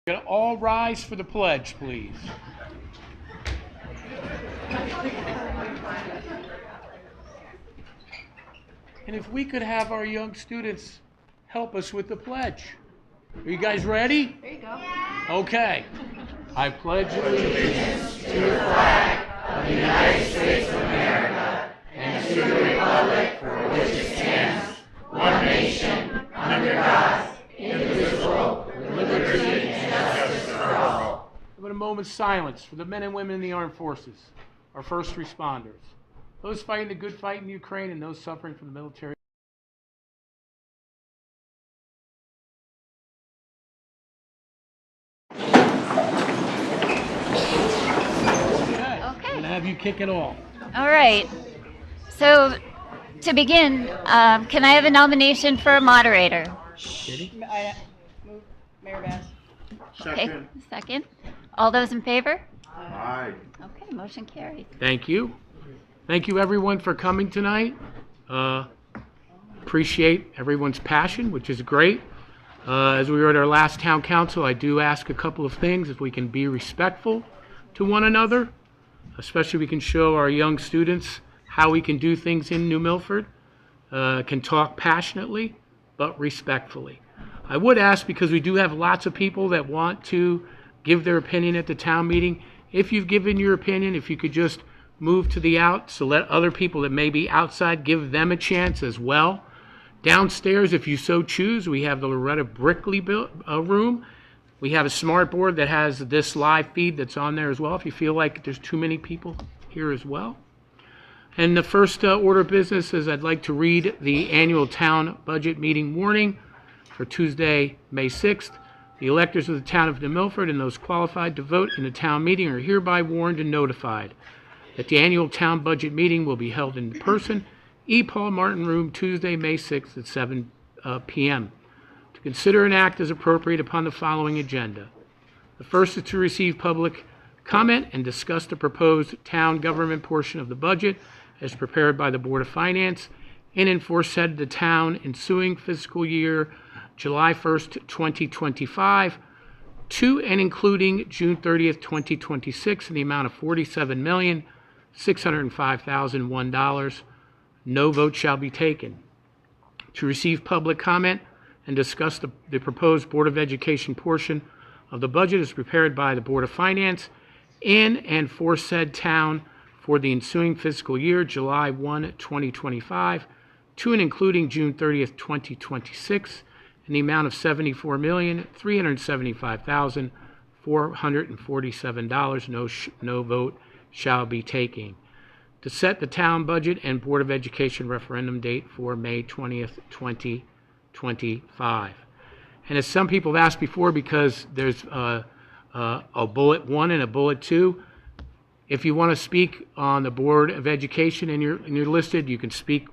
We're going to all rise for the pledge, please. And if we could have our young students help us with the pledge. Are you guys ready? There you go. Okay. I pledge allegiance to the flag of the United States of America and to the republic for which it stands, one nation, under God, indivisible, with liberty and justice for all. About a moment's silence for the men and women in the armed forces, our first responders, those fighting the good fight in Ukraine and those suffering from the military. I'm going to have you kick it off. All right. So, to begin, can I have a nomination for a moderator? I move Mayor Bass. Okay, second. All those in favor? Aye. Okay, motion carries. Thank you. Thank you, everyone, for coming tonight. Appreciate everyone's passion, which is great. As we were at our last town council, I do ask a couple of things. If we can be respectful to one another, especially we can show our young students how we can do things in New Milford, can talk passionately but respectfully. I would ask, because we do have lots of people that want to give their opinion at the town meeting, if you've given your opinion, if you could just move to the out, so let other people that may be outside give them a chance as well. Downstairs, if you so choose, we have the Loretta Brickley room. We have a smart board that has this live feed that's on there as well, if you feel like there's too many people here as well. And the first order of business is I'd like to read the annual town budget meeting warning for Tuesday, May 6th. The electors of the town of New Milford and those qualified to vote in the town meeting are hereby warned and notified that the annual town budget meeting will be held in person, E. Paul Martin Room, Tuesday, May 6th at 7 p.m. To consider and act as appropriate upon the following agenda. The first is to receive public comment and discuss the proposed town government portion of the budget as prepared by the Board of Finance and enforce said the town ensuing fiscal year July 1st, 2025 to and including June 30th, 2026 in the amount of $47,605,001. No vote shall be taken. To receive public comment and discuss the proposed Board of Education portion of the budget as prepared by the Board of Finance in and for said town for the ensuing fiscal year, July 1, 2025, to and including June 30th, 2026, in the amount of $74,375,447. No vote shall be taken. To set the town budget and Board of Education referendum date for May 20th, 2025. And as some people have asked before, because there's a bullet 1 and a bullet 2, if you want to speak on the Board of Education and you're listed, you can speak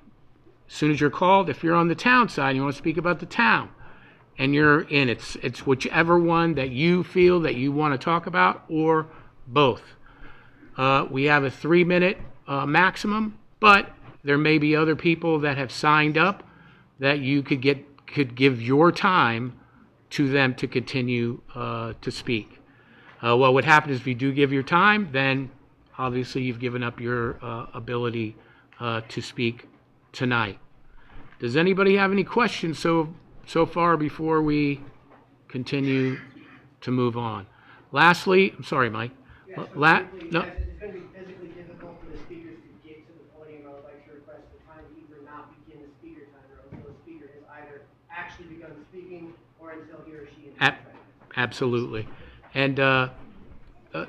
as soon as you're called. If you're on the town side and you want to speak about the town and you're in, it's whichever one that you feel that you want to talk about, or both. We have a 3-minute maximum, but there may be other people that have signed up that you could give your time to them to continue to speak. What would happen is if you do give your time, then obviously you've given up your ability to speak tonight. Does anybody have any questions so far before we continue to move on? Lastly, I'm sorry, Mike. Yes, No. it's going to be physically difficult for the speakers to get to the podium. I would like to request the time to either not begin the speaker timer until the speaker has either actually begun speaking or until he or she is Absolutely. And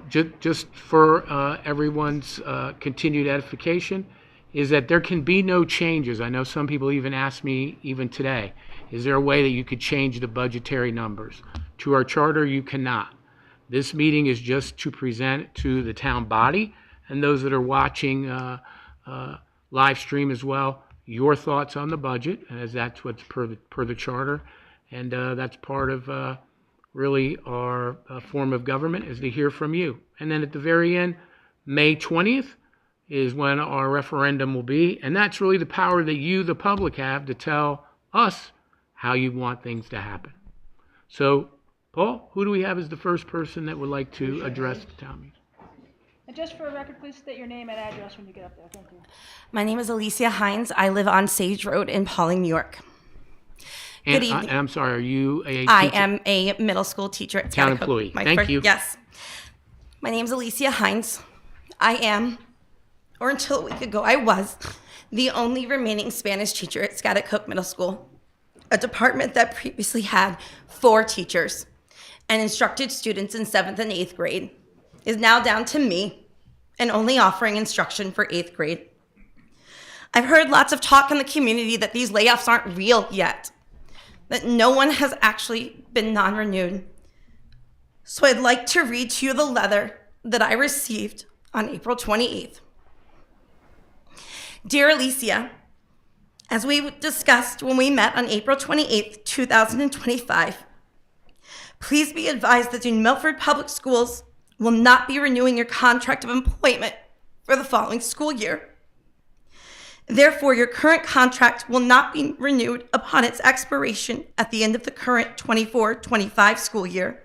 just for everyone's continued edification, is that there can be no changes. I know some people even asked me even today, is there a way that you could change the budgetary numbers? To our charter, you cannot. This meeting is just to present to the town body and those that are watching live stream as well, your thoughts on the budget, as that's what's per the charter. And that's part of really our form of government, is to hear from you. And then at the very end, May 20th, is when our referendum will be, and that's really the power that you, the public, have to tell us how you want things to happen. So Paul, who do we have as the first person that would like to address the town meeting? And just for a record, please state your name and address when you get up there. Thank you. My name is Alicia Hines. I live on Sage Road in Pawling, New York. And Good evening. I'm sorry, are you a I teacher? am a middle school teacher at Town Scattacook. employee. Thank you. Yes. My name is Alicia Hines. I am, or until a week ago, I was the only remaining Spanish teacher at Scattacook Middle School, a department that previously had 4 teachers and instructed students in 7th and 8th grade, is now down to me and only offering instruction for 8th grade. I've heard lots of talk in the community that these layoffs aren't real yet, that no one has actually been non-renewed. So I'd like to read to you the letter that I received on April 28th. Dear Alicia, as we discussed when we met on April 28th, 2025, please be advised that New Milford Public Schools will not be renewing your contract of employment for the following school year. Therefore, your current contract will not be renewed upon its expiration at the end of the current 24-25 school year.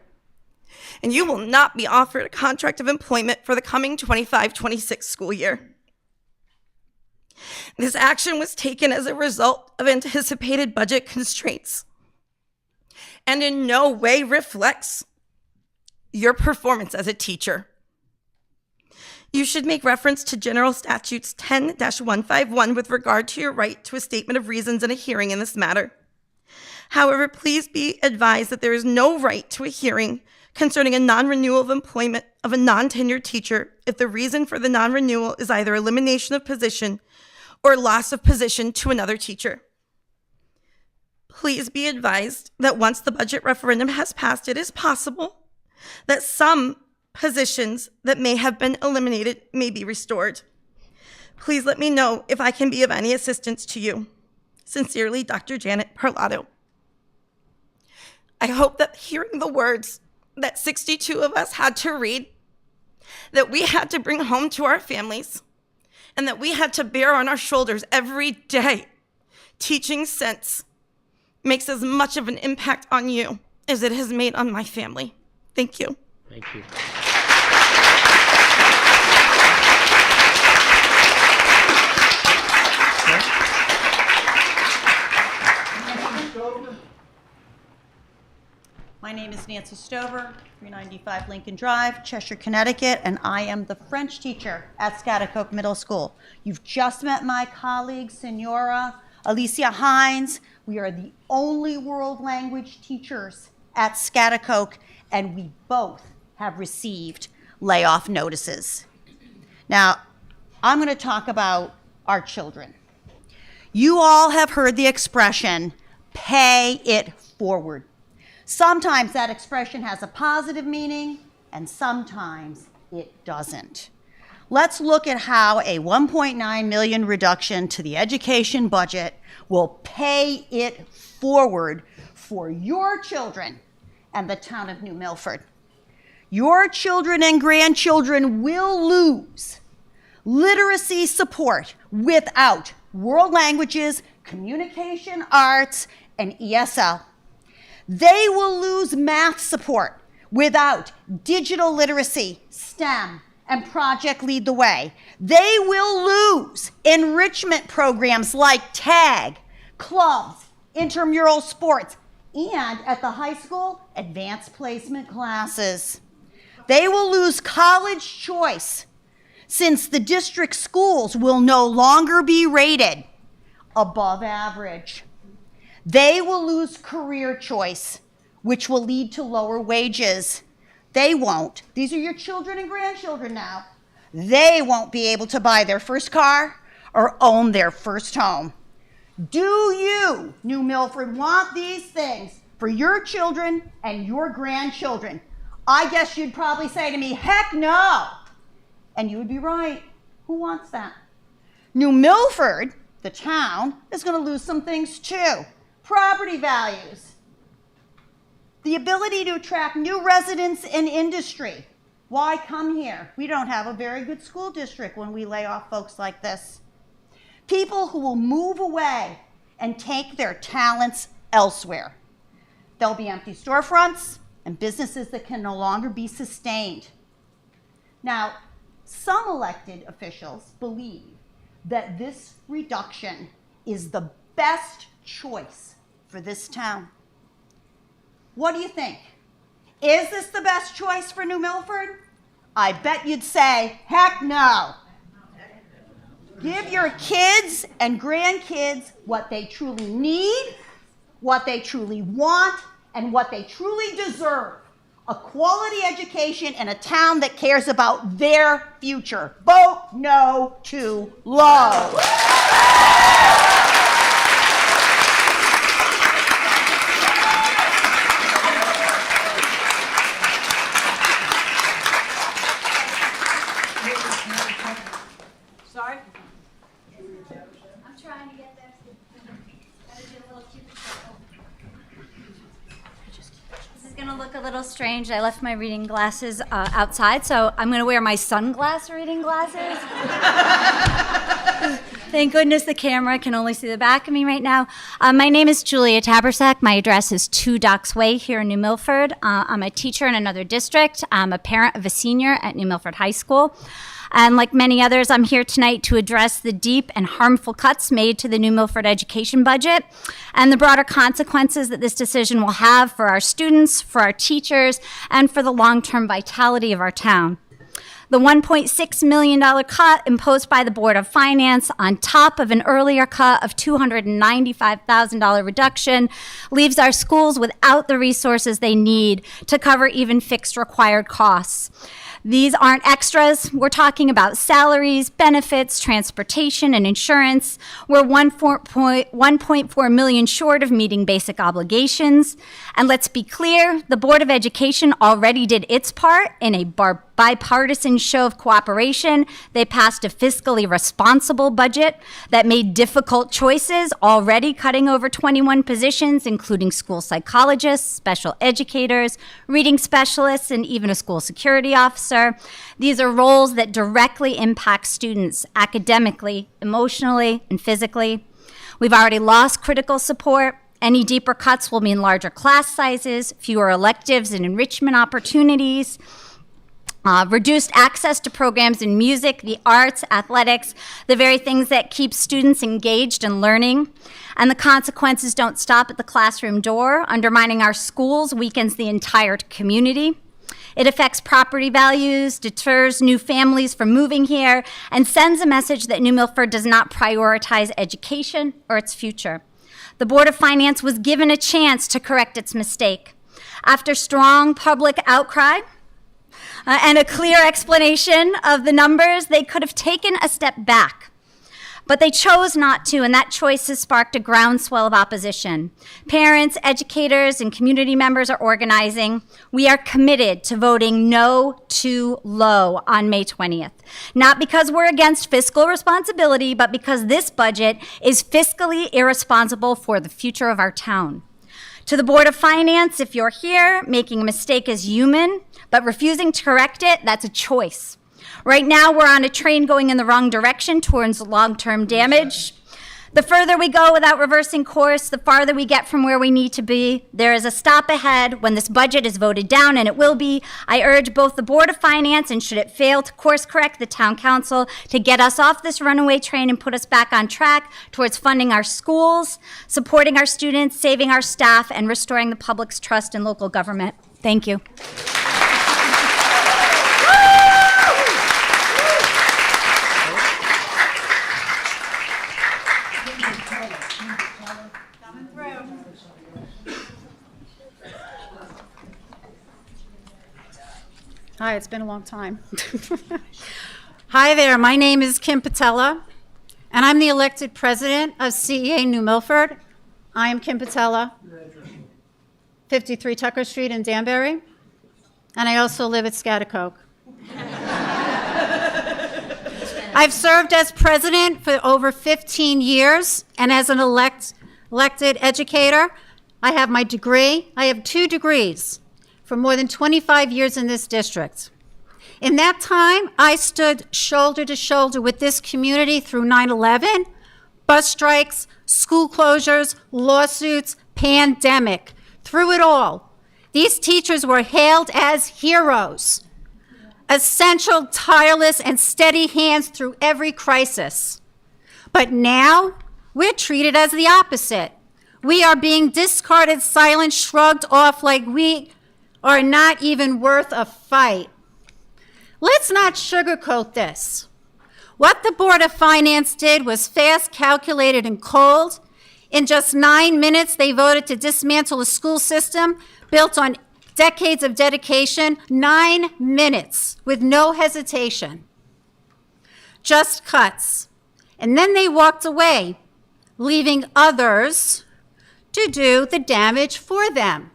And you will not be offered a contract of employment for the coming 25-26 school year. This action was taken as a result of anticipated budget constraints and in no way reflects your performance as a teacher. You should make reference to General Statutes 10-151 with regard to your right to a statement of reasons and a hearing in this matter. However, please be advised that there is no right to a hearing concerning a non-renewal of employment of a non-tenured teacher if the reason for the non-renewal is either elimination of position or loss of position to another teacher. Please be advised that once the budget referendum has passed, it is possible that some positions that may have been eliminated may be restored. Please let me know if I can be of any assistance to you. Sincerely, Dr. Janet Parlato. I hope that hearing the words that 62 of us had to read, that we had to bring home to our families, and that we had to bear on our shoulders every day, teaching sense, makes as much of an impact on you as it has made on my family. Thank you. Thank you. My name is Nancy Stover, 395 Lincoln Drive, Cheshire, Connecticut, and I am the French teacher at Scattacook Middle School. You've just met my colleague, Senora Alicia Hines. We are the only world language teachers at Scattacook, and we both have received layoff notices. Now, I'm going to talk about our children. You all have heard the expression, pay it forward. Sometimes that expression has a positive meaning, and sometimes it doesn't. Let's look at how a $1.9 million reduction to the education budget will pay it forward for your children and the town of New Milford. Your children and grandchildren will lose literacy support without world languages, communication arts, and ESL. They will lose math support without digital literacy, STEM, and Project Lead the Way. They will lose enrichment programs like TAG, clubs, intramural sports, and at the high school, advanced placement classes. They will lose college choice since the district schools will no longer be rated above average. They will lose career choice, which will lead to lower wages. They won't. These are your children and grandchildren now. They won't be able to buy their first car or own their first home. Do you, New Milford, want these things for your children and your grandchildren? I guess you'd probably say to me, heck no. And you would be right. Who wants that? New Milford, the town, is going to lose some things too. Property values, the ability to attract new residents and industry. Why come here? We don't have a very good school district when we lay off folks like this. People who will move away and take their talents elsewhere. There'll be empty storefronts, and businesses that can no longer be sustained. Now, some elected officials believe that this reduction is the best choice for this town. What do you think? Is this the best choice for New Milford? I bet you'd say, heck no. Give your kids and grandkids what they truly need, what they truly want, and what they truly deserve. A quality education in a town that cares about their future. Vote no to low. Sorry? I'm trying to get there. Gotta do a little Cupid shuffle. This is gonna look a little strange. I left my reading glasses outside, so I'm gonna wear my sunglass reading glasses. Thank goodness the camera can only see the back of me right now. My name is Julia Tabersack. My address is 2 Docks Way here in New Milford. I'm a teacher in another district. I'm a parent of a senior at New Milford High School. And like many others, I'm here tonight to address the deep and harmful cuts made to the New Milford education budget and the broader consequences that this decision will have for our students, for our teachers, and for the long-term vitality of our town. The $1.6 million cut imposed by the Board of Finance on top of an earlier cut of $295,000 reduction leaves our schools without the resources they need to cover even fixed required costs. These aren't extras. We're talking about salaries, benefits, transportation, and insurance. We're 1.4 million short of meeting basic obligations. And let's be clear, the Board of Education already did its part in a bipartisan show of cooperation. They passed a fiscally responsible budget that made difficult choices, already cutting over 21 positions, including school psychologists, special educators, reading specialists, and even a school security officer. These are roles that directly impact students academically, emotionally, and physically. We've already lost critical support. Any deeper cuts will mean larger class sizes, fewer electives and enrichment opportunities, reduced access to programs in music, the arts, athletics, the very things that keep students engaged and learning. And the consequences don't stop at the classroom door. Undermining our schools weakens the entire community. It affects property values, deters new families from moving here, and sends a message that New Milford does not prioritize education or its future. The Board of Finance was given a chance to correct its mistake. After strong public outcry and a clear explanation of the numbers, they could have taken a step back. But they chose not to, and that choice has sparked a groundswell of opposition. Parents, educators, and community members are organizing. We are committed to voting no to low on May 20th. Not because we're against fiscal responsibility, but because this budget is fiscally irresponsible for the future of our town. To the Board of Finance, if you're here, making a mistake is human, but refusing to correct it, that's a choice. Right now, we're on a train going in the wrong direction towards long-term damage. The further we go without reversing course, the farther we get from where we need to be. There is a stop ahead when this budget is voted down, and it will be. I urge both the Board of Finance, and should it fail, to course correct the Town Council to get us off this runaway train and put us back on track towards funding our schools, supporting our students, saving our staff, and restoring the public's trust in local government. Thank you. Hi, it's been a long time. Hi there, my name is Kim Patella, and I'm the elected president of CEA New Milford. I am Kim Patella, 53 Tucker Street in Danbury, and I also live at Schaghticoke. I've served as president for over 15 years, and as an elected educator, I have my degree. I have 2 degrees for more than 25 years in this district. In that time, I stood shoulder to shoulder with this community through 9/11, bus strikes, school closures, lawsuits, pandemic. Through it all, These teachers were hailed as heroes, essential, tireless, and steady hands through every crisis. But now, we're treated as the opposite. We are being discarded, silenced, shrugged off like we are not even worth a fight. Let's not sugarcoat this. What the Board of Finance did was fast, calculated, and cold. In just 9 minutes, they voted to dismantle a school system built on decades of dedication. 9 minutes with no hesitation. Just cuts. And then they walked away, leaving others to do the damage for them.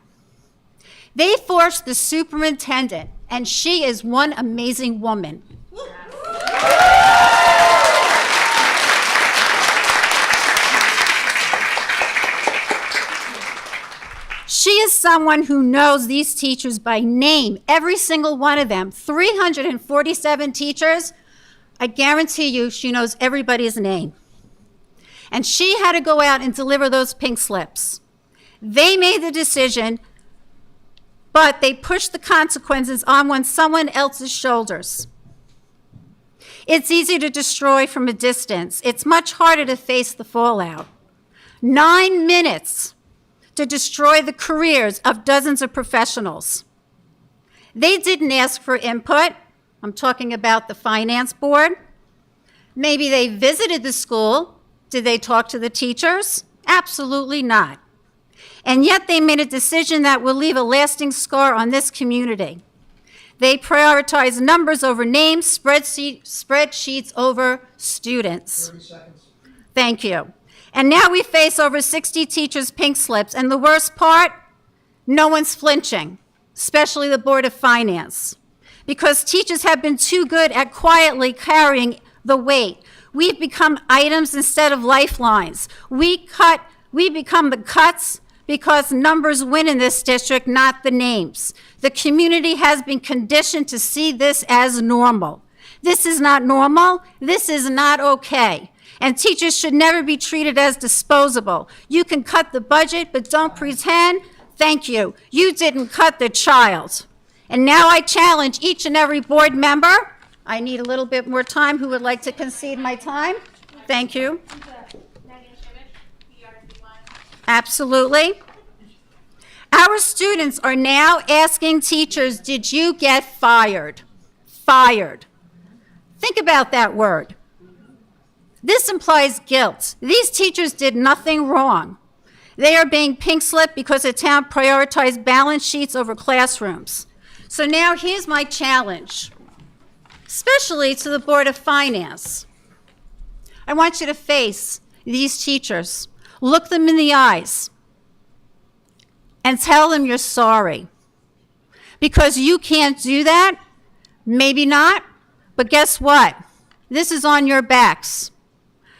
They forced the superintendent, and she is one amazing woman. She is someone who knows these teachers by name, every single one of them. 347 teachers. I guarantee you she knows everybody's name. And she had to go out and deliver those pink slips. They made the decision, but they pushed the consequences on someone else's shoulders. It's easy to destroy from a distance. It's much harder to face the fallout. 9 minutes to destroy the careers of dozens of professionals. They didn't ask for input. I'm talking about the finance board. Maybe they visited the school. Did they talk to the teachers? Absolutely not. And yet they made a decision that will leave a lasting scar on this community. They prioritize numbers over names, spreadsheets over students. 30 seconds. Thank you. And now we face over 60 teachers' pink slips. And the worst part, no one's flinching, especially the Board of Finance, because teachers have been too good at quietly carrying the weight. We've become items instead of lifelines. We become the cuts because numbers win in this district, not the names. The community has been conditioned to see this as normal. This is not normal. This is not okay. And teachers should never be treated as disposable. You can cut the budget, but don't pretend. Thank you. You didn't cut the child. And now I challenge each and every board member. I need a little bit more time. Who would like to concede my time? Thank you. Absolutely. Our students are now asking teachers, did you get fired? Fired. Think about that word. This implies guilt. These teachers did nothing wrong. They are being pink slipped because the town prioritized balance sheets over classrooms. So now here's my challenge, especially to the Board of Finance. I want you to face these teachers, look them in the eyes, and tell them you're sorry. Because you can't do that, maybe not, but guess what? This is on your backs.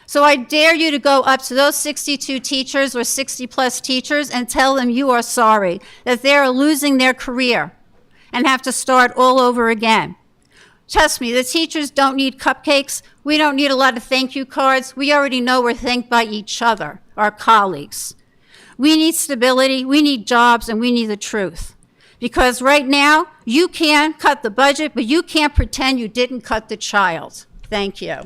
So I dare you to go up to those 62 teachers or 60 plus teachers and tell them you are sorry, that they're losing their career and have to start all over again. Trust me, the teachers don't need cupcakes. We don't need a lot of thank you cards. We already know we're thanked by each other, our colleagues. We need stability, we need jobs, and we need the truth. Because right now, you can cut the budget, but you can't pretend you didn't cut the child. Thank you.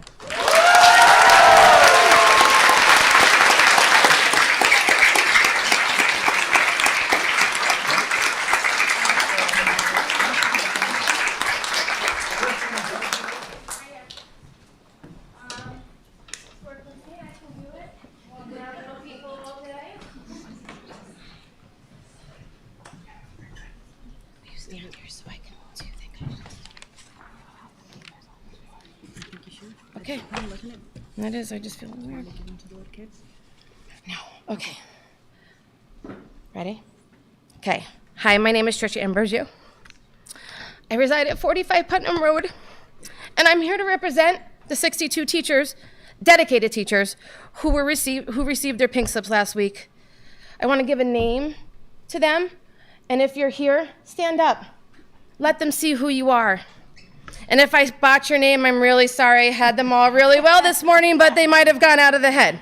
Okay. That is, I just feel weird. No. Okay. Ready? Okay. Hi, my name is Trisha Embersu. I reside at 45 Putnam Road, and I'm here to represent the 62 teachers, dedicated teachers, who received their pink slips last week. I want to give a name to them, and if you're here, stand up. Let them see who you are. And if I botch your name, I'm really sorry. I had them all really well this morning, but they might have gone out of the head.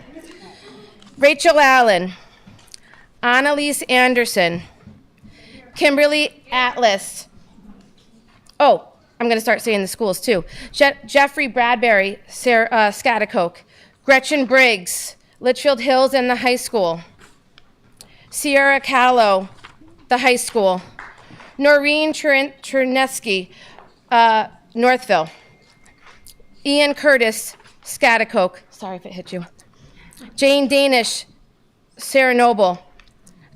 Rachel Allen, Annalise Anderson, Kimberly Atlas. Oh, I'm going to start saying the schools too. Jeffrey Bradbury, Schaghticoke. Gretchen Briggs, Litchfield Hills and the high school. Sierra Callow, the high school. Noreen Chernesky, Northville. Ian Curtis, Schaghticoke. Sorry if it hit you. Jane Danish, Sarah Noble.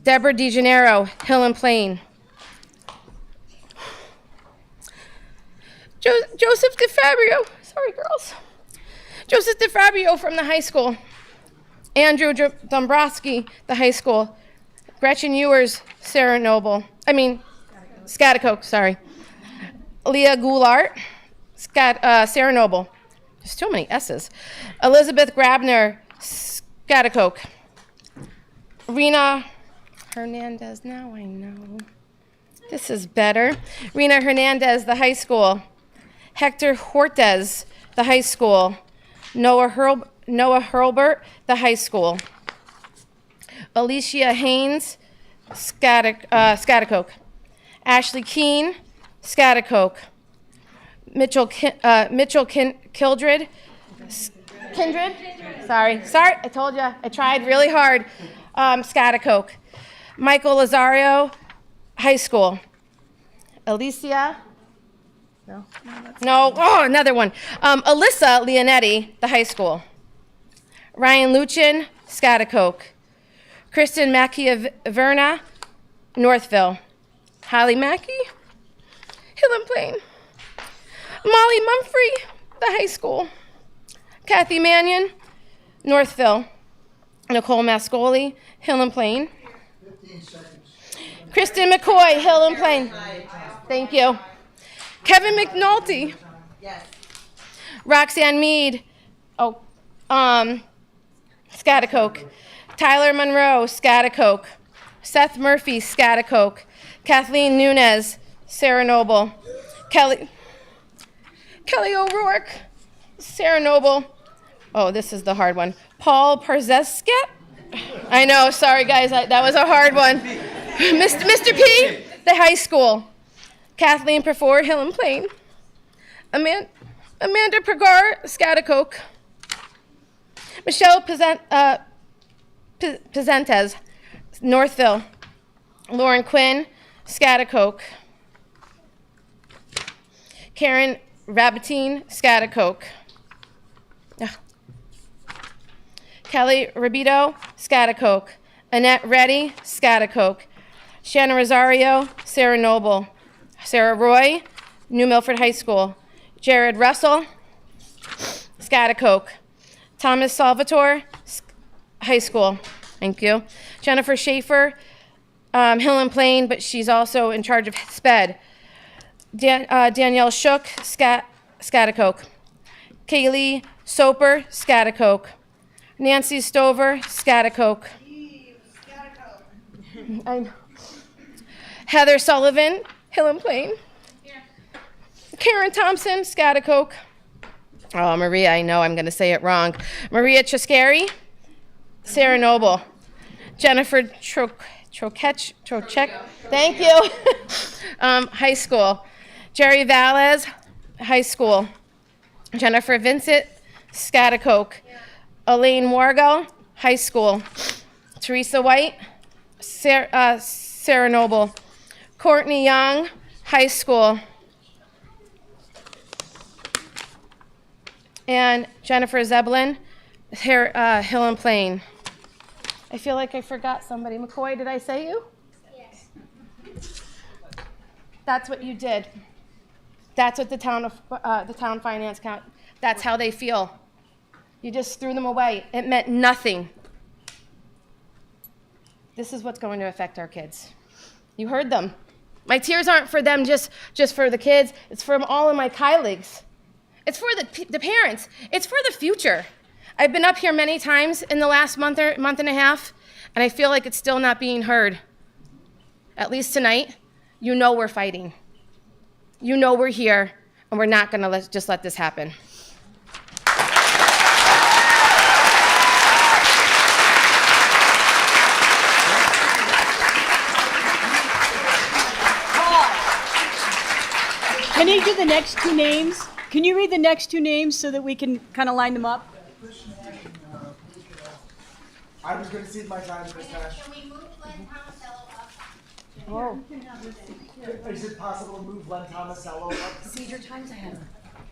Deborah DeGennaro, Hill and Plain. Joseph DeFabio, sorry girls. Joseph DeFabio from the high school. Andrew Dombrowski, the high school. Gretchen Ewers, Schaghticoke, sorry. Leah Goulart, Sarah Noble. There's too many S's. Elizabeth Grabner, Schaghticoke. Rena Hernandez, now I know. This is better. Rena Hernandez, the high school. Hector Hortez, the high school. Noah Hurlbert, the high school. Alicia Hines, Schaghticoke. Ashley Keene, Schaghticoke. Mitchell Kindred. Sorry, I told you. I tried really hard. Schaghticoke. Michael Lazario, high school. Alicia. No. Oh, another one. Alyssa Leonetti, the high school. Ryan Luchin, Schaghticoke. Kristen McCoy, Northville. Holly Mackey, Hill and Plain. Molly Mumphrey, the high school. Kathy Mannion, Northville. Nicole McCauley, Hill and Plain. 15 seconds. Kristen McCoy, Hill and Plain. Thank you. Kevin McNulty. Yes. Roxanne Mead, Schaghticoke. Tyler Monroe, Schaghticoke. Seth Murphy, Schaghticoke. Kathleen Nunez, Sarah Noble. Kelly O'Rourke, Sarah Noble. Oh, this is the hard one. Paul Parzesket. I know, sorry guys, that was a hard one. Mr. P, the high school. Kathleen Perfor, Hill and Plain. Amanda Pragar, Schaghticoke. Michelle Pezentes, Northville. Lauren Quinn, Schaghticoke. Karen Rabatine, Schaghticoke. Kelly Rabito, Schaghticoke. Annette Reddy, Schaghticoke. Shanna Rosario, Sarah Noble. Sarah Roy, New Milford High School. Jared Russell, Schaghticoke. Thomas Salvatore, High School. Thank you. Jennifer Schaefer, Hill and Plain, but she's also in charge of SPED. Danielle Shook, Schaghticoke. Kaylee Soper, Schaghticoke. Nancy Stover, Schaghticoke. I know. Heather Sullivan, Hill and Plain. Karen Thompson, Schaghticoke. Oh, Maria, I know I'm going to say it wrong. Maria Chescari, Sarah Noble. Jennifer Trocek, thank you. High school. Jerry Valles, high school. Jennifer Vincent, Schaghticoke. Elaine Wargo, high school. Teresa White, Sarah Noble. Courtney Young, high school. And Jennifer Zeblin, Hill and Plain. I feel like I forgot somebody. McCoy, did I say you? Yes. That's what you did. That's what the town finance count. That's how they feel. You just threw them away. It meant nothing. This is what's going to affect our kids. You heard them. My tears aren't for them, just for the kids. It's for all of my colleagues. It's for the parents. It's for the future. I've been up here many times in the last month and a half, and I feel like it's still not being heard. At least tonight, you know we're fighting. You know we're here, and we're not going to just let this happen. Can he do the next two names? Can you read the next two names so that we can kind of line them up? I was going to cede my time to Ms. Nash. Can we move Len Thomas up? Oh. Is it possible to move Len Thomasello up? Cede your time to him.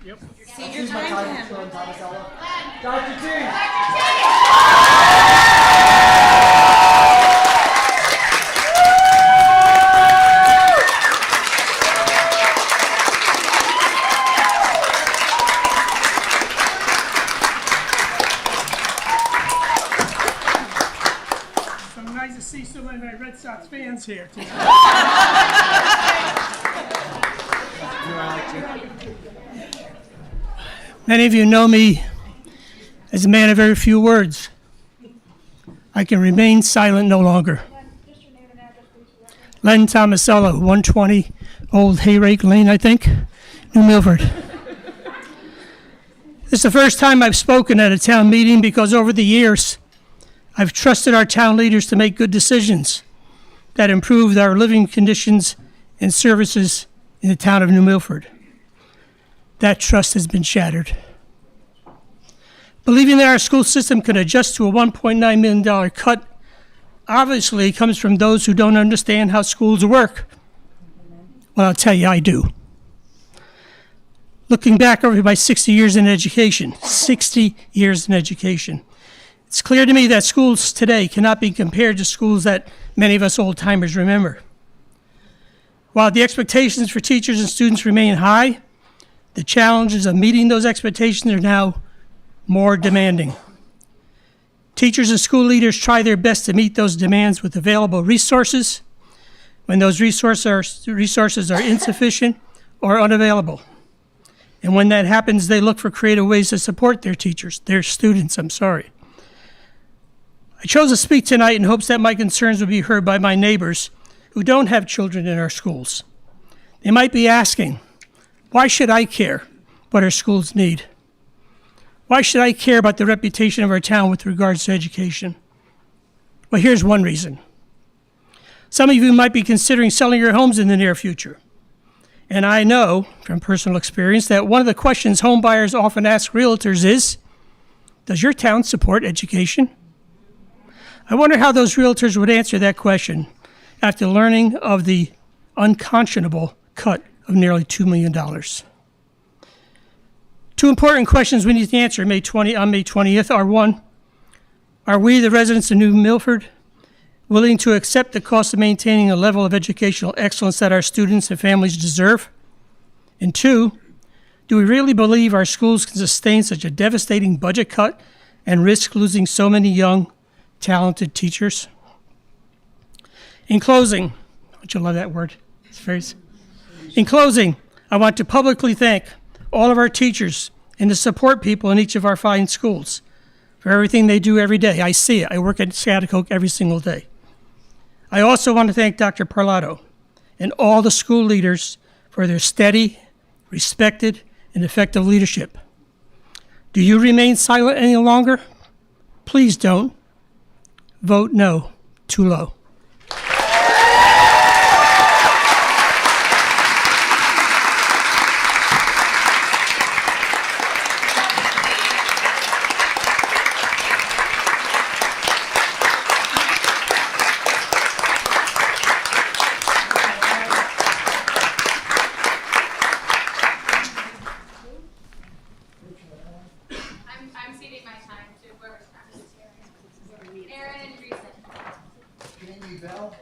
Yep. Cede your Cede my time to time him. to Len Thomasello. Dr. T! So nice to see so many of my Red Sox fans here tonight. Many of you know me as a man of very few words. I can remain silent no longer. Len Thomasello, 120 Old Hayrake Lane, I think, New Milford. This is the first time I've spoken at a town meeting because over the years, I've trusted our town leaders to make good decisions that improved our living conditions and services in the town of New Milford. That trust has been shattered. Believing that our school system can adjust to a $1.9 million cut obviously comes from those who don't understand how schools work. Well, I'll tell you, I do. Looking back over my 60 years in education, 60 years in education, it's clear to me that schools today cannot be compared to schools that many of us old-timers remember. While the expectations for teachers and students remain high, the challenges of meeting those expectations are now more demanding. Teachers and school leaders try their best to meet those demands with available resources when those resources are insufficient or unavailable. And when that happens, they look for creative ways to support their students. I chose to speak tonight in hopes that my concerns would be heard by my neighbors who don't have children in our schools. They might be asking, why should I care what our schools need? Why should I care about the reputation of our town with regards to education? Well, here's one reason. Some of you might be considering selling your homes in the near future. And I know from personal experience that one of the questions home buyers often ask realtors is, does your town support education? I wonder how those realtors would answer that question after learning of the unconscionable cut of nearly $2 million. Two important questions we need to answer on May 20th are, one, are we, the residents of New Milford, willing to accept the cost of maintaining a level of educational excellence that our students and families deserve? And two, do we really believe our schools can sustain such a devastating budget cut and risk losing so many young, talented teachers? In closing, don't you love that word, this phrase? In closing, I want to publicly thank all of our teachers and the support people in each of our fine schools for everything they do every day. I see it. I work at Schaghticoke every single day. I also want to thank Dr. Parlato and all the school leaders for their steady, respected, and effective leadership. Do you remain silent any longer? Please don't. Vote no. Too low. I'm ceding my time to whoever's next. Aaron and Reason. Jamie Bell?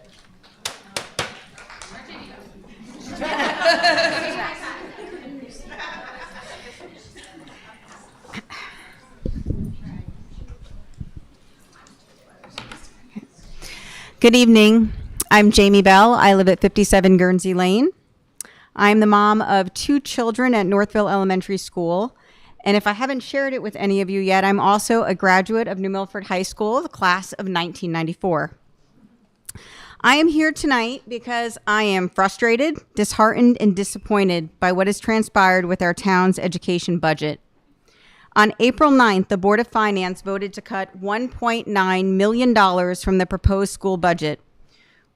Good evening. I'm Jamie Bell. I live at 57 Guernsey Lane. I'm the mom of 2 children at Northville Elementary School. And if I haven't shared it with any of you yet, I'm also a graduate of New Milford High School, the class of 1994. I am here tonight because I am frustrated, disheartened, and disappointed by what has transpired with our town's education budget. On April 9th, the Board of Finance voted to cut $1.9 million from the proposed school budget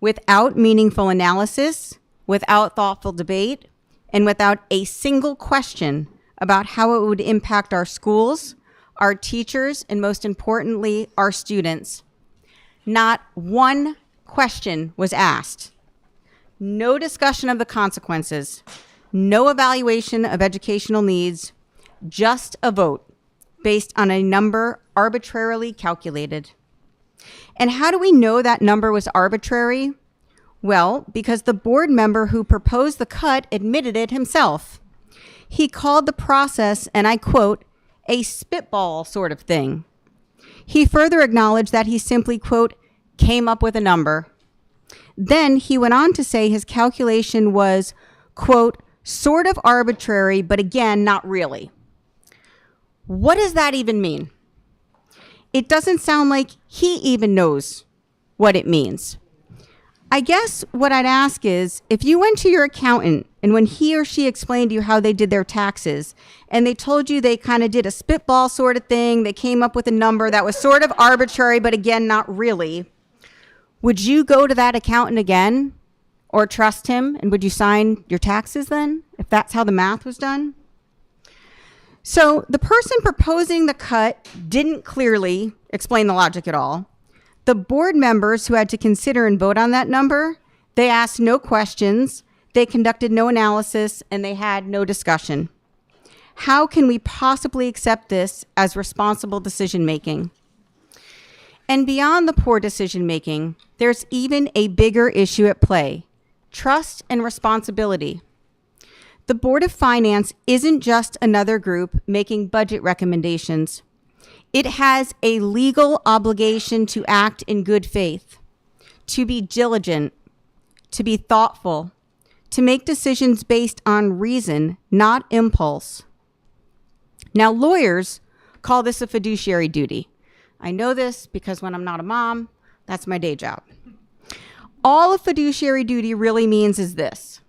without meaningful analysis, without thoughtful debate, and without a single question about how it would impact our schools, our teachers, and most importantly, our students. Not one question was asked. No discussion of the consequences. No evaluation of educational needs. Just a vote based on a number arbitrarily calculated. And how do we know that number was arbitrary? Well, because the board member who proposed the cut admitted it himself. He called the process, and I quote, a spitball sort of thing. He further acknowledged that he simply, quote, came up with a number. Then he went on to say his calculation was, quote, sort of arbitrary, but again, not really. What does that even mean? It doesn't sound like he even knows what it means. I guess what I'd ask is, if you went to your accountant and when he or she explained to you how they did their taxes and they told you they kind of did a spitball sort of thing, they came up with a number that was sort of arbitrary, but again, not really, would you go to that accountant again or trust him? And would you sign your taxes then, if that's how the math was done? So the person proposing the cut didn't clearly explain the logic at all. The board members who had to consider and vote on that number, they asked no questions, they conducted no analysis, and they had no discussion. How can we possibly accept this as responsible decision making? And beyond the poor decision making, there's even a bigger issue at play: trust and responsibility. The Board of Finance isn't just another group making budget recommendations. It has a legal obligation to act in good faith, to be diligent, to be thoughtful, to make decisions based on reason, not impulse. Now, lawyers call this a fiduciary duty. I know this because when I'm not a mom, that's my day job. All a fiduciary duty really means is this: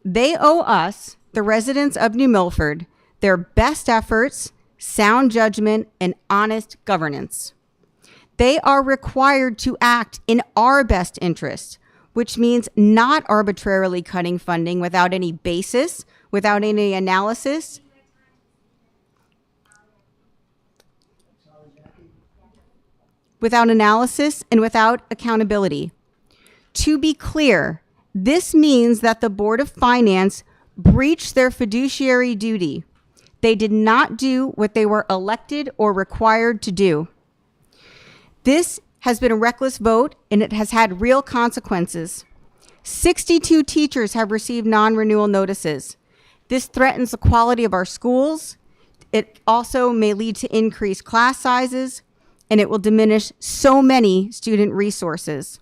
they owe us, the residents of New Milford, their best efforts, sound judgment, and honest governance. They are required to act in our best interest, which means not arbitrarily cutting funding without any basis, without any analysis. Without analysis and without accountability. To be clear, this means that the Board of Finance breached their fiduciary duty. They did not do what they were elected or required to do. This has been a reckless vote, and it has had real consequences. 62 teachers have received non-renewal notices. This threatens the quality of our schools. It also may lead to increased class sizes, and it will diminish so many student resources.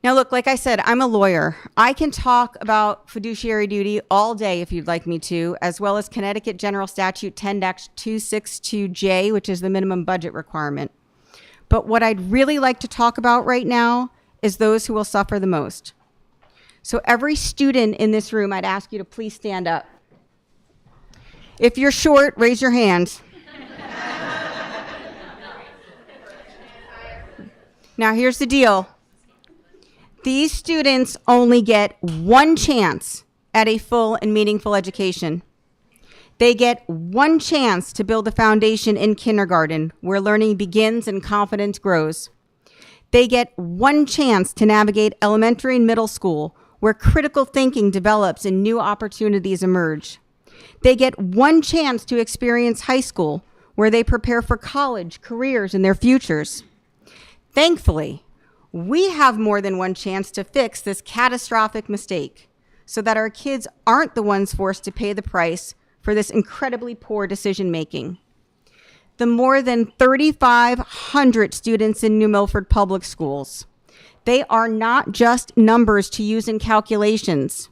Now, look, like I said, I'm a lawyer. I can talk about fiduciary duty all day if you'd like me to, as well as Connecticut General Statute 10-262J, which is the minimum budget requirement. But what I'd really like to talk about right now is those who will suffer the most. So every student in this room, I'd ask you to please stand up. If you're short, raise your hand. Now, here's the deal. These students only get one chance at a full and meaningful education. They get one chance to build a foundation in kindergarten where learning begins and confidence grows. They get one chance to navigate elementary and middle school where critical thinking develops and new opportunities emerge. They get one chance to experience high school where they prepare for college, careers, and their futures. Thankfully, we have more than one chance to fix this catastrophic mistake so that our kids aren't the ones forced to pay the price for this incredibly poor decision making. The more than 3,500 students in New Milford Public Schools, they are not just numbers to use in calculations.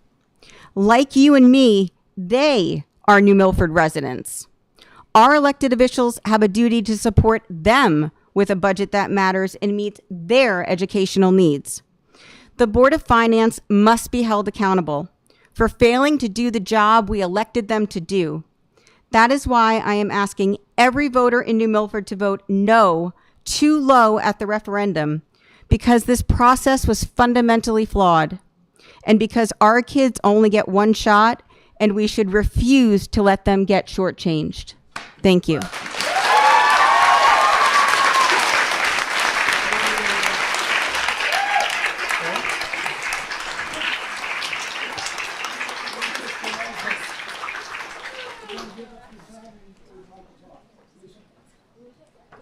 Like you and me, they are New Milford residents. Our elected officials have a duty to support them with a budget that matters and meets their educational needs. The Board of Finance must be held accountable for failing to do the job we elected them to do. That is why I am asking every voter in New Milford to vote no, too low at the referendum, because this process was fundamentally flawed, and because our kids only get one shot, and we should refuse to let them get shortchanged. Thank you.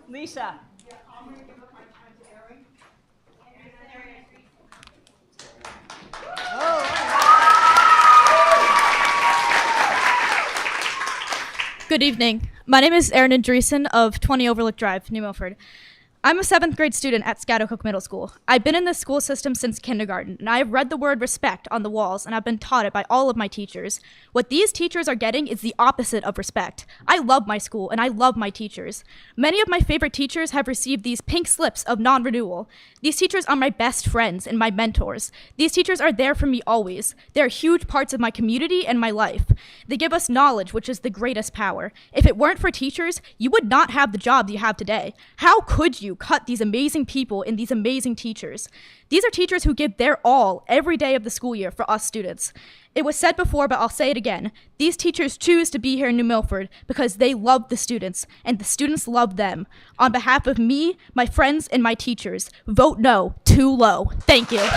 Lisa. Good evening. My name is Erin Andreessen of 20 Overlook Drive, New Milford. I'm a 7th grade student at Scattercook Middle School. I've been in the school system since kindergarten, and I have read the word respect on the walls, and I've been taught it by all of my teachers. What these teachers are getting is the opposite of respect. I love my school, and I love my teachers. Many of my favorite teachers have received these pink slips of non-renewal. These teachers are my best friends and my mentors. These teachers are there for me always. They are huge parts of my community and my life. They give us knowledge, which is the greatest power. If it weren't for teachers, you would not have the job you have today. How could you cut these amazing people and these amazing teachers? These are teachers who give their all every day of the school year for us students. It was said before, but I'll say it again. These teachers choose to be here in New Milford because they love the students, and the students love them. On behalf of me, my friends, and my teachers, vote no, too low. Thank you.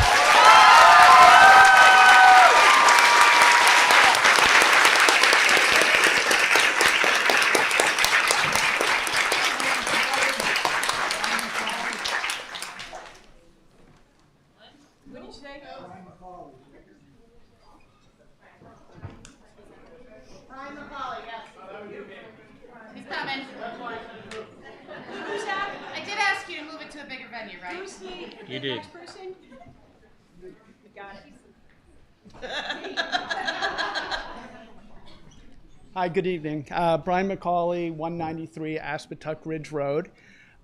He's coming. Who's that? I did ask you to move it to a bigger venue, right? Who's the You did. next person? Got it. Hi, good evening. Brian McCauley, 193 Aspetuck Ridge Road.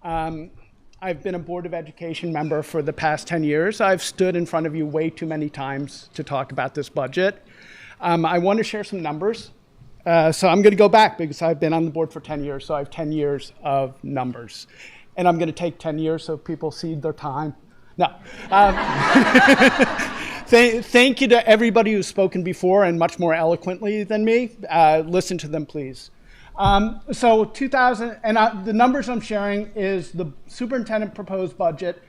I've been a Board of Education member for the past 10 years. I've stood in front of you way too many times to talk about this budget. I want to share some numbers. So I'm going to go back because I've been on the board for 10 years, so I have 10 years of numbers. And I'm going to take 10 years so people cede their time. No. Thank you to everybody who's spoken before and much more eloquently than me. Listen to them, please. So 2000, and the numbers I'm sharing is the superintendent proposed budget.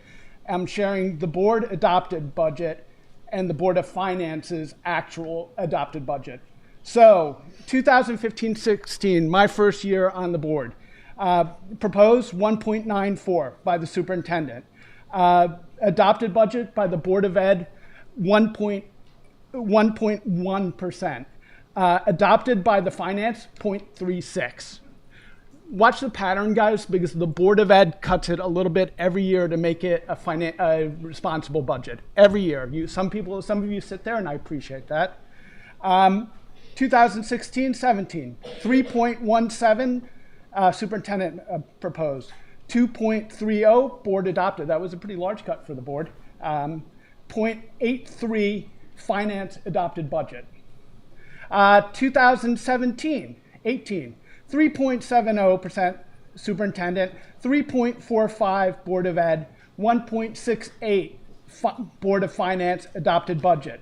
I'm sharing the board adopted budget and the Board of Finance's actual adopted budget. So 2015-16, my first year on the board, proposed 1.94 by the superintendent. Adopted budget by the Board of Ed, 1.1%. Adopted by the finance, 0.36. Watch the pattern, guys, because the Board of Ed cuts it a little bit every year to make it a responsible budget. Every year. Some of you sit there, and I appreciate that. 2016-17, 3.17 superintendent proposed. 2.30 board adopted. That was a pretty large cut for the board. 0.83 finance adopted budget. 2017-18, 3.70% superintendent, 3.45 Board of Ed, 1.68 Board of Finance adopted budget.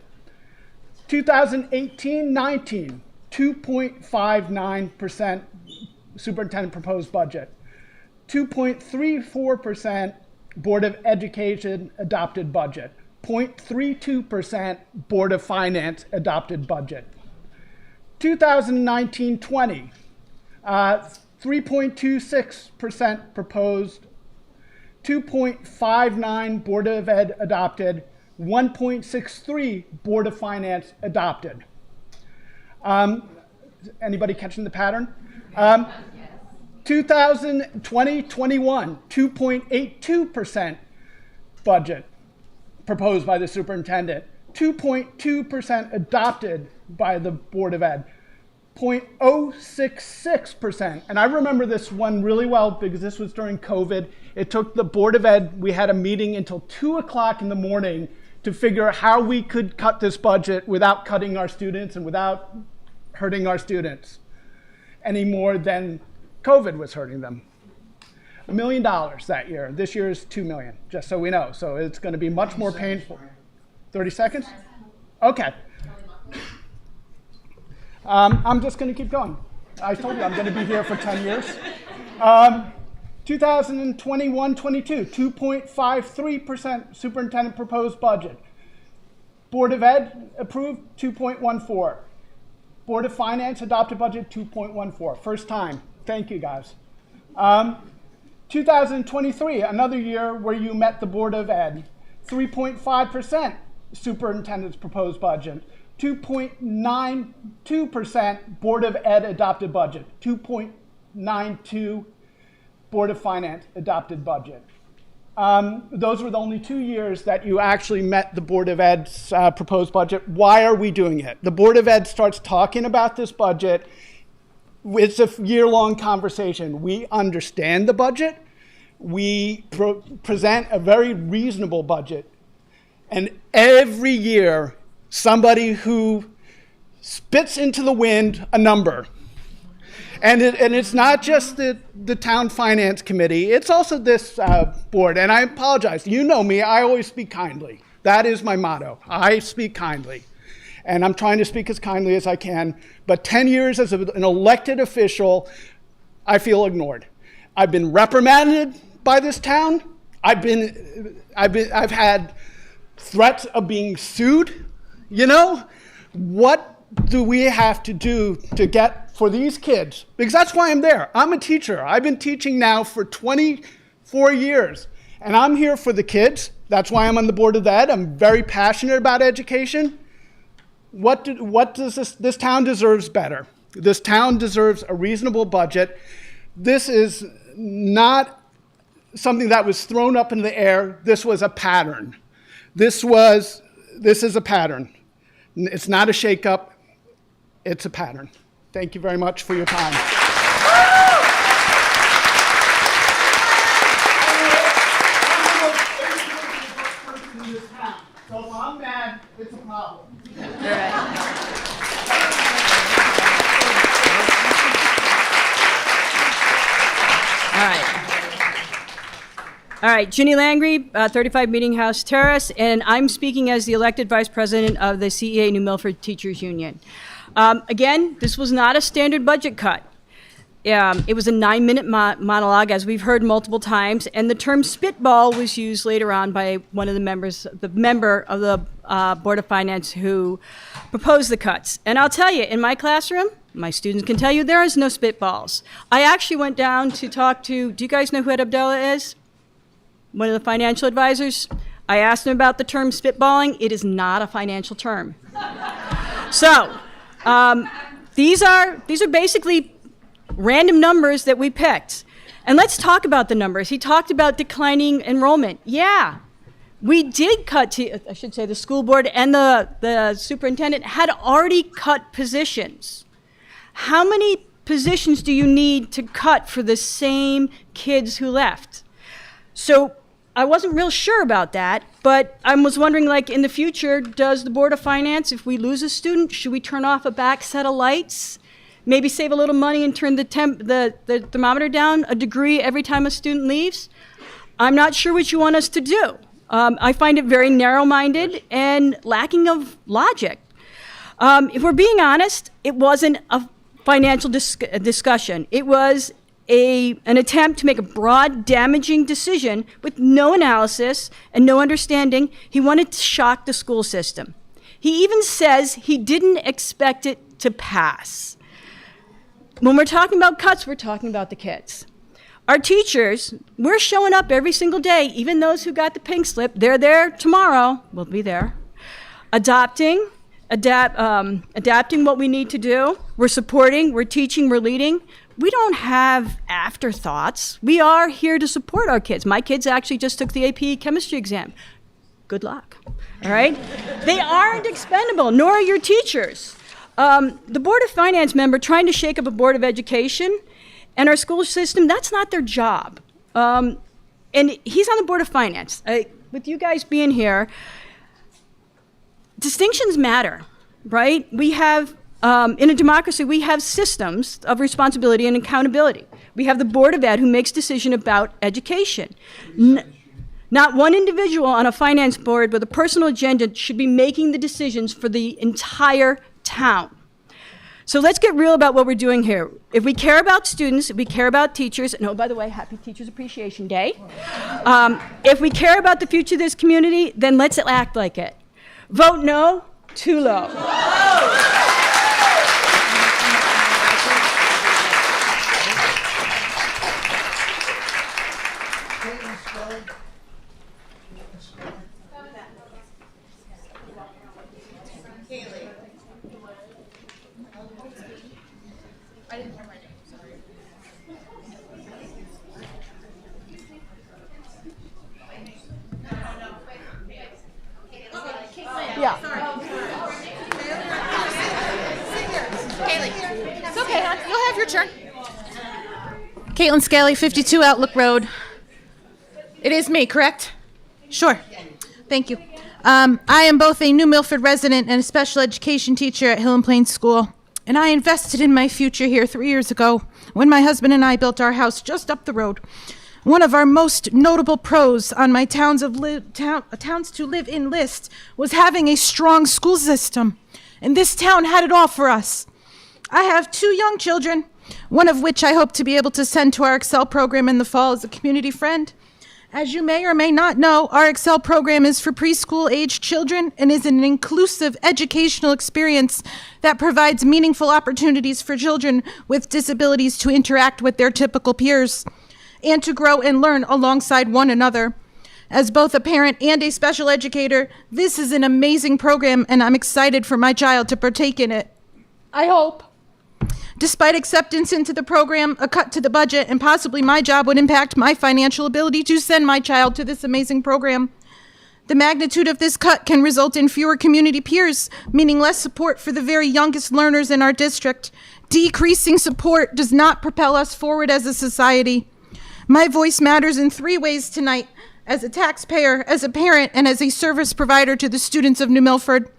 2018-19, 2.59% superintendent proposed budget. 2.34% Board of Education adopted budget. 0.32% Board of Finance adopted budget. 2019-20, 3.26% proposed, 2.59 Board of Ed adopted, 1.63 Board of Finance adopted. Anybody catching the pattern? 2020-21, 2.82% budget proposed by the superintendent, 2.2% adopted by the Board of Ed, 0.066%. And I remember this one really well because this was during COVID. It took the Board of Ed, we had a meeting until 2 o'clock in the morning to figure out how we could cut this budget without cutting our students and without hurting our students any more than COVID was hurting them. $1 million that year. This year is $2 million, just so we know. So it's going to be much more painful. 30 seconds? Okay. I'm just going to keep going. I told you I'm going to be here for 10 years. 2021-22, 2.53% superintendent proposed budget. Board of Ed approved 2.14. Board of Finance adopted budget 2.14. First time. Thank you, guys. 2023, another year where you met the Board of Ed. 3.5% superintendent's proposed budget. 2.92% Board of Ed adopted budget. 2.92 Board of Finance adopted budget. Those were the only 2 years that you actually met the Board of Ed's proposed budget. Why are we doing it? The Board of Ed starts talking about this budget. It's a year-long conversation. We understand the budget. We present a very reasonable budget. And every year, somebody who spits into the wind a number. And it's not just the town finance committee, it's also this board. And I apologize, you know me, I always speak kindly. That is my motto, I speak kindly. And I'm trying to speak as kindly as I can, but 10 years as an elected official, I feel ignored. I've been reprimanded by this town. I've had threats of being sued. You know, what do we have to do to get for these kids? Because that's why I'm there. I'm a teacher. I've been teaching now for 24 years, and I'm here for the kids. That's why I'm on the Board of Ed. I'm very passionate about education. What does this town deserves better? This town deserves a reasonable budget. This is not something that was thrown up in the air. This was a pattern. This is a pattern. It's not a shakeup. It's a pattern. Thank you very much for your time. So if I'm mad, it's a problem. All right, Ginny Langry, 35 Meeting House Terrace, and I'm speaking as the elected vice president of the CEA New Milford Teachers Union. Again, this was not a standard budget cut. It was a 9-minute monologue, as we've heard multiple times, and the term spitball was used later on by one of the member of the Board of Finance who proposed the cuts. And I'll tell you, in my classroom, my students can tell you there is no spitballs. I actually went down to talk to, do you guys know who Ed Abdallah is? One of the financial advisors. I asked him about the term spitballing. It is not a financial term. So these are basically random numbers that we picked. And let's talk about the numbers. He talked about declining enrollment. Yeah, we did cut, I should say the school board and the superintendent had already cut positions. How many positions do you need to cut for the same kids who left? So I wasn't real sure about that, but I was wondering, like, in the future, does the Board of Finance, if we lose a student, should we turn off a back set of lights? Maybe save a little money and turn the thermometer down a degree every time a student leaves? I'm not sure what you want us to do. I find it very narrow-minded and lacking of logic. If we're being honest, it wasn't a financial discussion. It was an attempt to make a broad, damaging decision with no analysis and no understanding. He wanted to shock the school system. He even says he didn't expect it to pass. When we're talking about cuts, we're talking about the kids. Our teachers, we're showing up every single day, even those who got the pink slip, they're there tomorrow, we'll be there, adapting what we need to do. We're supporting, we're teaching, we're leading. We don't have afterthoughts. We are here to support our kids. My kids actually just took the AP chemistry exam. Good luck, all right? They aren't expendable, nor are your teachers. The Board of Finance member trying to shake up a Board of Education and our school system, that's not their job. And he's on the Board of Finance. With you guys being here, distinctions matter, right? We have, in a democracy, we have systems of responsibility and accountability. We have the Board of Ed who makes decision about education. Not one individual on a finance board with a personal agenda should be making the decisions for the entire town. So let's get real about what we're doing here. If we care about students, if we care about teachers, and oh, by the way, happy Teachers Appreciation Day. If we care about the future of this community, then let's act like it. Vote no, too low. Yeah. Kaylee, it's okay, hon. You'll have your turn. Caitlyn Skelly, 52 Outlook Road. It is me, correct? Sure. Thank you. I am both a New Milford resident and a special education teacher at Hill and Plains School. And I invested in my future here 3 years ago when my husband and I built our house just up the road. One of our most notable pros on my towns to live in list was having a strong school system. And this town had it all for us. I have 2 young children, one of which I hope to be able to send to our Excel program in the fall as a community friend. As you may or may not know, our Excel program is for preschool-aged children and is an inclusive educational experience that provides meaningful opportunities for children with disabilities to interact with their typical peers and to grow and learn alongside one another. As both a parent and a special educator, this is an amazing program, and I'm excited for my child to partake in it. I hope. Despite acceptance into the program, a cut to the budget, and possibly my job would impact my financial ability to send my child to this amazing program. The magnitude of this cut can result in fewer community peers, meaning less support for the very youngest learners in our district. Decreasing support does not propel us forward as a society. My voice matters in 3 ways tonight: as a taxpayer, as a parent, and as a service provider to the students of New Milford.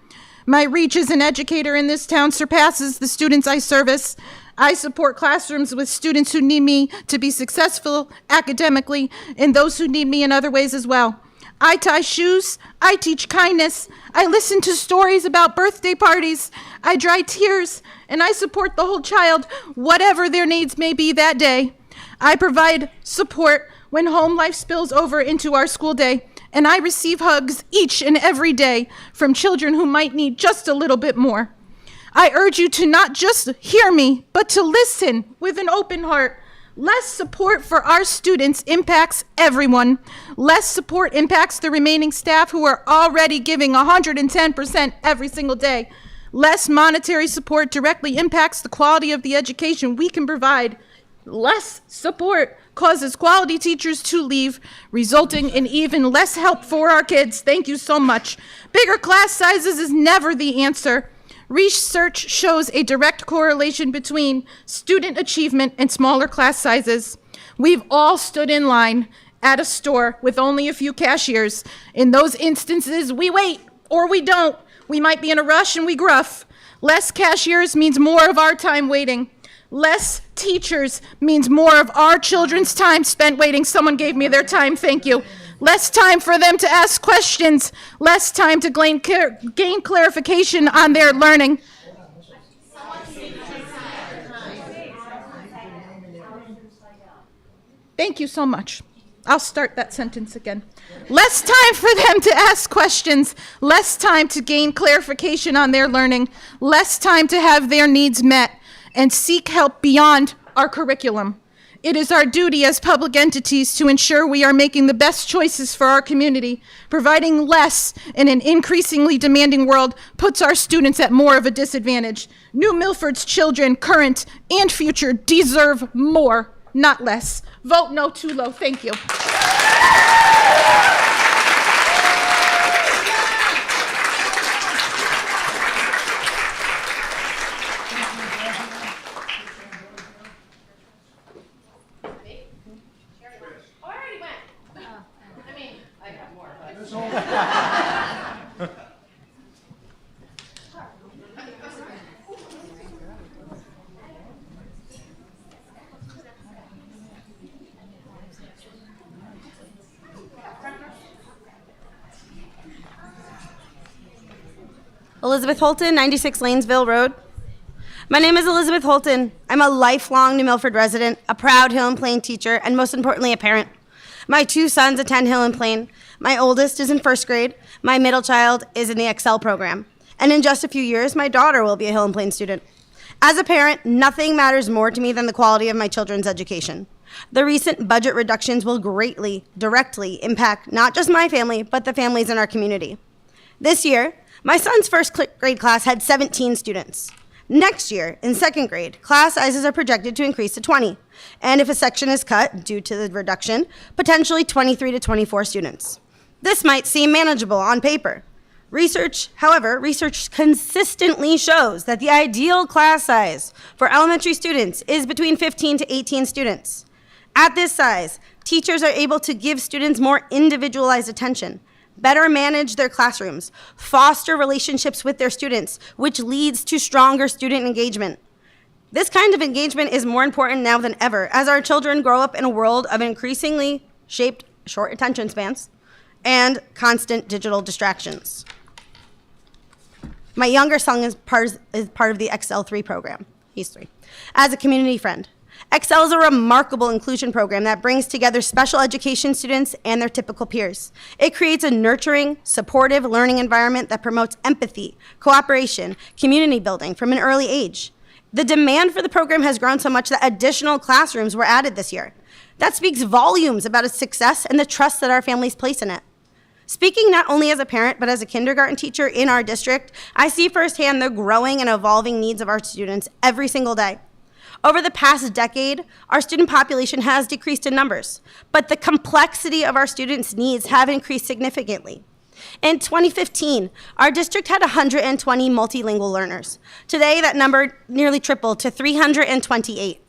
My reach as an educator in this town surpasses the students I service. I support classrooms with students who need me to be successful academically and those who need me in other ways as well. I tie shoes, I teach kindness, I listen to stories about birthday parties, I dry tears, and I support the whole child, whatever their needs may be that day. I provide support when home life spills over into our school day, and I receive hugs each and every day from children who might need just a little bit more. I urge you to not just hear me, but to listen with an open heart. Less support for our students impacts everyone. Less support impacts the remaining staff who are already giving 110% every single day. Less monetary support directly impacts the quality of the education we can provide. Less support causes quality teachers to leave, resulting in even less help for our kids. Thank you so much. Bigger class sizes is never the answer. Research shows a direct correlation between student achievement and smaller class sizes. We've all stood in line at a store with only a few cashiers. In those instances, we wait or we don't. We might be in a rush and we gruff. Less cashiers means more of our time waiting. Less teachers means more of our children's time spent waiting. Someone gave me their time, thank you. Less time for them to ask questions. Less time to gain clarification on their learning. Thank you so much. I'll start that sentence again. Less time for them to ask questions. Less time to gain clarification on their learning. Less time to have their needs met and seek help beyond our curriculum. It is our duty as public entities to ensure we are making the best choices for our community. Providing less in an increasingly demanding world puts our students at more of a disadvantage. New Milford's children, current and future, deserve more, not less. Vote no too low. Thank you. Elizabeth Holton, 96 Lanesville Road. My name is Elizabeth Holton. I'm a lifelong New Milford resident, a proud Hill and Plain teacher, and most importantly, a parent. My 2 sons attend Hill and Plain. My oldest is in 1st grade. My middle child is in the Excel program. And in just a few years, my daughter will be a Hill and Plain student. As a parent, nothing matters more to me than the quality of my children's education. The recent budget reductions will greatly, directly impact not just my family, but the families in our community. This year, my son's 1st grade class had 17 students. Next year, in 2nd grade, class sizes are projected to increase to 20. And if a section is cut due to the reduction, potentially 23 to 24 students. This might seem manageable on paper. Research consistently shows that the ideal class size for elementary students is between 15 to 18 students. At this size, teachers are able to give students more individualized attention, better manage their classrooms, foster relationships with their students, which leads to stronger student engagement. This kind of engagement is more important now than ever, as our children grow up in a world of increasingly shaped short attention spans and constant digital distractions. My younger son is part of the XL3 program. He's 3. As a community friend, Excel is a remarkable inclusion program that brings together special education students and their typical peers. It creates a nurturing, supportive learning environment that promotes empathy, cooperation, community building from an early age. The demand for the program has grown so much that additional classrooms were added this year. That speaks volumes about its success and the trust that our families place in it. Speaking not only as a parent, but as a kindergarten teacher in our district, I see firsthand the growing and evolving needs of our students every single day. Over the past decade, our student population has decreased in numbers, but the complexity of our students' needs have increased significantly. In 2015, our district had 120 multilingual learners. Today, that number nearly tripled to 328.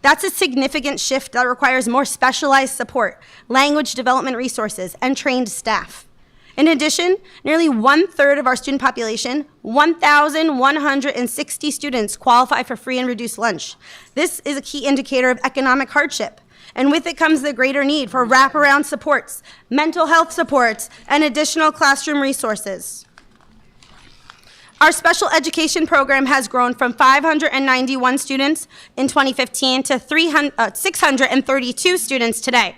That's a significant shift that requires more specialized support, language development resources, and trained staff. In addition, nearly 1/3 of our student population, 1,160 students, qualify for free and reduced lunch. This is a key indicator of economic hardship, and with it comes the greater need for wraparound supports, mental health supports, and additional classroom resources. Our special education program has grown from 591 students in 2015 to 632 students today.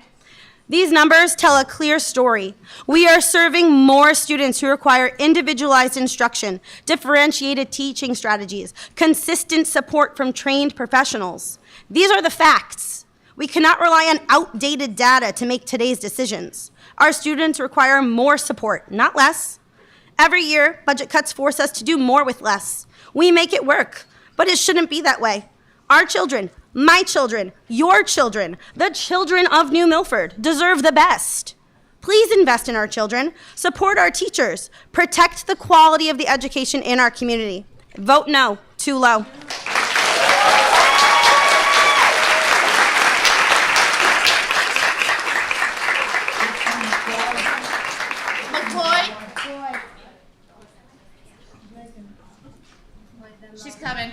These numbers tell a clear story. We are serving more students who require individualized instruction, differentiated teaching strategies, consistent support from trained professionals. These are the facts. We cannot rely on outdated data to make today's decisions. Our students require more support, not less. Every year, budget cuts force us to do more with less. We make it work, but it shouldn't be that way. Our children, my children, your children, the children of New Milford deserve the best. Please invest in our children, support our teachers, protect the quality of the education in our community. Vote no, too low. She's coming.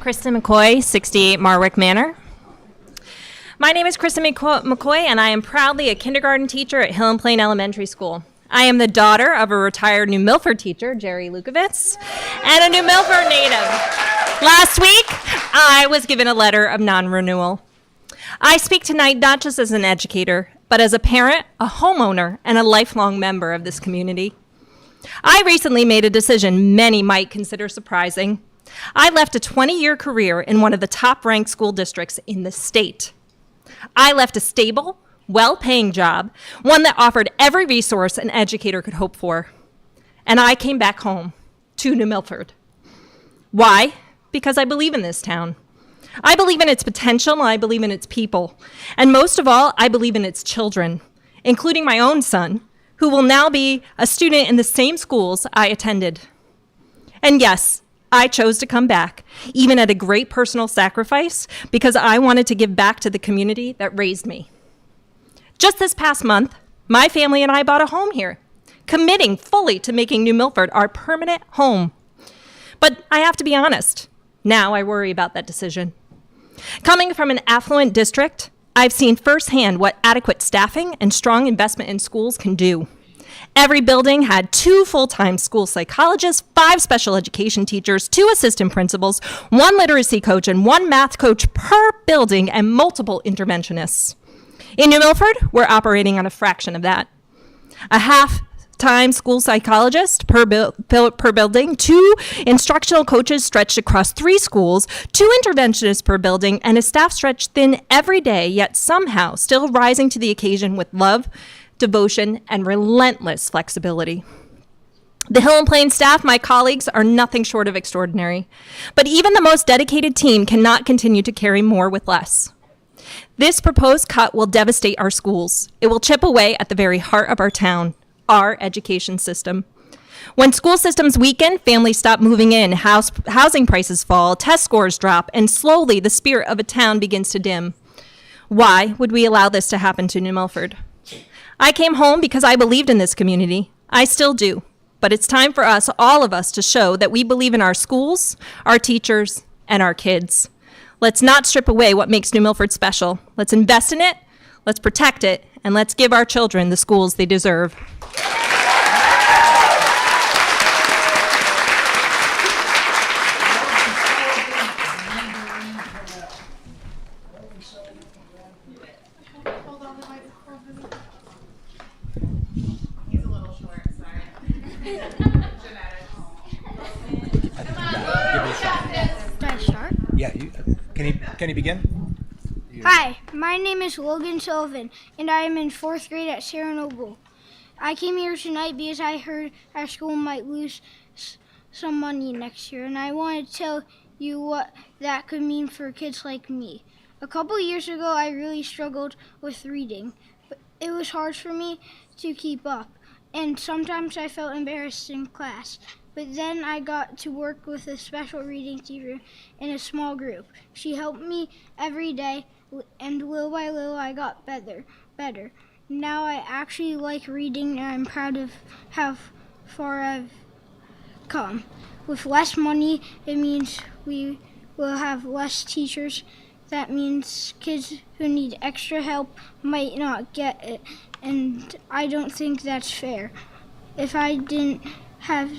Kristen McCoy, 68 Marwick Manor. My name is Kristen McCoy, and I am proudly a kindergarten teacher at Hill and Plain Elementary School. I am the daughter of a retired New Milford teacher, Jerry Lukovitz, and a New Milford native. Last week, I was given a letter of non-renewal. I speak tonight not just as an educator, but as a parent, a homeowner, and a lifelong member of this community. I recently made a decision many might consider surprising. I left a 20-year career in one of the top-ranked school districts in the state. I left a stable, well-paying job, one that offered every resource an educator could hope for. And I came back home to New Milford. Why? Because I believe in this town. I believe in its potential, and I believe in its people. And most of all, I believe in its children, including my own son, who will now be a student in the same schools I attended. And yes, I chose to come back, even at a great personal sacrifice, because I wanted to give back to the community that raised me. Just this past month, my family and I bought a home here, committing fully to making New Milford our permanent home. But I have to be honest, now I worry about that decision. Coming from an affluent district, I've seen firsthand what adequate staffing and strong investment in schools can do. Every building had 2 full-time school psychologists, 5 special education teachers, 2 assistant principals, 1 literacy coach, and 1 math coach per building, and multiple interventionists. In New Milford, we're operating on a fraction of that. A half-time school psychologist per building, 2 instructional coaches stretched across 3 schools, 2 interventionists per building, and a staff stretched thin every day, yet somehow still rising to the occasion with love, devotion, and relentless flexibility. The Hill and Plain staff, my colleagues, are nothing short of extraordinary. But even the most dedicated team cannot continue to carry more with less. This proposed cut will devastate our schools. It will chip away at the very heart of our town, our education system. When school systems weaken, families stop moving in, housing prices fall, test scores drop, and slowly the spirit of a town begins to dim. Why would we allow this to happen to New Milford? I came home because I believed in this community. I still do. But it's time for us, all of us, to show that we believe in our schools, our teachers, and our kids. Let's not strip away what makes New Milford special. Let's invest in it, let's protect it, and let's give our children the schools they deserve. Can you begin? Hi, my name is Logan Sullivan, and I am in 4th grade at Sarah Noble. I came here tonight because I heard our school might lose some money next year, and I want to tell you what that could mean for kids like me. A couple years ago, I really struggled with reading. It was hard for me to keep up, and sometimes I felt embarrassed in class. But then I got to work with a special reading teacher in a small group. She helped me every day, and little by little I got better. Now I actually like reading, and I'm proud of how far I've come. With less money, it means we will have less teachers. That means kids who need extra help might not get it, and I don't think that's fair. If I didn't have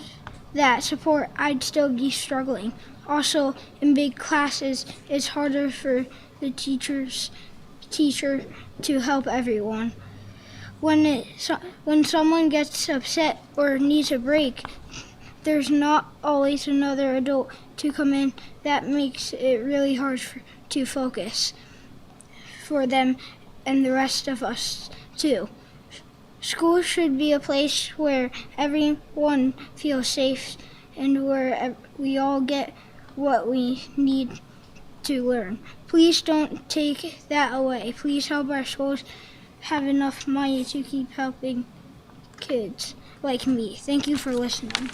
that support, I'd still be struggling. Also, in big classes, it's harder for the teacher to help everyone. When someone gets upset or needs a break, there's not always another adult to come in. That makes it really hard to focus for them and the rest of us too. School should be a place where everyone feels safe and where we all get what we need to learn. Please don't take that away. Please help our schools have enough money to keep helping kids like me. Thank you for listening.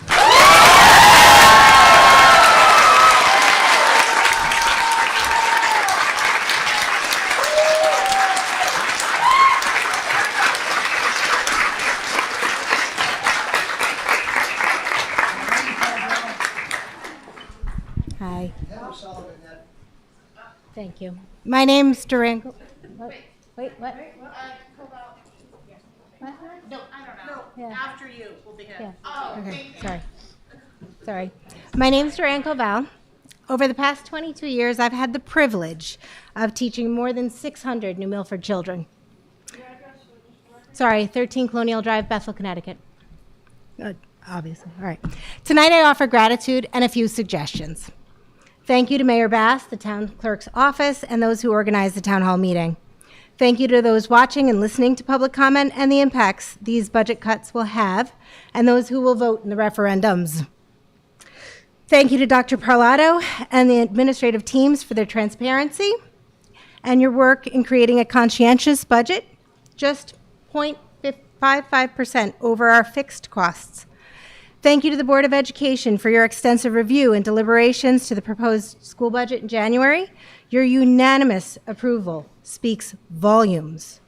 Hi. Thank you. My name's Durango. Wait, what? No, I don't know. Yeah. After you will begin. Yeah. Oh, Okay, sorry. My name's Durango Val. Over the past 22 years, I've had the privilege of teaching more than 600 New Milford children. 13 Colonial Drive, Bethel, Connecticut. Obviously, all right. Tonight I offer gratitude and a few suggestions. Thank you to Mayor Bass, the town clerk's office, and those who organized the town hall meeting. Thank you to those watching and listening to public comment and the impacts these budget cuts will have, and those who will vote in the referendums. Thank you to Dr. Parlato and the administrative teams for their transparency and your work in creating a conscientious budget, just 0.55% over our fixed costs. Thank you to the Board of Education for your extensive review and deliberations to the proposed school budget in January. Your unanimous approval speaks volumes.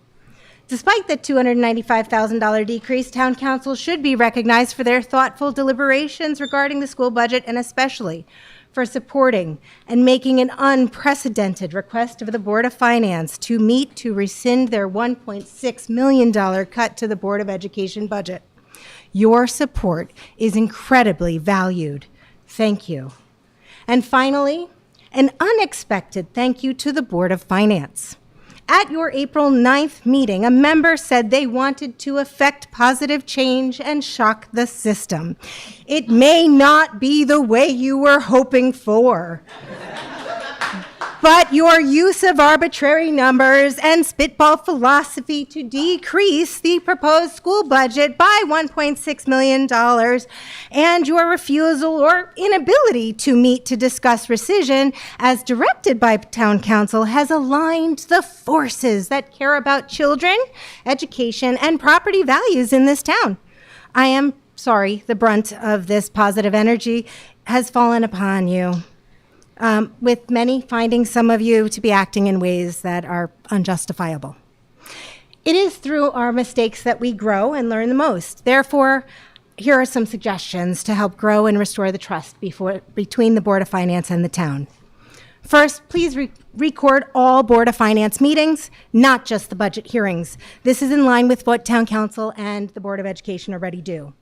Despite the $295,000 decrease, Town Council should be recognized for their thoughtful deliberations regarding the school budget and especially for supporting and making an unprecedented request of the Board of Finance to meet to rescind their $1.6 million cut to the Board of Education budget. Your support is incredibly valued. Thank you. And finally, an unexpected thank you to the Board of Finance. At your April 9th meeting, a member said they wanted to effect positive change and shock the system. It may not be the way you were hoping for. But your use of arbitrary numbers and spitball philosophy to decrease the proposed school budget by $1.6 million and your refusal or inability to meet to discuss rescission as directed by town council has aligned the forces that care about children, education, and property values in this town. I am sorry the brunt of this positive energy has fallen upon you. With many finding some of you to be acting in ways that are unjustifiable. It is through our mistakes that we grow and learn the most. Therefore, here are some suggestions to help grow and restore the trust between the Board of Finance and the town. First, please record all Board of Finance meetings, not just the budget hearings. This is in line with what Town Council and the Board of Education already do.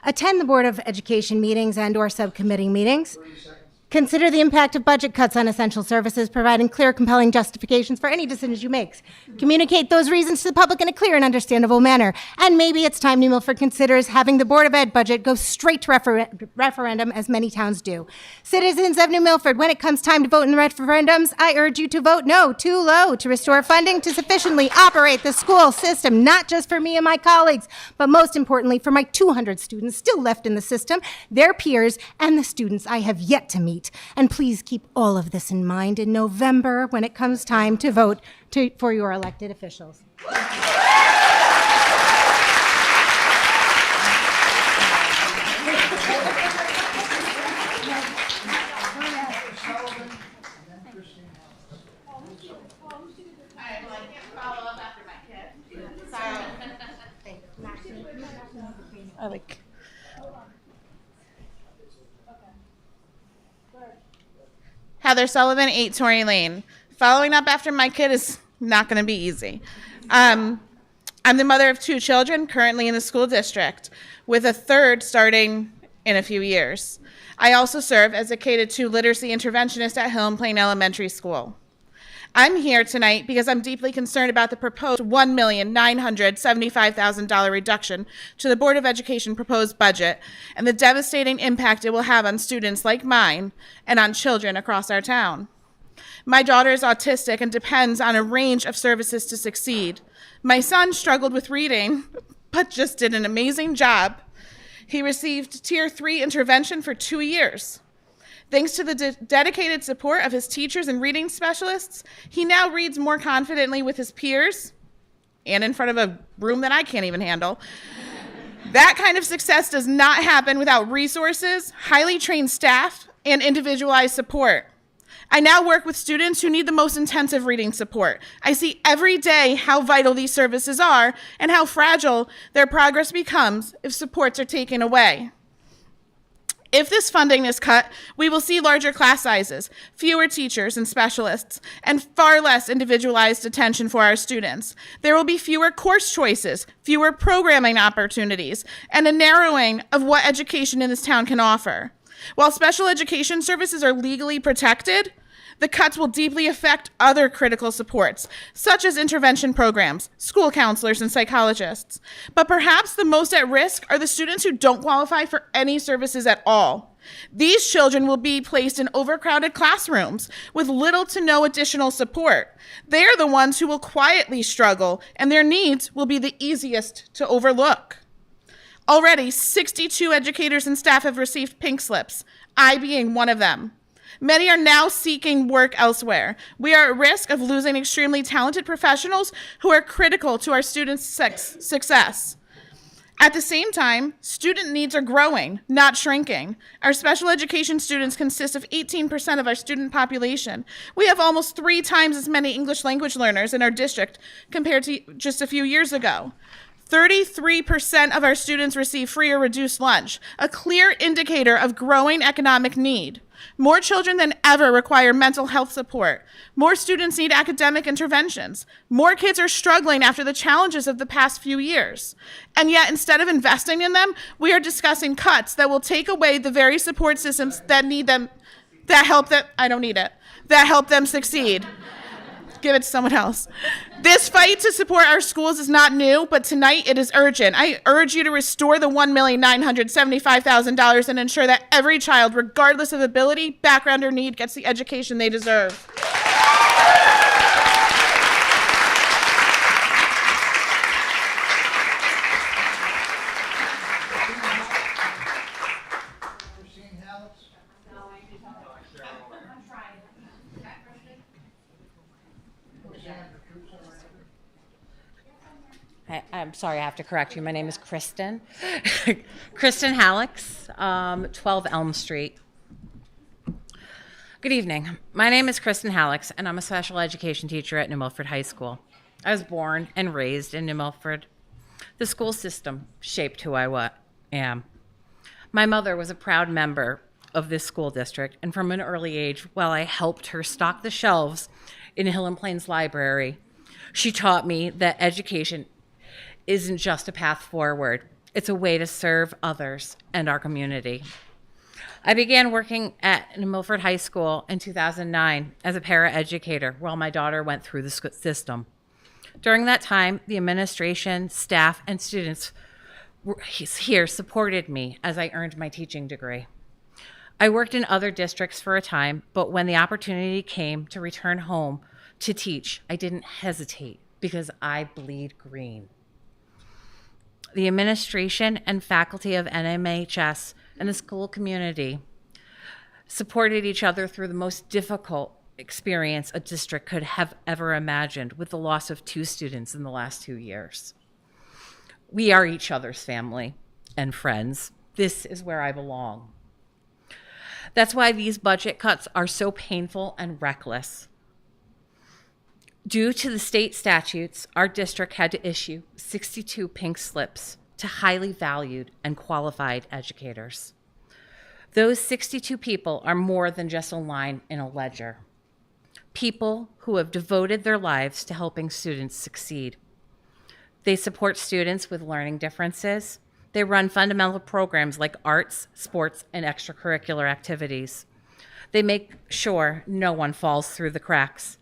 Attend the Board of Education meetings and/or subcommittee meetings. Consider the impact of budget cuts on essential services, providing clear, compelling justifications for any decisions you make. Communicate those reasons to the public in a clear and understandable manner. And maybe it's time New Milford considers having the Board of Ed budget go straight to referendum, as many towns do. Citizens of New Milford, when it comes time to vote in the referendums, I urge you to vote no, too low, to restore funding to sufficiently operate the school system, not just for me and my colleagues, but most importantly for my 200 students still left in the system, their peers, and the students I have yet to meet. And please keep all of this in mind in November when it comes time to vote for your elected officials. Heather Sullivan, 8 Tory Lane. Following up after my kid is not going to be easy. I'm the mother of 2 children currently in the school district, with a third starting in a few years. I also serve as a K-2 literacy interventionist at Hill and Plain Elementary School. I'm here tonight because I'm deeply concerned about the proposed $1,975,000 reduction to the Board of Education proposed budget and the devastating impact it will have on students like mine and on children across our town. My daughter is autistic and depends on a range of services to succeed. My son struggled with reading, but just did an amazing job. He received Tier 3 intervention for 2 years. Thanks to the dedicated support of his teachers and reading specialists, he now reads more confidently with his peers and in front of a room that I can't even handle. That kind of success does not happen without resources, highly trained staff, and individualized support. I now work with students who need the most intensive reading support. I see every day how vital these services are and how fragile their progress becomes if supports are taken away. If this funding is cut, we will see larger class sizes, fewer teachers and specialists, and far less individualized attention for our students. There will be fewer course choices, fewer programming opportunities, and a narrowing of what education in this town can offer. While special education services are legally protected, the cuts will deeply affect other critical supports, such as intervention programs, school counselors, and psychologists. But perhaps the most at risk are the students who don't qualify for any services at all. These children will be placed in overcrowded classrooms with little to no additional support. They are the ones who will quietly struggle, and their needs will be the easiest to overlook. Already, 62 educators and staff have received pink slips, I being one of them. Many are now seeking work elsewhere. We are at risk of losing extremely talented professionals who are critical to our students' success. At the same time, student needs are growing, not shrinking. Our special education students consist of 18% of our student population. We have almost 3 times as many English language learners in our district compared to just a few years ago. 33% of our students receive free or reduced lunch, a clear indicator of growing economic need. More children than ever require mental health support. More students need academic interventions. More kids are struggling after the challenges of the past few years. And yet, instead of investing in them, we are discussing cuts that will take away the very support systems that need them, that help them, I don't need it, that help them succeed. Give it to someone else. This fight to support our schools is not new, but tonight it is urgent. I urge you to restore the $1,975,000 and ensure that every child, regardless of ability, background, or need, gets the education they deserve. I'm sorry, I have to correct you. My name is Kristen. Kristen Hallex, 12 Elm Street. Good evening. My name is Kristen Hallex, and I'm a special education teacher at New Milford High School. I was born and raised in New Milford. The school system shaped who I am. My mother was a proud member of this school district, and from an early age, while I helped her stock the shelves in Hill and Plains Library, she taught me that education isn't just a path forward. It's a way to serve others and our community. I began working at New Milford High School in 2009 as a paraeducator while my daughter went through the system. During that time, the administration, staff, and students here supported me as I earned my teaching degree. I worked in other districts for a time, but when the opportunity came to return home to teach, I didn't hesitate because I bleed green. The administration and faculty of NMHS and the school community supported each other through the most difficult experience a district could have ever imagined, with the loss of 2 students in the last 2 years. We are each other's family and friends. This is where I belong. That's why these budget cuts are so painful and reckless. Due to the state statutes, our district had to issue 62 pink slips to highly valued and qualified educators. Those 62 people are more than just a line in a ledger. People who have devoted their lives to helping students succeed. They support students with learning differences. They run fundamental programs like arts, sports, and extracurricular activities. They make sure no one falls through the cracks.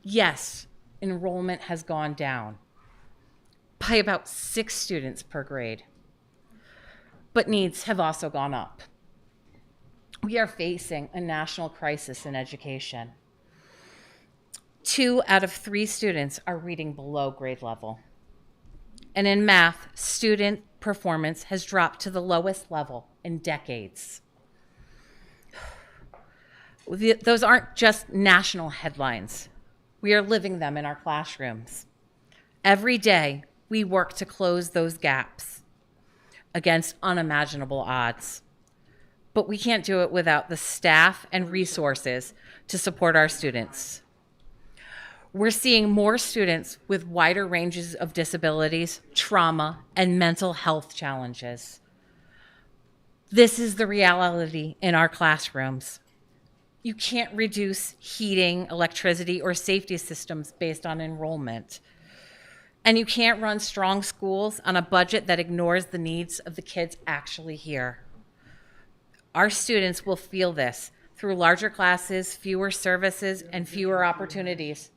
Yes, enrollment has gone down by about 6 students per grade, but needs have also gone up. We are facing a national crisis in education. 2 out of 3 students are reading below grade level. And in math, student performance has dropped to the lowest level in decades. Those aren't just national headlines. We are living them in our classrooms. Every day, we work to close those gaps against unimaginable odds. But we can't do it without the staff and resources to support our students. We're seeing more students with wider ranges of disabilities, trauma, and mental health challenges. This is the reality in our classrooms. You can't reduce heating, electricity, or safety systems based on enrollment. And you can't run strong schools on a budget that ignores the needs of the kids actually here. Our students will feel this through larger classes, fewer services, and fewer opportunities.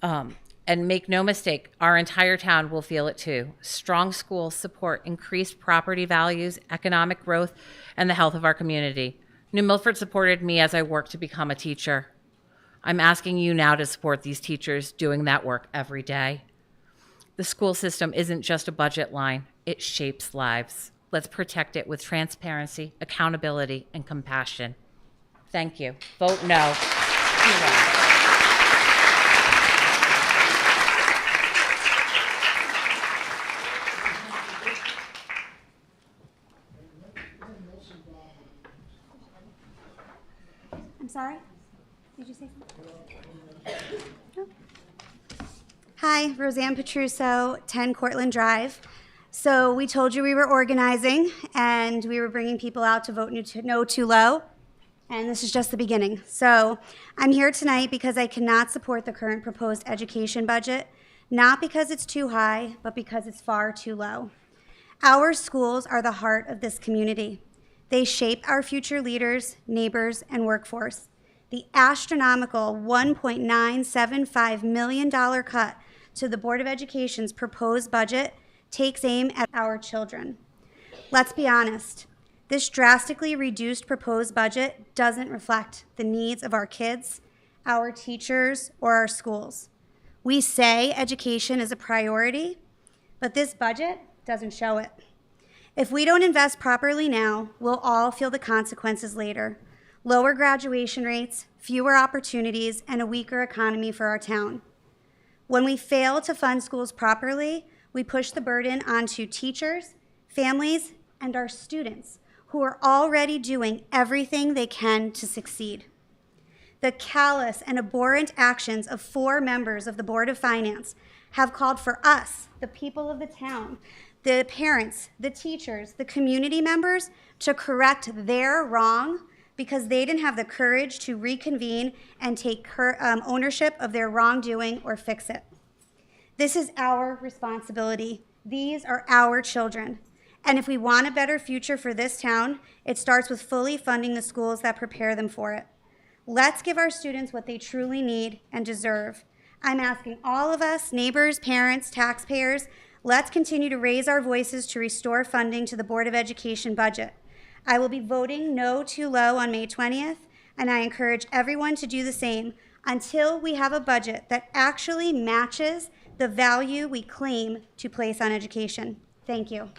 And make no mistake, our entire town will feel it too. Strong schools support increased property values, economic growth, and the health of our community. New Milford supported me as I worked to become a teacher. I'm asking you now to support these teachers doing that work every day. The school system isn't just a budget line, it shapes lives. Let's protect it with transparency, accountability, and compassion. Thank you. Vote no. I'm sorry? Did you say something? No. Hi, Roseanne Petruso, 10 Cortland Drive. So we told you we were organizing and we were bringing people out to vote no too low. And this is just the beginning. So I'm here tonight because I cannot support the current proposed education budget, not because it's too high, but because it's far too low. Our schools are the heart of this community. They shape our future leaders, neighbors, and workforce. The astronomical $1.975 million cut to the Board of Education's proposed budget takes aim at our children. Let's be honest. This drastically reduced proposed budget doesn't reflect the needs of our kids, our teachers, or our schools. We say education is a priority, but this budget doesn't show it. If we don't invest properly now, we'll all feel the consequences later. Lower graduation rates, fewer opportunities, and a weaker economy for our town. When we fail to fund schools properly, we push the burden onto teachers, families, and our students, who are already doing everything they can to succeed. The callous and abhorrent actions of 4 members of the Board of Finance have called for us, the people of the town, the parents, the teachers, the community members, to correct their wrong because they didn't have the courage to reconvene and take ownership of their wrongdoing or fix it. This is our responsibility. These are our children. And if we want a better future for this town, it starts with fully funding the schools that prepare them for it. Let's give our students what they truly need and deserve. I'm asking all of us, neighbors, parents, taxpayers, let's continue to raise our voices to restore funding to the Board of Education budget. I will be voting no too low on May 20th, and I encourage everyone to do the same until we have a budget that actually matches the value we claim to place on education. Thank you.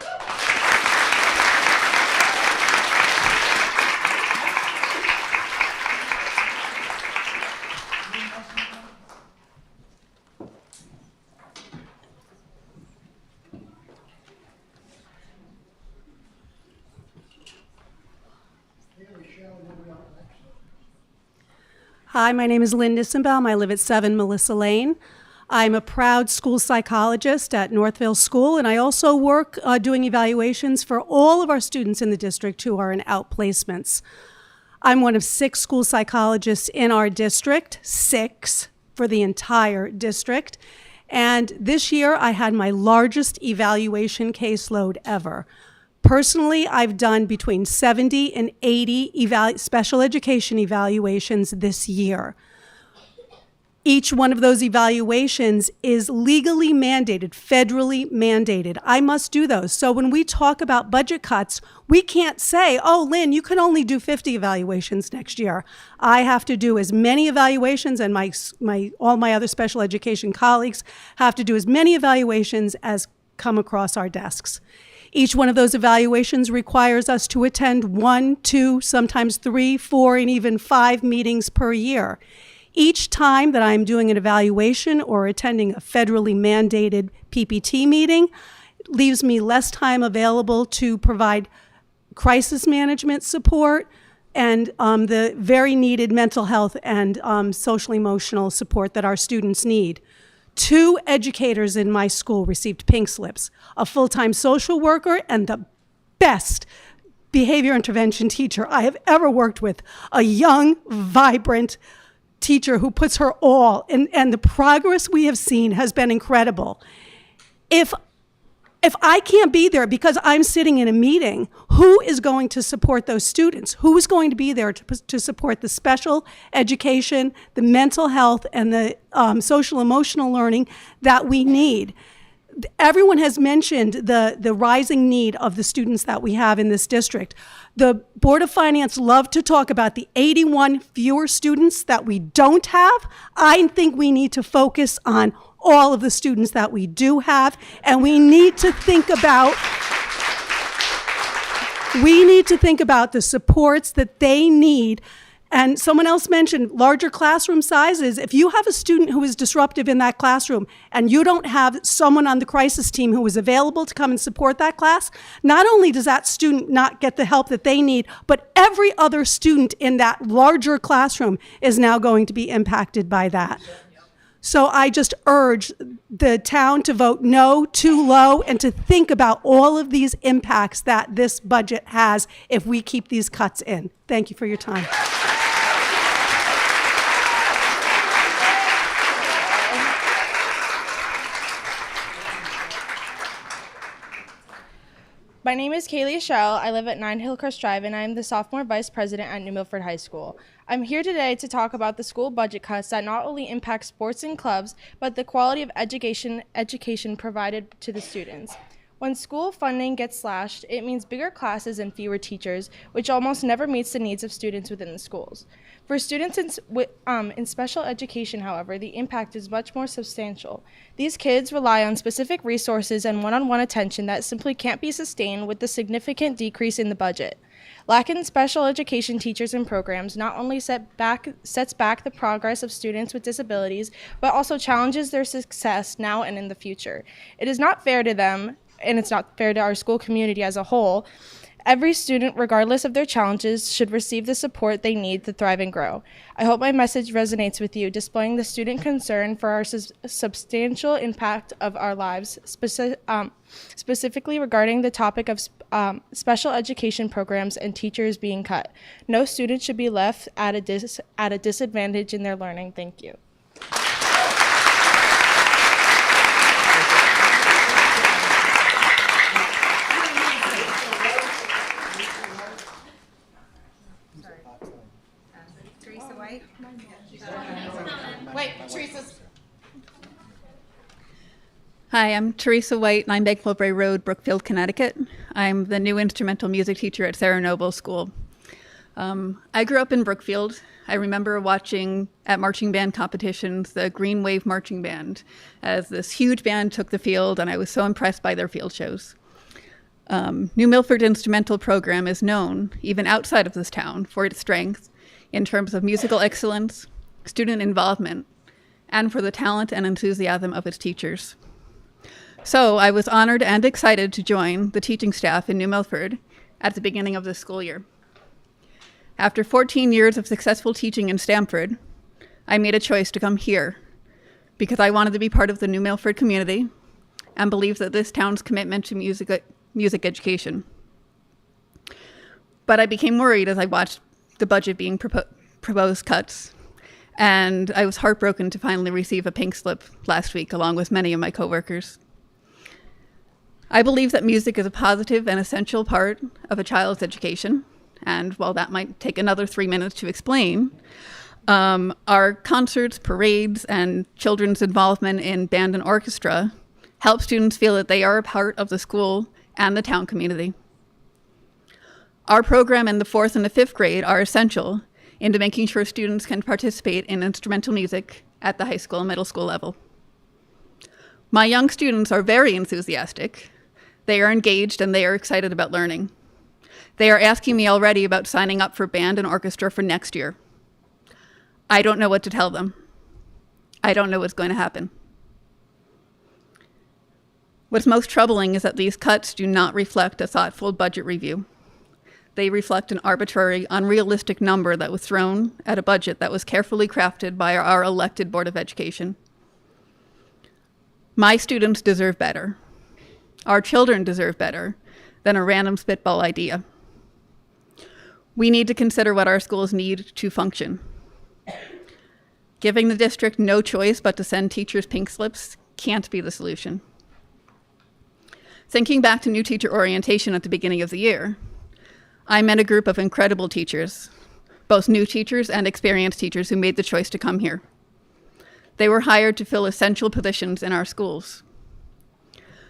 Hi, my name is Lynn Nissenbaum. I live at 7 Melissa Lane. I'm a proud school psychologist at Northville School, and I also work doing evaluations for all of our students in the district who are in outplacements. I'm one of 6 school psychologists in our district, 6 for the entire district. And this year I had my largest evaluation caseload ever. Personally, I've done between 70 and 80 special education evaluations this year. Each one of those evaluations is legally mandated, federally mandated. I must do those. So when we talk about budget cuts, we can't say, oh, Lynn, you can only do 50 evaluations next year. I have to do as many evaluations, and all my other special education colleagues have to do as many evaluations as come across our desks. Each one of those evaluations requires us to attend 1, 2, sometimes 3, 4, and even 5 meetings per year. Each time that I'm doing an evaluation or attending a federally mandated PPT meeting leaves me less time available to provide crisis management support and the very needed mental health and social emotional support that our students need. 2 educators in my school received pink slips, a full-time social worker and the best behavior intervention teacher I have ever worked with, a young, vibrant teacher who puts her all, and the progress we have seen has been incredible. If I can't be there because I'm sitting in a meeting, who is going to support those students? Who is going to be there to support the special education, the mental health, and the social emotional learning that we need? Everyone has mentioned the rising need of the students that we have in this district. The Board of Finance love to talk about the 81 fewer students that we don't have. I think we need to focus on all of the students that we do have, and we need to think about the supports that they need. And someone else mentioned larger classroom sizes. If you have a student who is disruptive in that classroom and you don't have someone on the crisis team who is available to come and support that class, not only does that student not get the help that they need, but every other student in that larger classroom is now going to be impacted by that. So I just urge the town to vote no, too low, and to think about all of these impacts that this budget has if we keep these cuts in. Thank you for your time. My name is Kaylee Schell. I live at 9 Hillcrest Drive, and I am the sophomore vice president at New Milford High School. I'm here today to talk about the school budget cuts that not only impact sports and clubs, but the quality of education provided to the students. When school funding gets slashed, it means bigger classes and fewer teachers, which almost never meets the needs of students within the schools. For students in special education, however, the impact is much more substantial. These kids rely on specific resources and one-on-one attention that simply can't be sustained with the significant decrease in the budget. Lacking special education teachers and programs not only sets back the progress of students with disabilities, but also challenges their success now and in the future. It is not fair to them, and it's not fair to our school community as a whole. Every student, regardless of their challenges, should receive the support they need to thrive and grow. I hope my message resonates with you, displaying the student concern for our substantial impact of our lives, specifically regarding the topic of special education programs and teachers being cut. No student should be left at a disadvantage in their learning. Thank you. Wait, Teresa's. Hi, I'm Teresa White, 9 Bank Mulberry Road, Brookfield, Connecticut. I'm the new instrumental music teacher at Sarah Noble School. I grew up in Brookfield. I remember watching at marching band competitions the Green Wave Marching Band as this huge band took the field, and I was so impressed by their field shows. New Milford Instrumental Program is known, even outside of this town, for its strength in terms of musical excellence, student involvement, and for the talent and enthusiasm of its teachers. So I was honored and excited to join the teaching staff in New Milford at the beginning of this school year. After 14 years of successful teaching in Stamford, I made a choice to come here because I wanted to be part of the New Milford community and believe that this town's commitment to music education. But I became worried as I watched the budget being proposed cuts, and I was heartbroken to finally receive a pink slip last week along with many of my coworkers. I believe that music is a positive and essential part of a child's education, and while that might take another 3 minutes to explain, our concerts, parades, and children's involvement in band and orchestra help students feel that they are a part of the school and the town community. Our program in the 4th and the 5th grade are essential into making sure students can participate in instrumental music at the high school and middle school level. My young students are very enthusiastic. They are engaged and they are excited about learning. They are asking me already about signing up for band and orchestra for next year. I don't know what to tell them. I don't know what's going to happen. What's most troubling is that these cuts do not reflect a thoughtful budget review. They reflect an arbitrary, unrealistic number that was thrown at a budget that was carefully crafted by our elected Board of Education. My students deserve better. Our children deserve better than a random spitball idea. We need to consider what our schools need to function. Giving the district no choice but to send teachers pink slips can't be the solution. Thinking back to new teacher orientation at the beginning of the year, I met a group of incredible teachers, both new teachers and experienced teachers who made the choice to come here. They were hired to fill essential positions in our schools.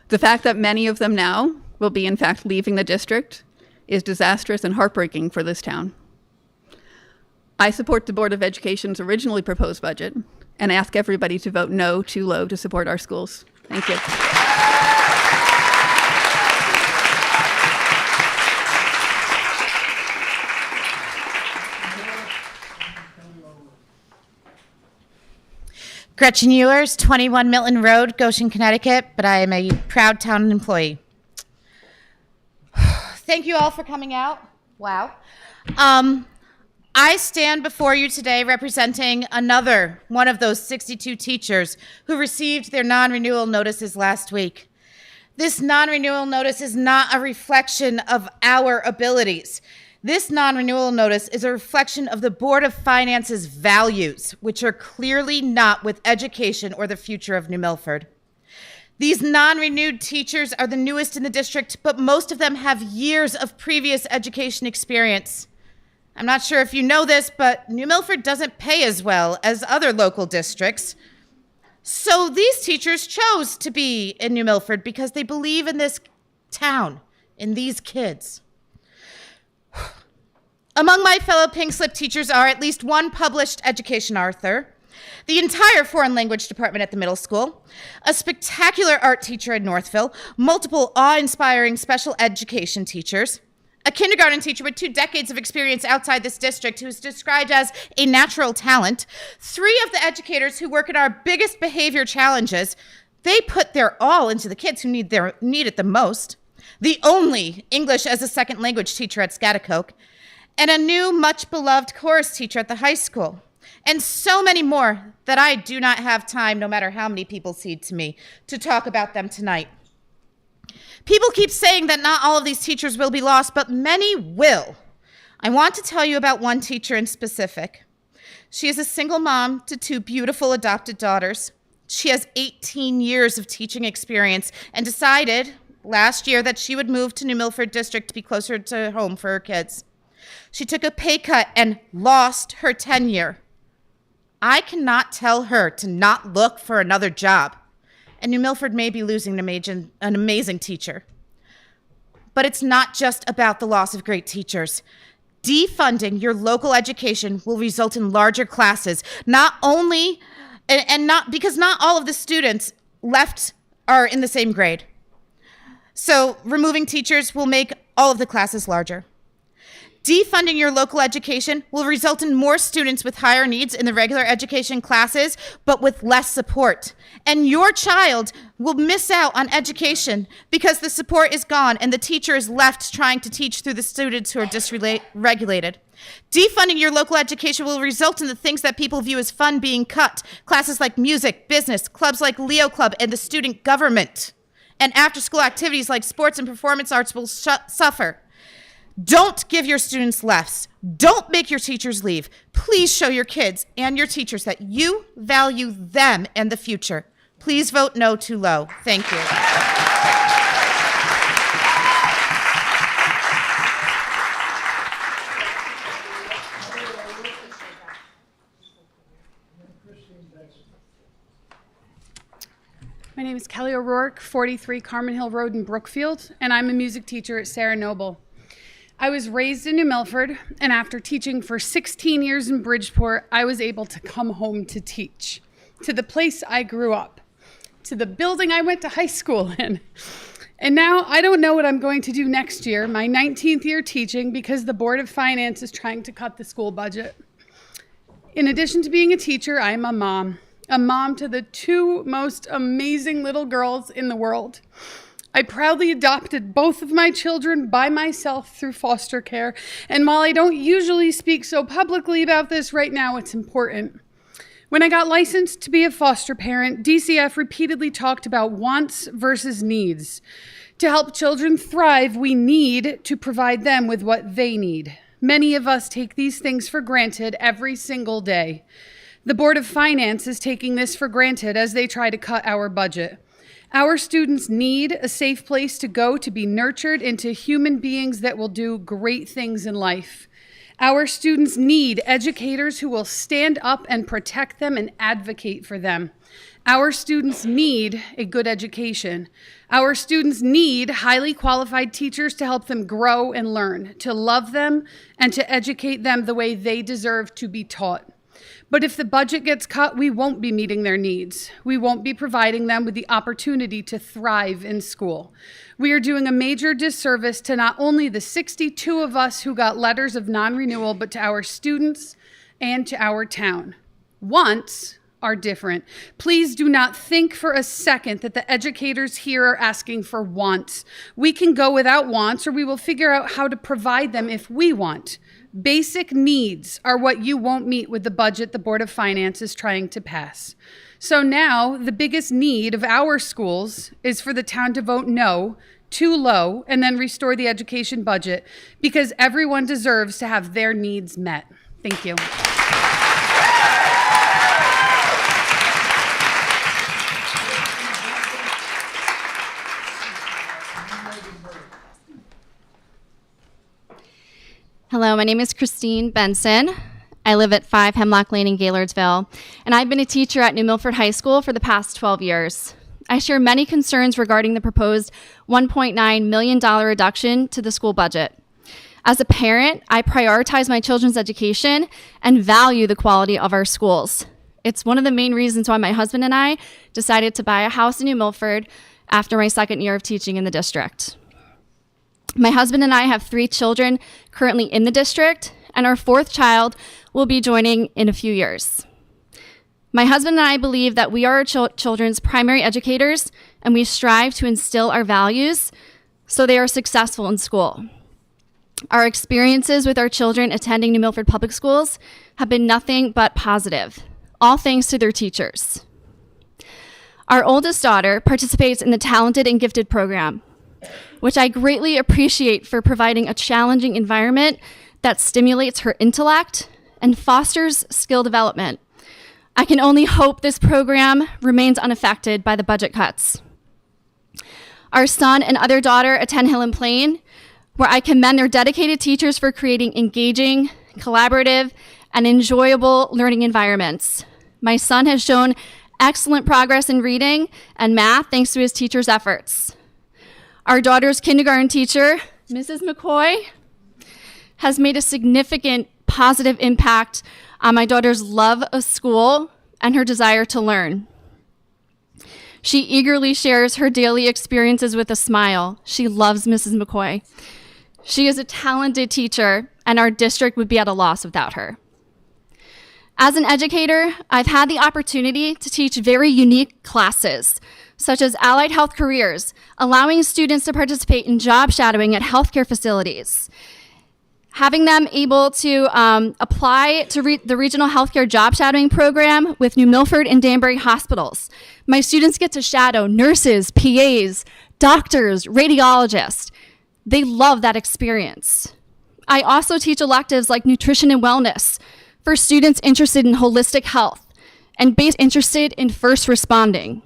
The fact that many of them now will be in fact leaving the district is disastrous and heartbreaking for this town. I support the Board of Education's originally proposed budget and ask everybody to vote no too low to support our schools. Thank you. Gretchen Ewers, 21 Milton Road, Goshen, Connecticut, but I am a proud town employee. Thank you all for coming out. Wow. I stand before you today representing another one of those 62 teachers who received their non-renewal notices last week. This non-renewal notice is not a reflection of our abilities. This non-renewal notice is a reflection of the Board of Finance's values, which are clearly not with education or the future of New Milford. These non-renewed teachers are the newest in the district, but most of them have years of previous education experience. I'm not sure if you know this, but New Milford doesn't pay as well as other local districts. So these teachers chose to be in New Milford because they believe in this town, in these kids. Among my fellow Pink Slip teachers are at least one published education author, the entire foreign language department at the middle school, a spectacular art teacher in Northville, multiple awe-inspiring special education teachers, a kindergarten teacher with 2 decades of experience outside this district who is described as a natural talent, 3 of the educators who work in our biggest behavior challenges. They put their all into the kids who need it the most, the only English as a second language teacher at Schaghticoke, and a new, much-beloved chorus teacher at the high school, and so many more that I do not have time, no matter how many people cede to me, to talk about them tonight. People keep saying that not all of these teachers will be lost, but many will. I want to tell you about one teacher in specific. She is a single mom to 2 beautiful adopted daughters. She has 18 years of teaching experience and decided last year that she would move to New Milford District to be closer to home for her kids. She took a pay cut and lost her tenure. I cannot tell her to not look for another job. And New Milford may be losing an amazing teacher. But it's not just about the loss of great teachers. Defunding your local education will result in larger classes, not because not all of the students left are in the same grade. So removing teachers will make all of the classes larger. Defunding your local education will result in more students with higher needs in the regular education classes, but with less support. And your child will miss out on education because the support is gone and the teacher is left trying to teach through the students who are dysregulated. Defunding your local education will result in the things that people view as fun being cut. Classes like music, business, clubs like Leo Club, and the student government. And after-school activities like sports and performance arts will suffer. Don't give your students less. Don't make your teachers leave. Please show your kids and your teachers that you value them and the future. Please vote no too low. Thank you. My name is Kelly O'Rourke, 43 Carmen Hill Road in Brookfield, and I'm a music teacher at Sarah Noble. I was raised in New Milford, and after teaching for 16 years in Bridgeport, I was able to come home to teach, to the place I grew up, to the building I went to high school in. And now I don't know what I'm going to do next year, my 19th year teaching, because the Board of Finance is trying to cut the school budget. In addition to being a teacher, I'm a mom to the 2 most amazing little girls in the world. I proudly adopted both of my children by myself through foster care, and while I don't usually speak so publicly about this right now, it's important. When I got licensed to be a foster parent, DCF repeatedly talked about wants versus needs. To help children thrive, we need to provide them with what they need. Many of us take these things for granted every single day. The Board of Finance is taking this for granted as they try to cut our budget. Our students need a safe place to go to be nurtured into human beings that will do great things in life. Our students need educators who will stand up and protect them and advocate for them. Our students need a good education. Our students need highly qualified teachers to help them grow and learn, to love them, and to educate them the way they deserve to be taught. But if the budget gets cut, we won't be meeting their needs. We won't be providing them with the opportunity to thrive in school. We are doing a major disservice to not only the 62 of us who got letters of non-renewal, but to our students and to our town. Once, are different. Please do not think for a second that the educators here are asking for wants. We can go without wants, or we will figure out how to provide them if we want. Basic needs are what you won't meet with the budget the Board of Finance is trying to pass. So now the biggest need of our schools is for the town to vote no, too low, and then restore the education budget, because everyone deserves to have their needs met. Thank you. Hello, my name is Christine Benson. I live at 5 Hemlock Lane in Gaylordsville, and I've been a teacher at New Milford High School for the past 12 years. I share many concerns regarding the proposed $1.9 million reduction to the school budget. As a parent, I prioritize my children's education and value the quality of our schools. It's one of the main reasons why my husband and I decided to buy a house in New Milford after my second year of teaching in the district. My husband and I have 3 children currently in the district, and our 4th child will be joining in a few years. My husband and I believe that we are our children's primary educators, and we strive to instill our values so they are successful in school. Our experiences with our children attending New Milford Public Schools have been nothing but positive, all thanks to their teachers. Our oldest daughter participates in the Talented and Gifted program, which I greatly appreciate for providing a challenging environment that stimulates her intellect and fosters skill development. I can only hope this program remains unaffected by the budget cuts. Our son and other daughter attend Hill and Plain, where I commend their dedicated teachers for creating engaging, collaborative, and enjoyable learning environments. My son has shown excellent progress in reading and math thanks to his teachers' efforts. Our daughter's kindergarten teacher, Mrs. McCoy, has made a significant positive impact on my daughter's love of school and her desire to learn. She eagerly shares her daily experiences with a smile. She loves Mrs. McCoy. She is a talented teacher, and our district would be at a loss without her. As an educator, I've had the opportunity to teach very unique classes, such as allied health careers, allowing students to participate in job shadowing at healthcare facilities, having them able to apply to the regional healthcare job shadowing program with New Milford and Danbury hospitals. My students get to shadow nurses, PAs, doctors, radiologists. They love that experience. I also teach electives like nutrition and wellness for students interested in holistic health and interested in first responding.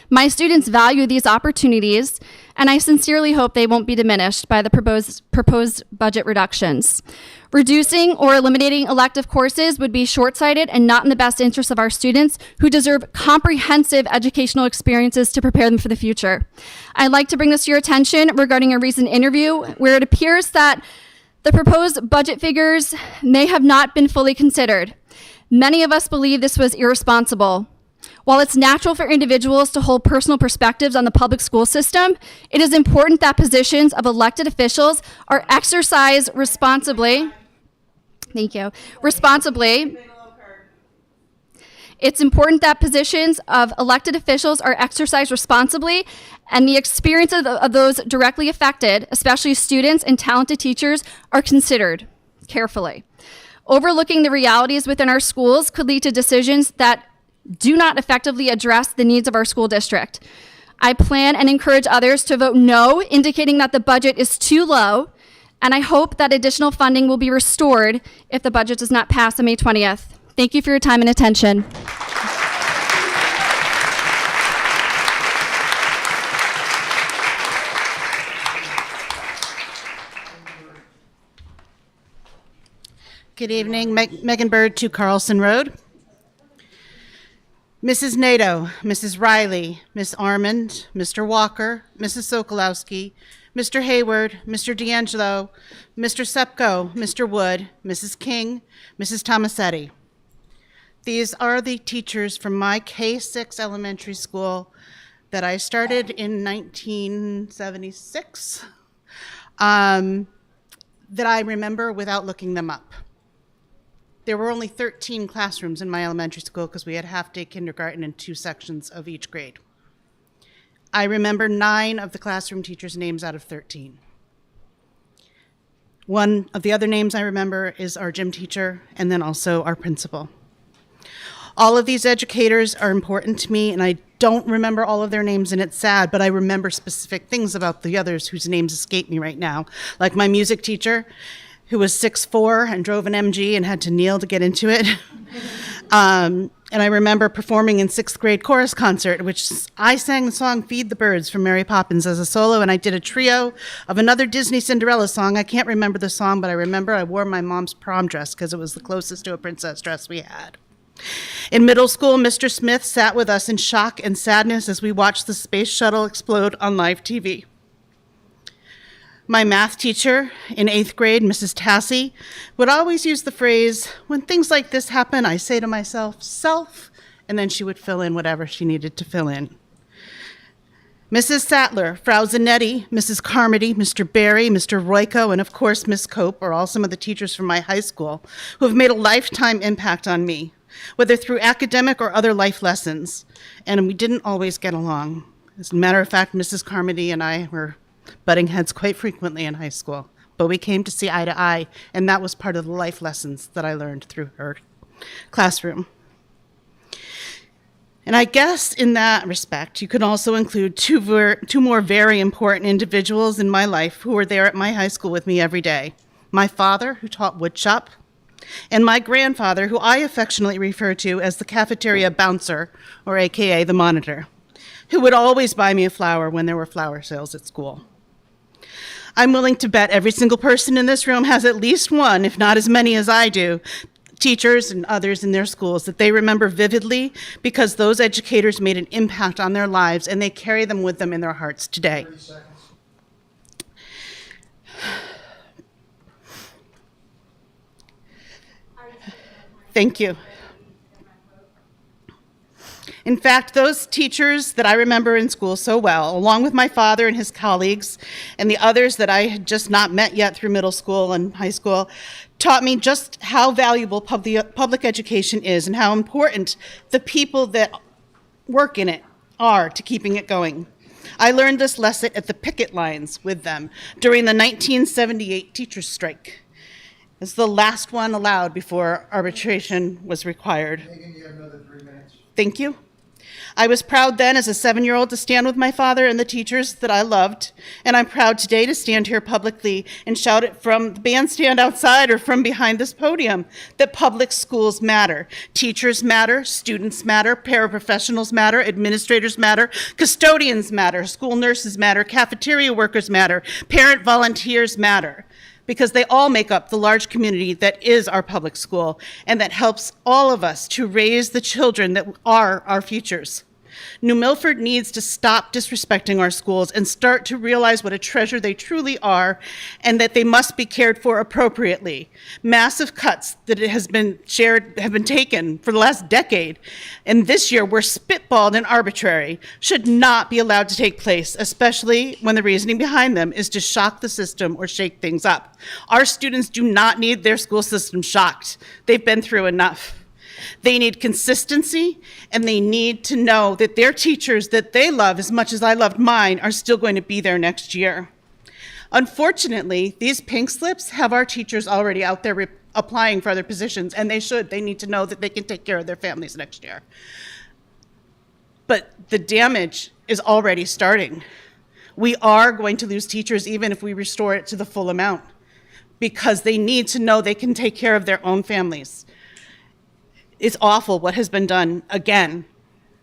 My students value these opportunities, and I sincerely hope they won't be diminished by the proposed budget reductions. Reducing or eliminating elective courses would be short-sighted and not in the best interest of our students, who deserve comprehensive educational experiences to prepare them for the future. I'd like to bring this to your attention regarding a recent interview where it appears that the proposed budget figures may have not been fully considered. Many of us believe this was irresponsible. While it's natural for individuals to hold personal perspectives on the public school system, it is important that positions of elected officials are exercised responsibly. Thank you. Responsibly. It's important that positions of elected officials are exercised responsibly, and the experiences of those directly affected, especially students and talented teachers, are considered carefully. Overlooking the realities within our schools could lead to decisions that do not effectively address the needs of our school district. I plan and encourage others to vote no, indicating that the budget is too low, and I hope that additional funding will be restored if the budget does not pass on May 20th. Thank you for your time and attention. Good evening, Megan Bird, 2 Carlson Road. Mrs. Nato, Mrs. Riley, Miss Armand, Mr. Walker, Mrs. Sokolowski, Mr. Hayward, Mr. D'Angelo, Mr. Sepko, Mr. Wood, Mrs. King, Mrs. Tomasetti. These are the teachers from my K-6 elementary school that I started in 1976 that I remember without looking them up. There were only 13 classrooms in my elementary school because we had half-day kindergarten and 2 sections of each grade. I remember 9 of the classroom teachers' names out of 13. One of the other names I remember is our gym teacher and then also our principal. All of these educators are important to me, and I don't remember all of their names, and it's sad, but I remember specific things about the others whose names escape me right now, like my music teacher, who was 6'4" and drove an MG and had to kneel to get into it. And I remember performing in 6th grade chorus concert, which I sang the song Feed the Birds from Mary Poppins as a solo, and I did a trio of another Disney Cinderella song. I can't remember the song, but I remember I wore my mom's prom dress because it was the closest to a princess dress we had. In middle school, Mr. Smith sat with us in shock and sadness as we watched the space shuttle explode on live TV. My math teacher in 8th grade, Mrs. Tassie, would always use the phrase, "When things like this happen, I say to myself, self," and then she would fill in whatever she needed to fill in. Mrs. Sattler, Frau Zanetti, Mrs. Carmody, Mr. Barry, Mr. Royko, and of course Miss Cope are all some of the teachers from my high school who have made a lifetime impact on me, whether through academic or other life lessons, and we didn't always get along. As a matter of fact, Mrs. Carmody and I were butting heads quite frequently in high school, but we came to see eye to eye, and that was part of the life lessons that I learned through her classroom. And I guess in that respect, you could also include two more very important individuals in my life who were there at my high school with me every day. My father, who taught woodshop, and my grandfather, who I affectionately refer to as the cafeteria bouncer, or AKA the monitor, who would always buy me a flower when there were flower sales at school. I'm willing to bet every single person in this room has at least one, if not as many as I do, teachers and others in their schools that they remember vividly because those educators made an impact on their lives and they carry them with them in their hearts today. Thank you. In fact, those teachers that I remember in school so well, along with my father and his colleagues, and the others that I had just not met yet through middle school and high school, taught me just how valuable public education is and how important the people that work in it are to keeping it going. I learned this lesson at the picket lines with them during the 1978 teachers' strike. It's the last one allowed before arbitration was required. Megan, you have another 3 minutes. Thank you. I was proud then as a 7-year-old to stand with my father and the teachers that I loved, and I'm proud today to stand here publicly and shout it from the bandstand outside or from behind this podium that public schools matter. Teachers matter, students matter, paraprofessionals matter, administrators matter, custodians matter, school nurses matter, cafeteria workers matter, parent volunteers matter, because they all make up the large community that is our public school and that helps all of us to raise the children that are our futures. New Milford needs to stop disrespecting our schools and start to realize what a treasure they truly are and that they must be cared for appropriately. Massive cuts that have been taken for the last decade, and this year were spitballed and arbitrary, should not be allowed to take place, especially when the reasoning behind them is to shock the system or shake things up. Our students do not need their school system shocked. They've been through enough. They need consistency, and they need to know that their teachers that they love as much as I loved mine are still going to be there next year. Unfortunately, these pink slips have our teachers already out there applying for other positions, and they should. They need to know that they can take care of their families next year. But the damage is already starting. We are going to lose teachers even if we restore it to the full amount, because they need to know they can take care of their own families. It's awful what has been done again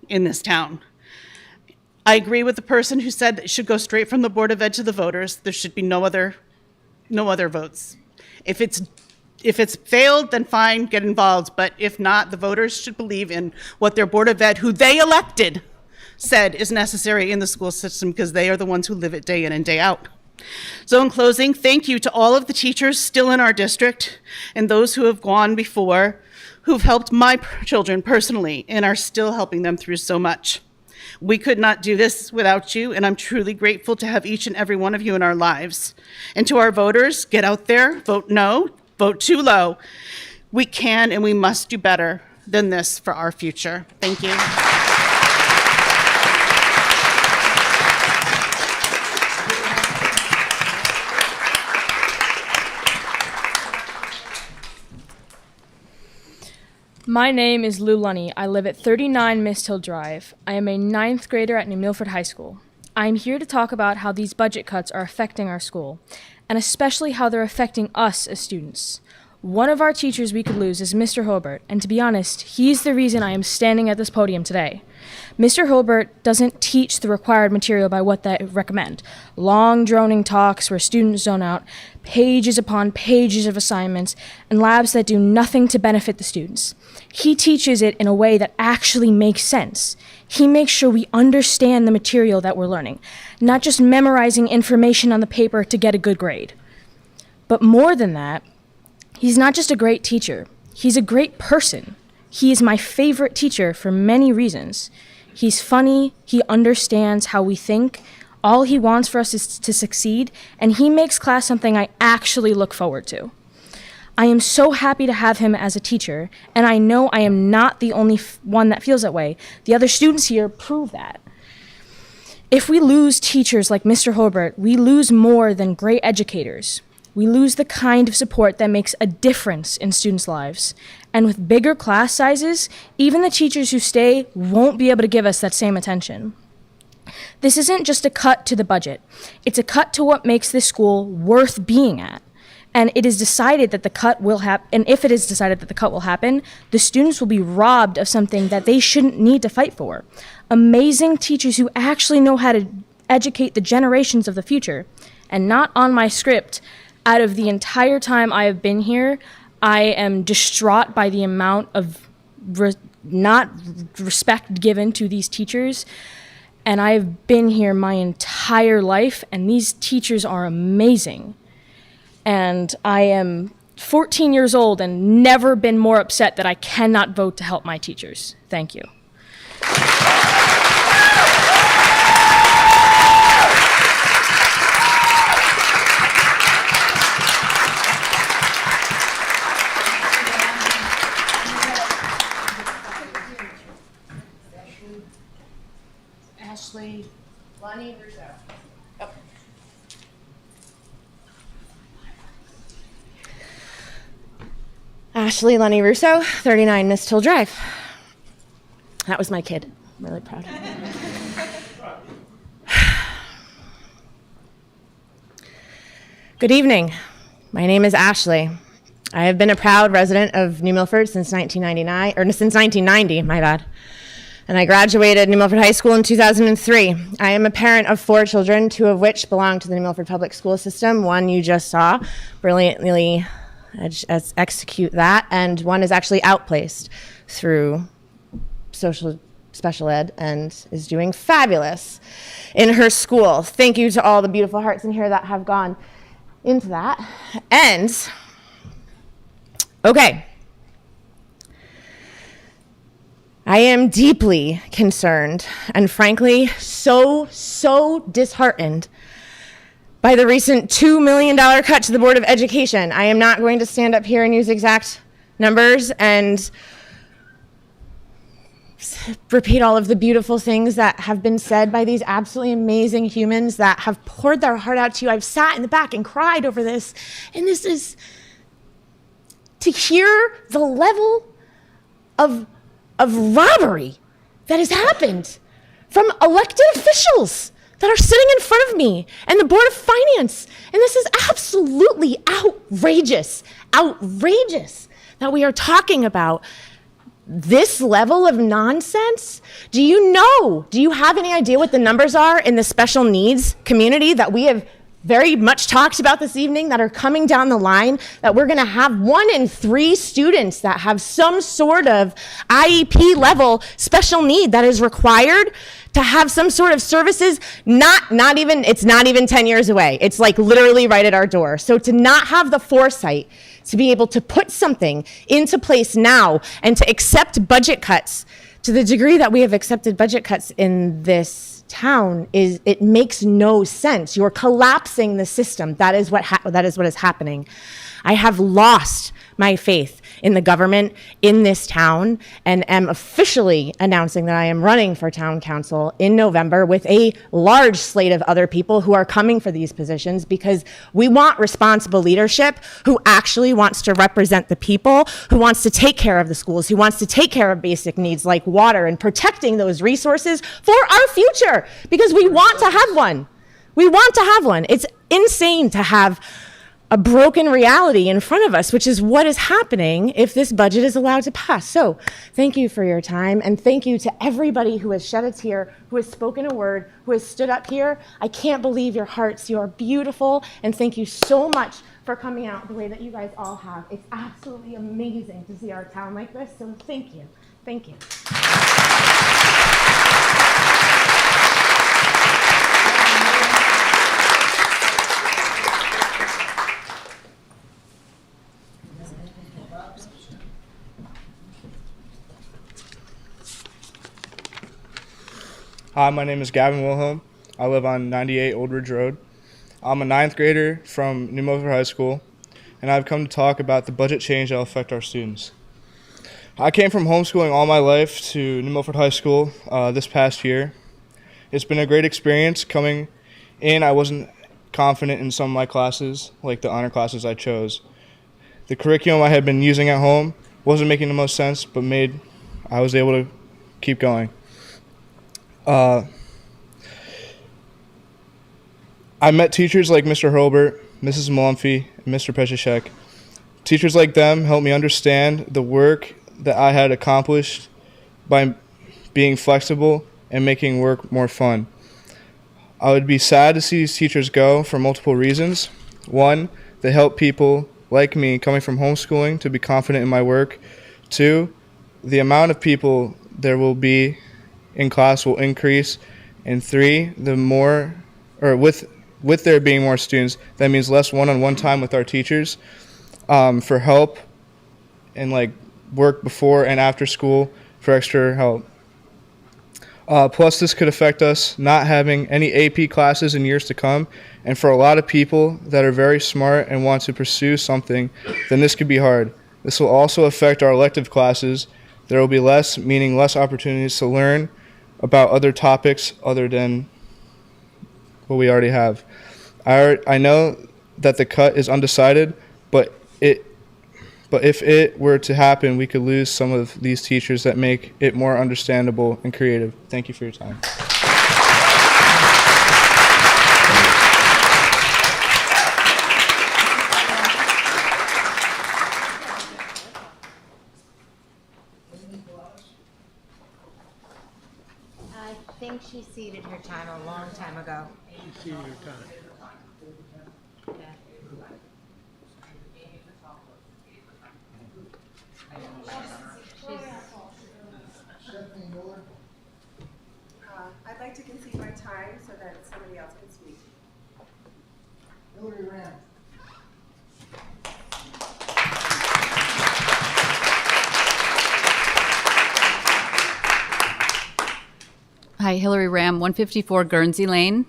in this town. I agree with the person who said that it should go straight from the Board of Ed to the voters. There should be no other votes. If it's failed, then fine, get involved. But if not, the voters should believe in what their Board of Ed, who they elected, said is necessary in the school system because they are the ones who live it day in and day out. So in closing, thank you to all of the teachers still in our district and those who have gone before, who've helped my children personally and are still helping them through so much. We could not do this without you, and I'm truly grateful to have each and every one of you in our lives. And to our voters, get out there, vote no, vote too low. We can and we must do better than this for our future. Thank you. My name is Lou Lunny. I live at 39 Mist Hill Drive. I am a 9th grader at New Milford High School. I am here to talk about how these budget cuts are affecting our school, and especially how they're affecting us as students. One of our teachers we could lose is Mr. Hobart, and to be honest, he's the reason I am standing at this podium today. Mr. Hobart doesn't teach the required material by what they recommend. Long, droning talks where students zone out, pages upon pages of assignments, and labs that do nothing to benefit the students. He teaches it in a way that actually makes sense. He makes sure we understand the material that we're learning, not just memorizing information on the paper to get a good grade. But more than that, he's not just a great teacher, he's a great person. He is my favorite teacher for many reasons. He's funny, he understands how we think, all he wants for us is to succeed, and he makes class something I actually look forward to. I am so happy to have him as a teacher, and I know I am not the only one that feels that way. The other students here prove that. If we lose teachers like Mr. Hobart, we lose more than great educators. We lose the kind of support that makes a difference in students' lives. And with bigger class sizes, even the teachers who stay won't be able to give us that same attention. This isn't just a cut to the budget. It's a cut to what makes this school worth being at. And it is decided that the cut will happen, and if it is decided that the cut will happen, the students will be robbed of something that they shouldn't need to fight for. Amazing teachers who actually know how to educate the generations of the future. And not on my script. Out of the entire time I have been here, I am distraught by the amount of not respect given to these teachers. And I have been here my entire life, and these teachers are amazing. And I am 14 years old and never been more upset that I cannot vote to help my teachers. Thank you. Ashley Lunny Russo. Oh. Ashley Lunny Russo, 39 Mist Hill Drive. That was my kid. I'm really proud. Good evening. My name is Ashley. I have been a proud resident of New Milford since 1990, my bad. And I graduated New Milford High School in 2003. I am a parent of 4 children, 2 of which belong to the New Milford Public School System. One you just saw brilliantly execute that, and one is actually outplaced through special ed and is doing fabulous in her school. Thank you to all the beautiful hearts in here that have gone into that. And, okay. I am deeply concerned and frankly so disheartened by the recent $2 million cut to the Board of Education. I am not going to stand up here and use exact numbers and repeat all of the beautiful things that have been said by these absolutely amazing humans that have poured their heart out to you. I've sat in the back and cried over this, and this is to hear the level of robbery that has happened from elected officials that are sitting in front of me and the Board of Finance. And this is absolutely outrageous that we are talking about this level of nonsense. Do you have any idea what the numbers are in the special needs community that we have very much talked about this evening that are coming down the line, that we're gonna have 1 in 3 students that have some sort of IEP level special need that is required to have some sort of services, it's not even 10 years away. It's like literally right at our door. So to not have the foresight to be able to put something into place now and to accept budget cuts to the degree that we have accepted budget cuts in this town it makes no sense. You're collapsing the system. That is what is happening. I have lost my faith in the government in this town and am officially announcing that I am running for town council in November with a large slate of other people who are coming for these positions because we want responsible leadership who actually wants to represent the people, who wants to take care of the schools, who wants to take care of basic needs like water and protecting those resources for our future because we want to have one. We want to have one. It's insane to have a broken reality in front of us, which is what is happening if this budget is allowed to pass. So thank you for your time, and thank you to everybody who has shed a tear, who has spoken a word, who has stood up here. I can't believe your hearts. You are beautiful, and thank you so much for coming out the way that you guys all have. It's absolutely amazing to see our town like this, so thank you. Thank you. Hi, my name is Gavin Wilhelm. I live on 98 Old Ridge Road. I'm a 9th grader from New Milford High School, and I've come to talk about the budget change that will affect our students. I came from homeschooling all my life to New Milford High School this past year. It's been a great experience. Coming in, I wasn't confident in some of my classes, like the honor classes I chose. The curriculum I had been using at home wasn't making the most sense, but I was able to keep going. I met teachers like Mr. Hurlbert, Mrs. Mumphy, and Mr. Peshashek. Teachers like them helped me understand the work that I had accomplished by being flexible and making work more fun. I would be sad to see these teachers go for multiple reasons. One, they help people like me coming from homeschooling to be confident in my work. Two, the amount of people there will be in class will increase. And three, with there being more students, that means less one-on-one time with our teachers for help and like work before and after school for extra help. Plus, this could affect us not having any AP classes in years to come. And for a lot of people that are very smart and want to pursue something, then this could be hard. This will also affect our elective classes. There will be less, meaning less opportunities to learn about other topics other than what we already have. I know that the cut is undecided, but if it were to happen, we could lose some of these teachers that make it more understandable and creative. Thank you for your time. I think she ceded her time a long time ago. She ceded her time. I'd like to concede my time so that somebody else can speak. Hillary Ram. Hi, Hillary Ram, 154 Guernsey Lane.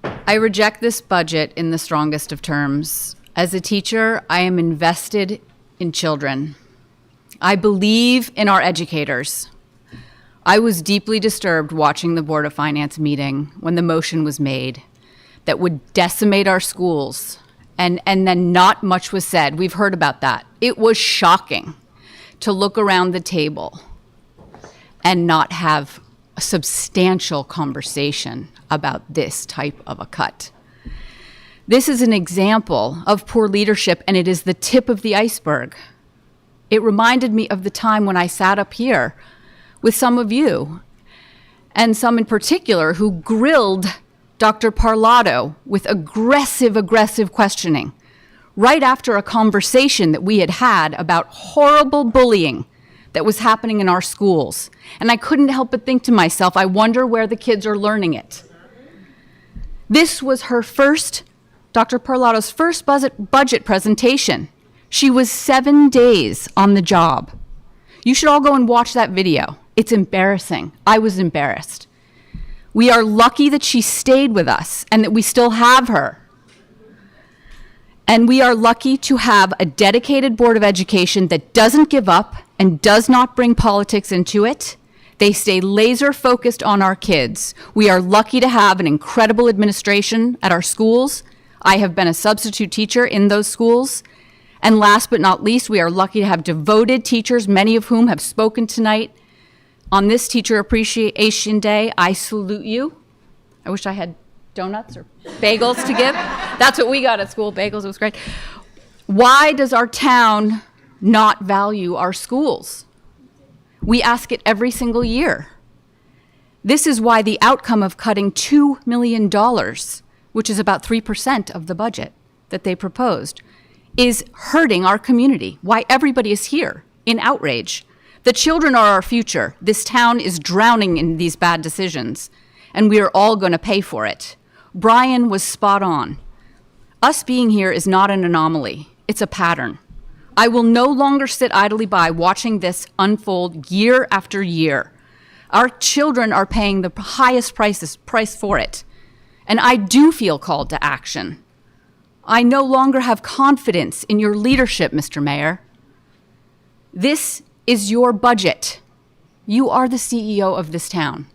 I reject this budget in the strongest of terms. As a teacher, I am invested in children. I believe in our educators. I was deeply disturbed watching the Board of Finance meeting when the motion was made that would decimate our schools, and then not much was said. We've heard about that. It was shocking to look around the table and not have a substantial conversation about this type of a cut. This is an example of poor leadership, and it is the tip of the iceberg. It reminded me of the time when I sat up here with some of you, and some in particular who grilled Dr. Parlato with aggressive questioning right after a conversation that we had had about horrible bullying that was happening in our schools. And I couldn't help but think to myself, I wonder where the kids are learning it. This was Dr. Parlato's first budget presentation. She was 7 days on the job. You should all go and watch that video. It's embarrassing. I was embarrassed. We are lucky that she stayed with us and that we still have her. And we are lucky to have a dedicated Board of Education that doesn't give up and does not bring politics into it. They stay laser focused on our kids. We are lucky to have an incredible administration at our schools. I have been a substitute teacher in those schools. And last but not least, we are lucky to have devoted teachers, many of whom have spoken tonight. On this Teacher Appreciation Day, I salute you. I wish I had donuts or bagels to give. That's what we got at school, bagels, it was great. Why does our town not value our schools? We ask it every single year. This is why the outcome of cutting $2 million, which is about 3% of the budget that they proposed, is hurting our community, why everybody is here in outrage. The children are our future. This town is drowning in these bad decisions, and we are all going to pay for it. Brian was spot on. Us being here is not an anomaly. It's a pattern. I will no longer sit idly by watching this unfold year after year. Our children are paying the highest price for it, and I do feel called to action. I no longer have confidence in your leadership, Mr. Mayor. This is your budget. You are the CEO of this town.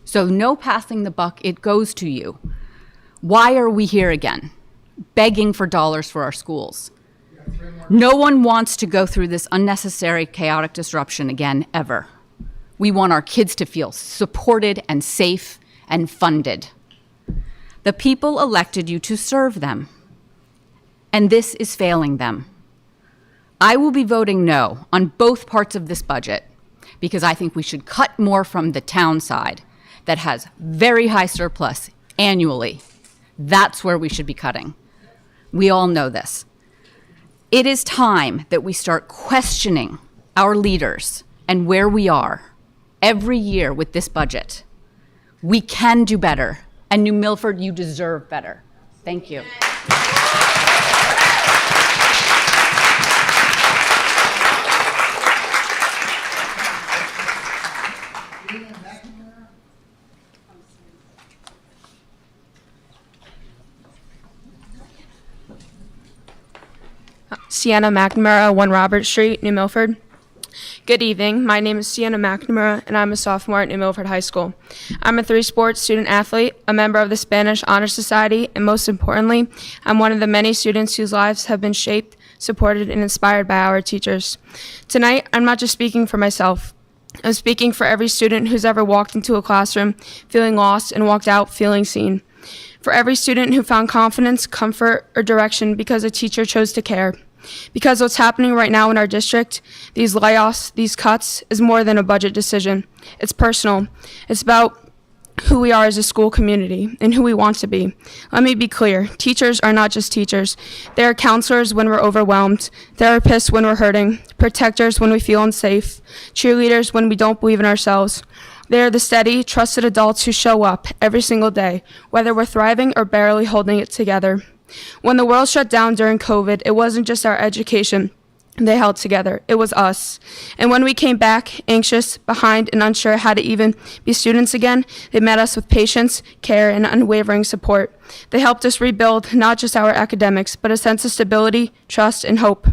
So no passing the buck, it goes to you. Why are we here again, begging for dollars for our schools? No one wants to go through this unnecessary chaotic disruption again, ever. We want our kids to feel supported and safe and funded. The people elected you to serve them, and this is failing them. I will be voting no on both parts of this budget because I think we should cut more from the town side that has very high surplus annually. That's where we should be cutting. We all know this. It is time that we start questioning our leaders and where we are every year with this budget. We can do better, and New Milford, you deserve better. Thank you. Sienna McNamara, 1 Robert Street, New Milford. Good evening. My name is Sienna McNamara, and I'm a sophomore at New Milford High School. I'm a 3-sport student athlete, a member of the Spanish Honor Society, and most importantly, I'm one of the many students whose lives have been shaped, supported, and inspired by our teachers. Tonight, I'm not just speaking for myself. I'm speaking for every student who's ever walked into a classroom feeling lost and walked out feeling seen. For every student who found confidence, comfort, or direction because a teacher chose to care. Because what's happening right now in our district, these layoffs, these cuts, is more than a budget decision. It's personal. It's about who we are as a school community and who we want to be. Let me be clear. Teachers are not just teachers. They are counselors when we're overwhelmed, therapists when we're hurting, protectors when we feel unsafe, cheerleaders when we don't believe in ourselves. They are the steady, trusted adults who show up every single day, whether we're thriving or barely holding it together. When the world shut down during COVID, it wasn't just our education they held together. It was us. And when we came back, anxious, behind, and unsure how to even be students again, they met us with patience, care, and unwavering support. They helped us rebuild not just our academics, but a sense of stability, trust, and hope.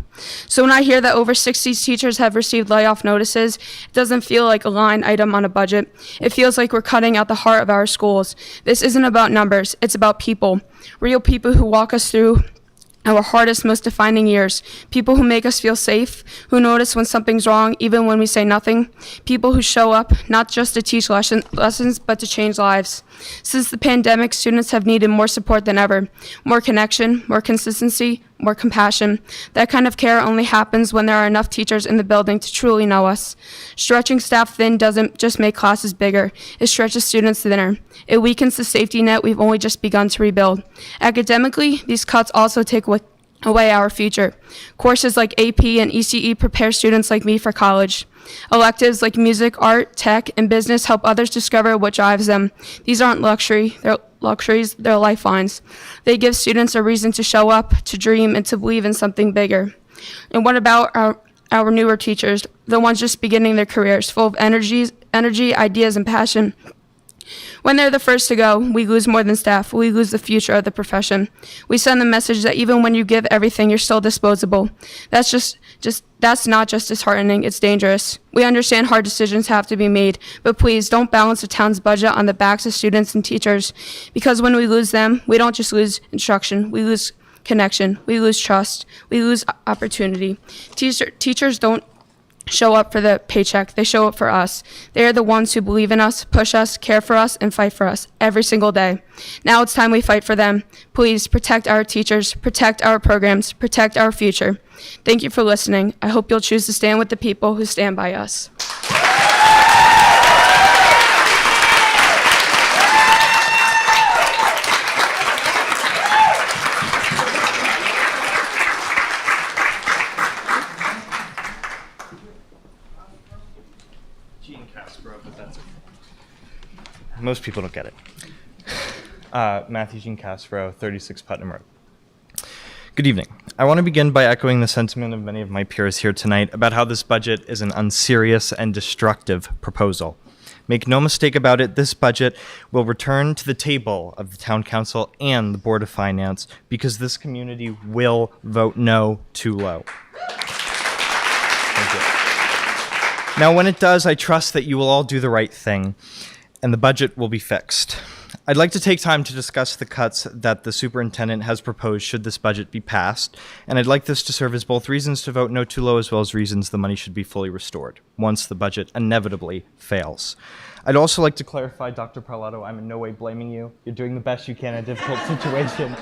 So when I hear that over 60 teachers have received layoff notices, it doesn't feel like a line item on a budget. It feels like we're cutting out the heart of our schools. This isn't about numbers, it's about people. Real people who walk us through our hardest, most defining years. People who make us feel safe, who notice when something's wrong, even when we say nothing. People who show up, not just to teach lessons, but to change lives. Since the pandemic, students have needed more support than ever. More connection, more consistency, more compassion. That kind of care only happens when there are enough teachers in the building to truly know us. Stretching staff thin doesn't just make classes bigger. It stretches students thinner. It weakens the safety net we've only just begun to rebuild. Academically, these cuts also take away our future. Courses like AP and ECE prepare students like me for college. Electives like music, art, tech, and business help others discover what drives them. These aren't they're luxuries, they're lifelines. They give students a reason to show up, to dream, and to believe in something bigger. And what about our newer teachers, the ones just beginning their careers, full of energy, ideas, and passion? When they're the first to go, we lose more than staff. We lose the future of the profession. We send the message that even when you give everything, you're still disposable. That's not just disheartening, it's dangerous. We understand hard decisions have to be made, but please don't balance the town's budget on the backs of students and teachers, because when we lose them, we don't just lose instruction, we lose connection, we lose trust, we lose opportunity. Teachers don't show up for the paycheck, they show up for us. They are the ones who believe in us, push us, care for us, and fight for us every single day. Now it's time we fight for them. Please protect our teachers, protect our programs, protect our future. Thank you for listening. I hope you'll choose to stand with the people who stand by us. Most people don't get it. Matthew Jean Castro, 36 Putnam Road. Good evening. I want to begin by echoing the sentiment of many of my peers here tonight about how this budget is an unserious and destructive proposal. Make no mistake about it, this budget will return to the table of the Town Council and the Board of Finance because this community will vote no too low. Thank you. Now, when it does, I trust that you will all do the right thing and the budget will be fixed. I'd like to take time to discuss the cuts that the superintendent has proposed should this budget be passed, and I'd like this to serve as both reasons to vote no too low as well as reasons the money should be fully restored once the budget inevitably fails. I'd also like to clarify, Dr. Parlato, I'm in no way blaming you. You're doing the best you can in a difficult situation,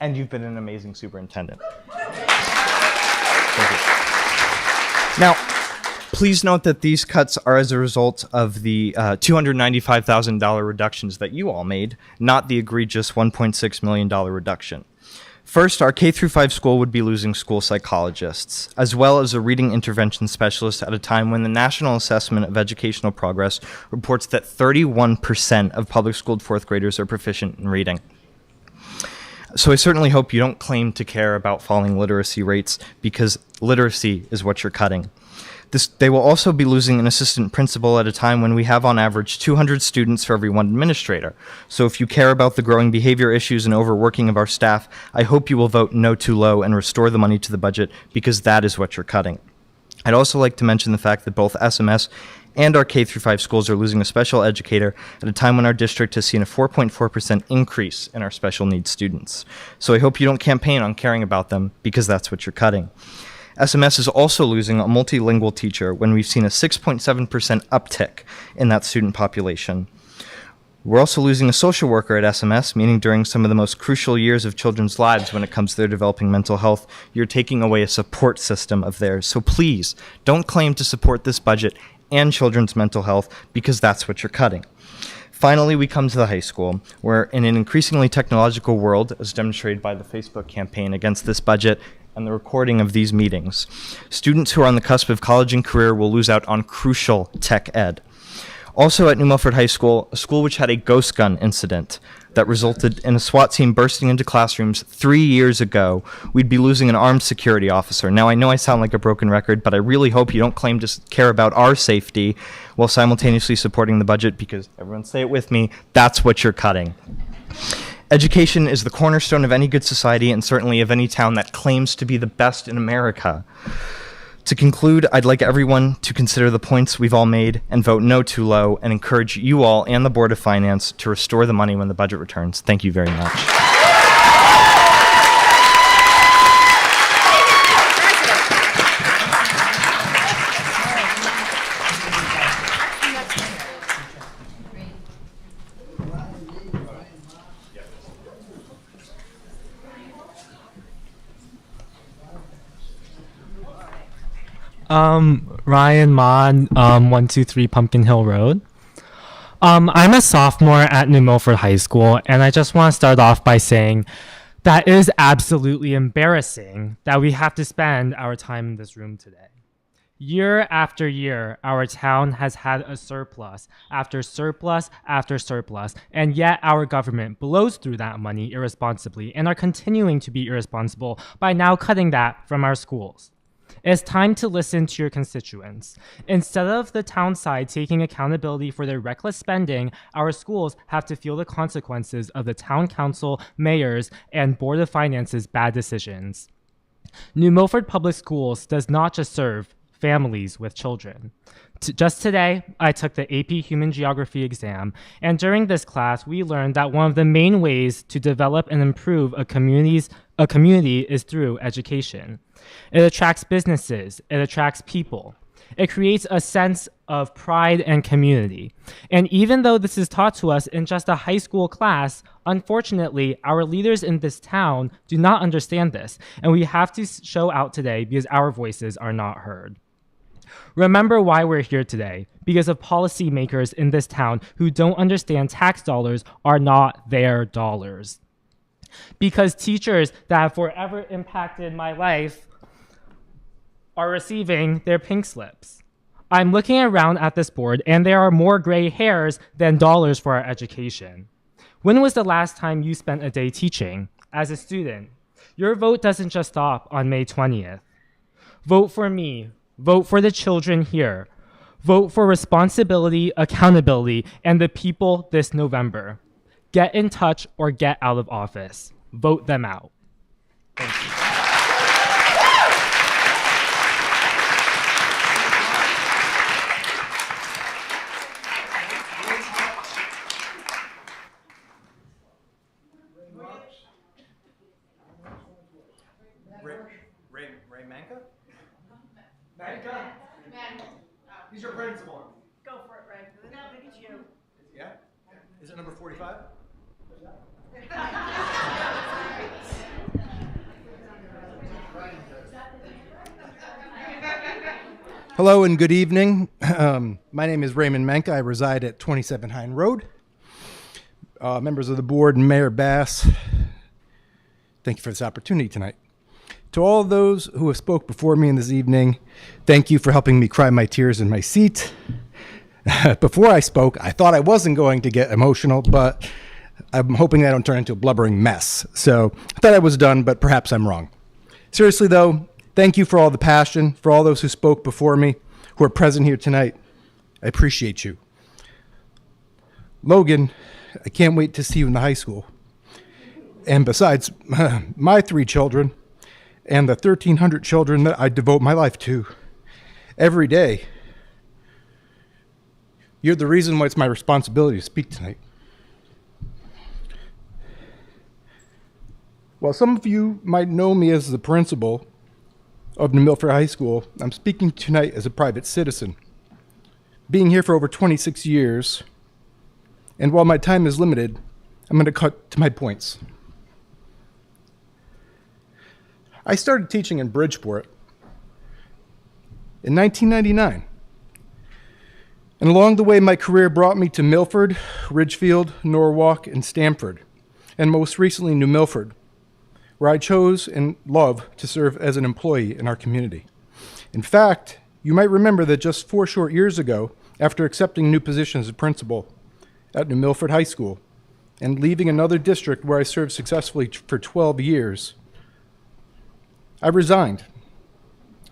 and you've been an amazing superintendent. Thank you. Now, please note that these cuts are as a result of the $295,000 reductions that you all made, not the egregious $1.6 million reduction. First, our K-5 school would be losing school psychologists, as well as a reading intervention specialist at a time when the National Assessment of Educational Progress reports that 31% of public school fourth graders are proficient in reading. So I certainly hope you don't claim to care about falling literacy rates, because literacy is what you're cutting. They will also be losing an assistant principal at a time when we have on average 200 students for every one administrator. So if you care about the growing behavior issues and overworking of our staff, I hope you will vote no too low and restore the money to the budget, because that is what you're cutting. I'd also like to mention the fact that both SMS and our K-5 schools are losing a special educator at a time when our district has seen a 4.4% increase in our special needs students. So I hope you don't campaign on caring about them, because that's what you're cutting. SMS is also losing a multilingual teacher when we've seen a 6.7% uptick in that student population. We're also losing a social worker at SMS, meaning during some of the most crucial years of children's lives when it comes to their developing mental health, you're taking away a support system of theirs. So please, don't claim to support this budget and children's mental health, because that's what you're cutting. Finally, we come to the high school, where in an increasingly technological world, as demonstrated by the Facebook campaign against this budget and the recording of these meetings, students who are on the cusp of college and career will lose out on crucial tech ed. Also at New Milford High School, a school which had a ghost gun incident that resulted in a SWAT team bursting into classrooms 3 years ago, we'd be losing an armed security officer. Now, I know I sound like a broken record, but I really hope you don't claim to care about our safety while simultaneously supporting the budget, because, everyone say it with me, that's what you're cutting. Education is the cornerstone of any good society, and certainly of any town that claims to be the best in America. To conclude, I'd like everyone to consider the points we've all made and vote no too low, and encourage you all and the Board of Finance to restore the money when the budget returns. Thank you very much. Ryan Mon, 123 Pumpkin Hill Road. I'm a sophomore at New Milford High School, and I just want to start off by saying that it is absolutely embarrassing that we have to spend our time in this room today. Year after year, our town has had a surplus after surplus after surplus, and yet our government blows through that money irresponsibly and are continuing to be irresponsible by now cutting that from our schools. It's time to listen to your constituents. Instead of the town side taking accountability for their reckless spending, our schools have to feel the consequences of the town council, mayors, and Board of Finance's bad decisions. New Milford Public Schools does not just serve families with children. Just today, I took the AP Human Geography exam, and during this class, we learned that one of the main ways to develop and improve a community is through education. It attracts businesses, it attracts people. It creates a sense of pride and community. And even though this is taught to us in just a high school class, unfortunately, our leaders in this town do not understand this, and we have to show out today because our voices are not heard. Remember why we're here today, because of policymakers in this town who don't understand tax dollars are not their dollars. Because teachers that have forever impacted my life are receiving their pink slips. I'm looking around at this board and there are more gray hairs than dollars for our education. When was the last time you spent a day teaching? As a student, your vote doesn't just stop on May 20th. Vote for me. Vote for the children here. Vote for responsibility, accountability, and the people this November. Get in touch or get out of office. Vote them out. Thank you. Ray Manka? Manka? He's your principal. Go for it, Ray. No, I think it's you. Yeah? Is it number 45? Hello and good evening. My name is Raymond Menka. I reside at 27 Hine Road. Members of the board and Mayor Bass, thank you for this opportunity tonight. To all those who have spoke before me in this evening, thank you for helping me cry my tears in my seat. Before I spoke, I thought I wasn't going to get emotional, but I'm hoping I don't turn into a blubbering mess. So I thought I was done, but perhaps I'm wrong. Seriously though, thank you for all the passion, for all those who spoke before me, who are present here tonight. I appreciate you. Logan, I can't wait to see you in the high school. And besides my 3 children and the 1,300 children that I devote my life to every day, you're the reason why it's my responsibility to speak tonight. While some of you might know me as the principal of New Milford High School, I'm speaking tonight as a private citizen. Being here for over 26 years, and while my time is limited, I'm going to cut to my points. I started teaching in Bridgeport in 1999. And along the way, my career brought me to Milford, Ridgefield, Norwalk, and Stamford, and most recently New Milford, where I chose and love to serve as an employee in our community. In fact, you might remember that just 4 short years ago, after accepting new position as a principal at New Milford High School and leaving another district where I served successfully for 12 years, I resigned.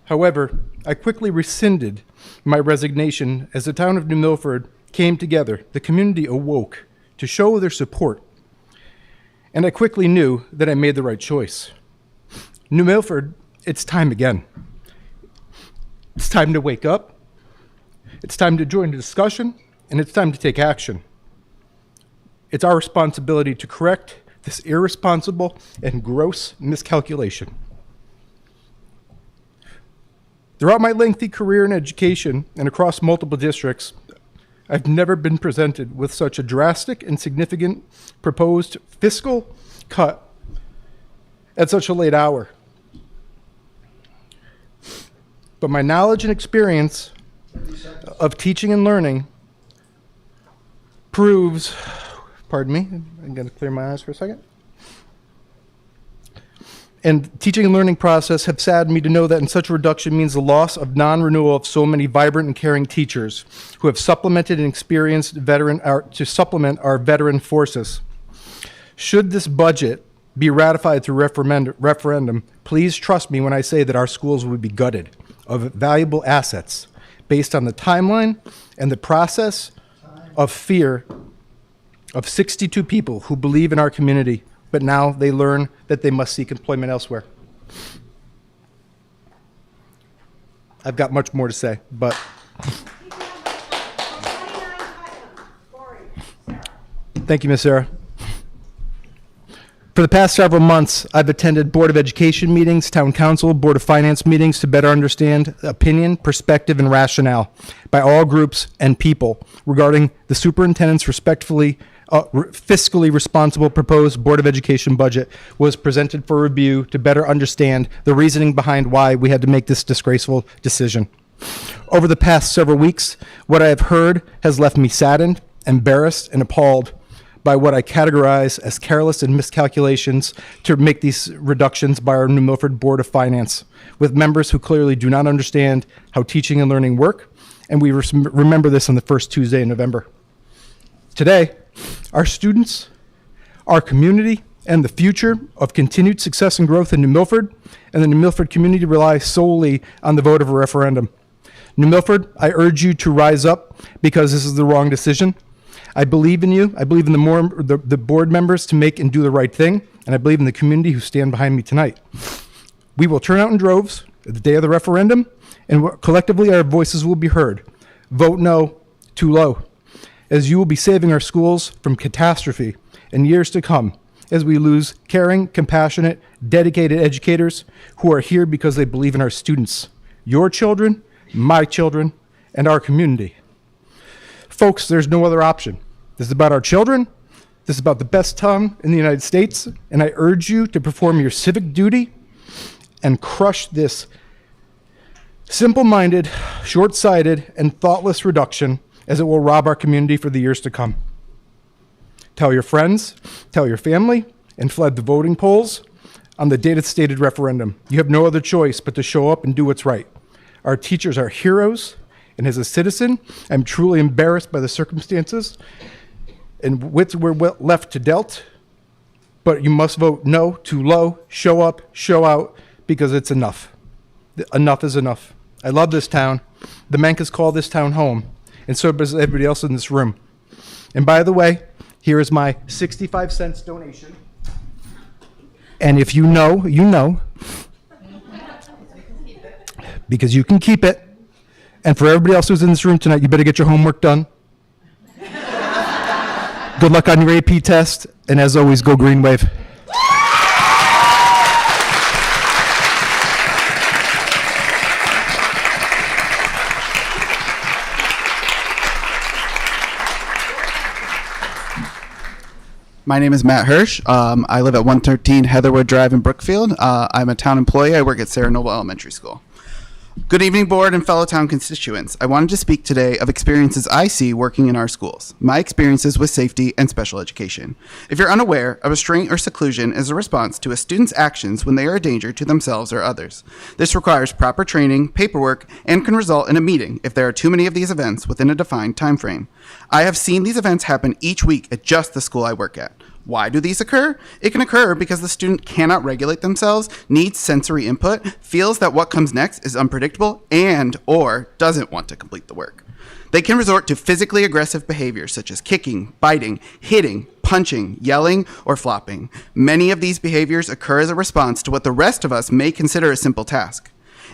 However, I quickly rescinded my resignation as the town of New Milford came together. The community awoke to show their support, and I quickly knew that I made the right choice. New Milford, it's time again. It's time to wake up. It's time to join the discussion, and it's time to take action. It's our responsibility to correct this irresponsible and gross miscalculation. Throughout my lengthy career in education and across multiple districts, I've never been presented with such a drastic and significant proposed fiscal cut at such a late hour. But my knowledge and experience of teaching and learning proves, pardon me, I'm going to clear my eyes for a second. And teaching and learning process have saddened me to know that in such a reduction means the loss of non-renewal of so many vibrant and caring teachers who have supplemented and experienced to supplement our veteran forces. Should this budget be ratified through referendum, please trust me when I say that our schools would be gutted of valuable assets based on the timeline and the process of fear of 62 people who believe in our community, but now they learn that they must seek employment elsewhere. I've got much more to say, but thank you, Ms. Sarah. For the past several months, I've attended Board of Education meetings, Town Council, Board of Finance meetings to better understand opinion, perspective, and rationale by all groups and people regarding the superintendent's fiscally responsible proposed Board of Education budget was presented for review to better understand the reasoning behind why we had to make this disgraceful decision. Over the past several weeks, what I have heard has left me saddened, embarrassed, and appalled by what I categorize as careless and miscalculations to make these reductions by our New Milford Board of Finance, with members who clearly do not understand how teaching and learning work, and we remember this on the first Tuesday in November. Today, our students, our community, and the future of continued success and growth in New Milford and the New Milford community rely solely on the vote of a referendum. New Milford, I urge you to rise up because this is the wrong decision. I believe in you. I believe in the board members to make and do the right thing, and I believe in the community who stand behind me tonight. We will turn out in droves at the day of the referendum, and collectively our voices will be heard. Vote no, too low, as you will be saving our schools from catastrophe in years to come as we lose caring, compassionate, dedicated educators who are here because they believe in our students, your children, my children, and our community. Folks, there's no other option. This is about our children. This is about the best town in the United States, and I urge you to perform your civic duty and crush this simple-minded, short-sighted, and thoughtless reduction, as it will rob our community for the years to come. Tell your friends, tell your family, and flood the voting polls on the date of the stated referendum. You have no other choice but to show up and do what's right. Our teachers are heroes, and as a citizen, I'm truly embarrassed by the circumstances and which we're left to dealt, but you must vote no, too low, show up, show out, because it's enough. Enough is enough. I love this town. The Mencas call this town home, and so does everybody else in this room. And by the way, here is my 65 cents donation. And if you know, you know, because you can keep it. And for everybody else who's in this room tonight, you better get your homework done. Good luck on your AP test, and as always, go Green Wave. My name is Matt Hirsch. I live at 113 Heatherwood Drive in Brookfield. I'm a town employee. I work at Sarah Noble Elementary School. Good evening, board and fellow town constituents. I wanted to speak today of experiences I see working in our schools, my experiences with safety and special education. If you're unaware, a restraint or seclusion is a response to a student's actions when they are a danger to themselves or others. This requires proper training, paperwork, and can result in a meeting if there are too many of these events within a defined time frame. I have seen these events happen each week at just the school I work at. Why do these occur? It can occur because the student cannot regulate themselves, needs sensory input, feels that what comes next is unpredictable, and or doesn't want to complete the work. They can resort to physically aggressive behaviors such as kicking, biting, hitting, punching, yelling, or flopping. Many of these behaviors occur as a response to what the rest of us may consider a simple task.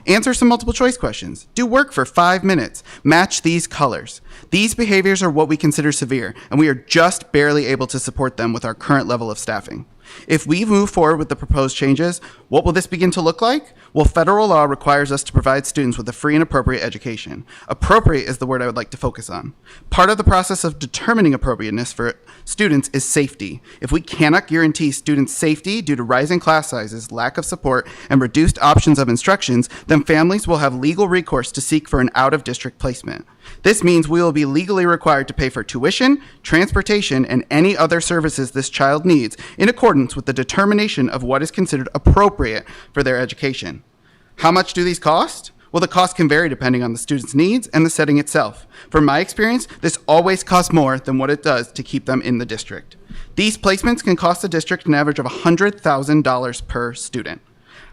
Answer some multiple choice questions. Do work for 5 minutes. Match these colors. These behaviors are what we consider severe, and we are just barely able to support them with our current level of staffing. If we move forward with the proposed changes, what will this begin to look like? Well, federal law requires us to provide students with a free and appropriate education. Appropriate is the word I would like to focus on. Part of the process of determining appropriateness for students is safety. If we cannot guarantee students' safety due to rising class sizes, lack of support, and reduced options of instructions, then families will have legal recourse to seek for an out-of-district placement. This means we will be legally required to pay for tuition, transportation, and any other services this child needs in accordance with the determination of what is considered appropriate for their education. How much do these cost? Well, the cost can vary depending on the student's needs and the setting itself. From my experience, this always costs more than what it does to keep them in the district. These placements can cost the district an average of $100,000 per student.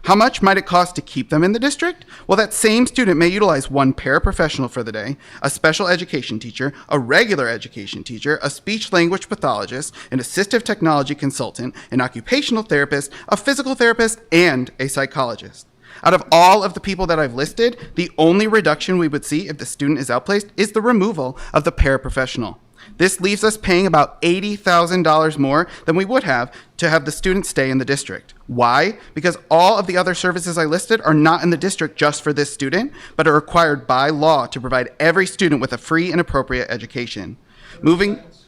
How much might it cost to keep them in the district? Well, that same student may utilize one paraprofessional for the day, a special education teacher, a regular education teacher, a speech language pathologist, an assistive technology consultant, an occupational therapist, a physical therapist, and a psychologist. Out of all of the people that I've listed, the only reduction we would see if the student is outplaced is the removal of the paraprofessional. This leaves us paying about $80,000 more than we would have to have the student stay in the district. Why? Because all of the other services I listed are not in the district just for this student, but are required by law to provide every student with a free and appropriate education.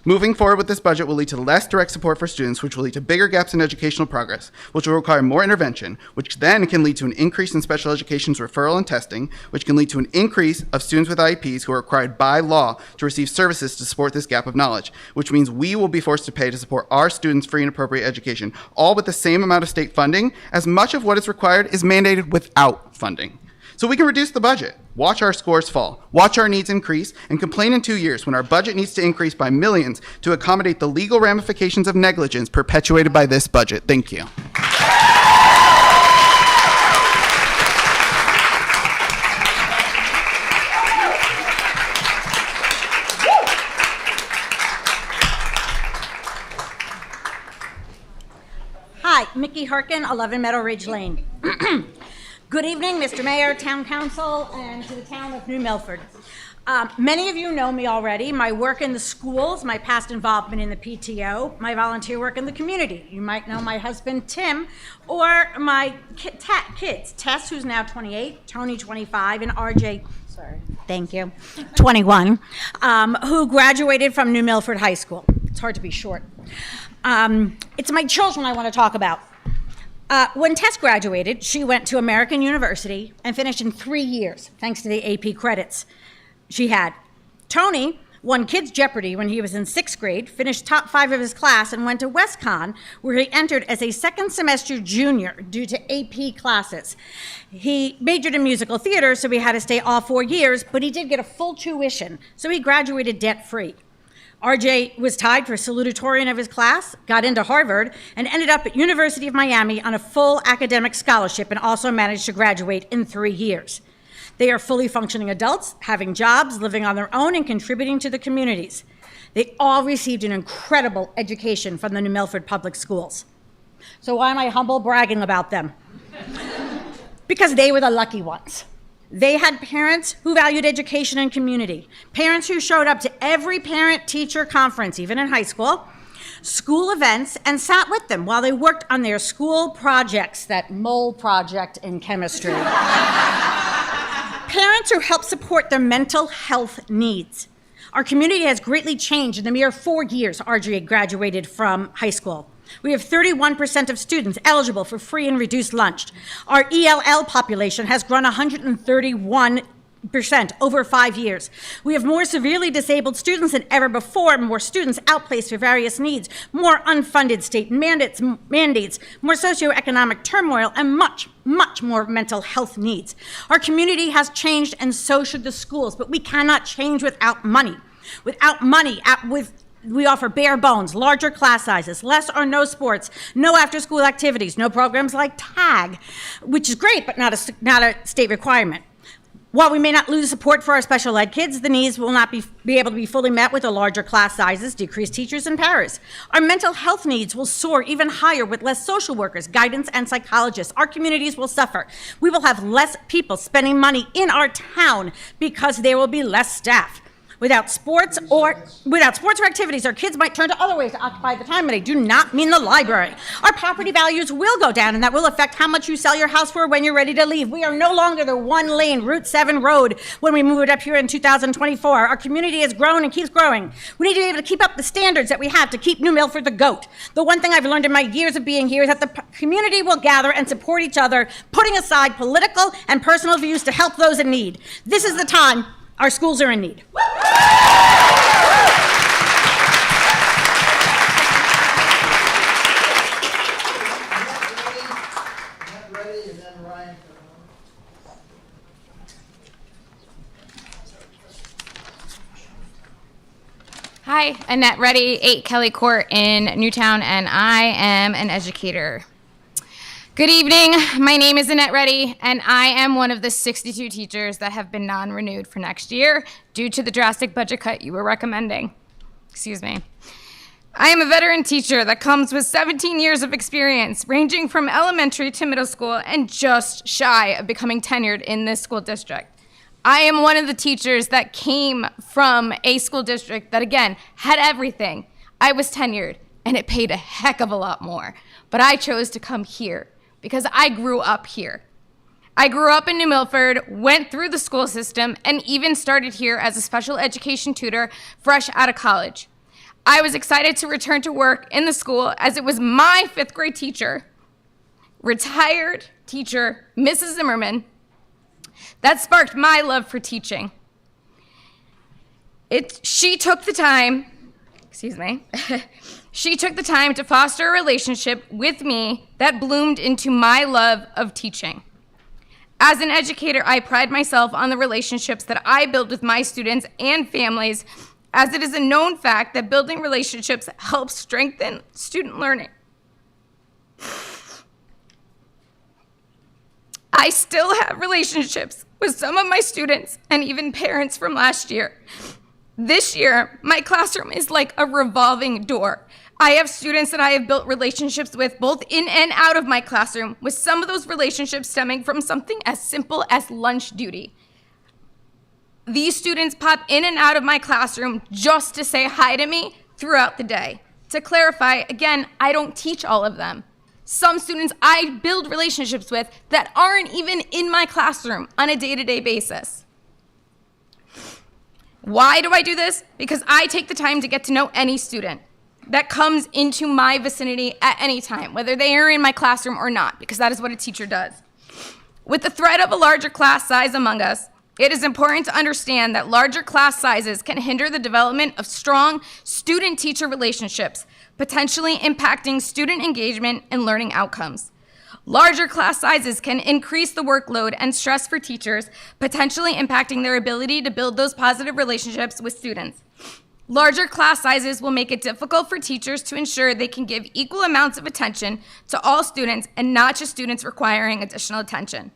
Moving forward with this budget will lead to less direct support for students, which will lead to bigger gaps in educational progress, which will require more intervention, which then can lead to an increase in special education's referral and testing, which can lead to an increase of students with IEPs who are required by law to receive services to support this gap of knowledge, which means we will be forced to pay to support our students' free and appropriate education, all with the same amount of state funding, as much of what is required is mandated without funding. So we can reduce the budget, watch our scores fall, watch our needs increase, and complain in 2 years when our budget needs to increase by millions to accommodate the legal ramifications of negligence perpetuated by this budget. Thank you. Hi, Mickey Harkin, 11 Meadow Ridge Lane. Good evening, Mr. Mayor, Town Council, and to the town of New Milford. Many of you know me already. My work in the schools, my past involvement in the PTO, my volunteer work in the community. You might know my husband, Tim, or my kids, Tess, who's now 28, Tony, 25, and RJ, sorry, thank you, 21, who graduated from New Milford High School. It's hard to be short. It's my children I want to talk about. When Tess graduated, she went to American University and finished in 3 years, thanks to the AP credits she had. Tony won Kids Jeopardy when he was in 6th grade, finished top 5 of his class, and went to WestCon, where he entered as a second semester junior due to AP classes. He majored in musical theater, so he had to stay all 4 years, but he did get a full tuition, so he graduated debt-free. RJ was tied for salutatorian of his class, got into Harvard, and ended up at University of Miami on a full academic scholarship and also managed to graduate in 3 years. They are fully functioning adults, having jobs, living on their own, and contributing to the communities. They all received an incredible education from the New Milford Public Schools. So why am I humble bragging about them? Because they were the lucky ones. They had parents who valued education and community, parents who showed up to every parent-teacher conference, even in high school, school events, and sat with them while they worked on their school projects, that mole project in chemistry. Parents who helped support their mental health needs. Our community has greatly changed in the mere 4 years RJ graduated from high school. We have 31% of students eligible for free and reduced lunch. Our ELL population has grown 131% over 5 years. We have more severely disabled students than ever before, more students outplaced for various needs, more unfunded state mandates, more socioeconomic turmoil, and much, much more mental health needs. Our community has changed, and so should the schools, but we cannot change without money. Without money, we offer bare bones, larger class sizes, less or no sports, no after-school activities, no programs like TAG, which is great, but not a state requirement. While we may not lose support for our special ed kids, the needs will not be able to be fully met with the larger class sizes, decreased teachers, and paras. Our mental health needs will soar even higher with less social workers, guidance, and psychologists. Our communities will suffer. We will have less people spending money in our town because there will be less staff. Without sports or activities, our kids might turn to other ways to occupy the time, and I do not mean the library. Our property values will go down, and that will affect how much you sell your house for when you're ready to leave. We are no longer the one-lane Route 7 road when we moved up here in 2024. Our community has grown and keeps growing. We need to be able to keep up the standards that we have to keep New Milford the GOAT. The one thing I've learned in my years of being here is that the community will gather and support each other, putting aside political and personal views to help those in need. This is the time our schools are in need. Hi, Annette Reddy, 8 Kelly Court in Newtown, and I am an educator. Good evening. My name is Annette Reddy, and I am one of the 62 teachers that have been non-renewed for next year due to the drastic budget cut you were recommending. Excuse me. I am a veteran teacher that comes with 17 years of experience, ranging from elementary to middle school, and just shy of becoming tenured in this school district. I am one of the teachers that came from a school district that, again, had everything. I was tenured, and it paid a heck of a lot more. But I chose to come here because I grew up here. I grew up in New Milford, went through the school system, and even started here as a special education tutor fresh out of college. I was excited to return to work in the school as it was my 5th grade teacher, retired teacher, Mrs. Zimmerman, that sparked my love for teaching. She took the time to foster a relationship with me that bloomed into my love of teaching. As an educator, I pride myself on the relationships that I build with my students and families, as it is a known fact that building relationships helps strengthen student learning. I still have relationships with some of my students and even parents from last year. This year, my classroom is like a revolving door. I have students that I have built relationships with both in and out of my classroom, with some of those relationships stemming from something as simple as lunch duty. These students pop in and out of my classroom just to say hi to me throughout the day. To clarify, again, I don't teach all of them. Some students I build relationships with that aren't even in my classroom on a day-to-day basis. Why do I do this? Because I take the time to get to know any student that comes into my vicinity at any time, whether they are in my classroom or not, because that is what a teacher does. With the threat of a larger class size among us, it is important to understand that larger class sizes can hinder the development of strong student-teacher relationships, potentially impacting student engagement and learning outcomes. Larger class sizes can increase the workload and stress for teachers, potentially impacting their ability to build those positive relationships with students. Larger class sizes will make it difficult for teachers to ensure they can give equal amounts of attention to all students and not just students requiring additional attention.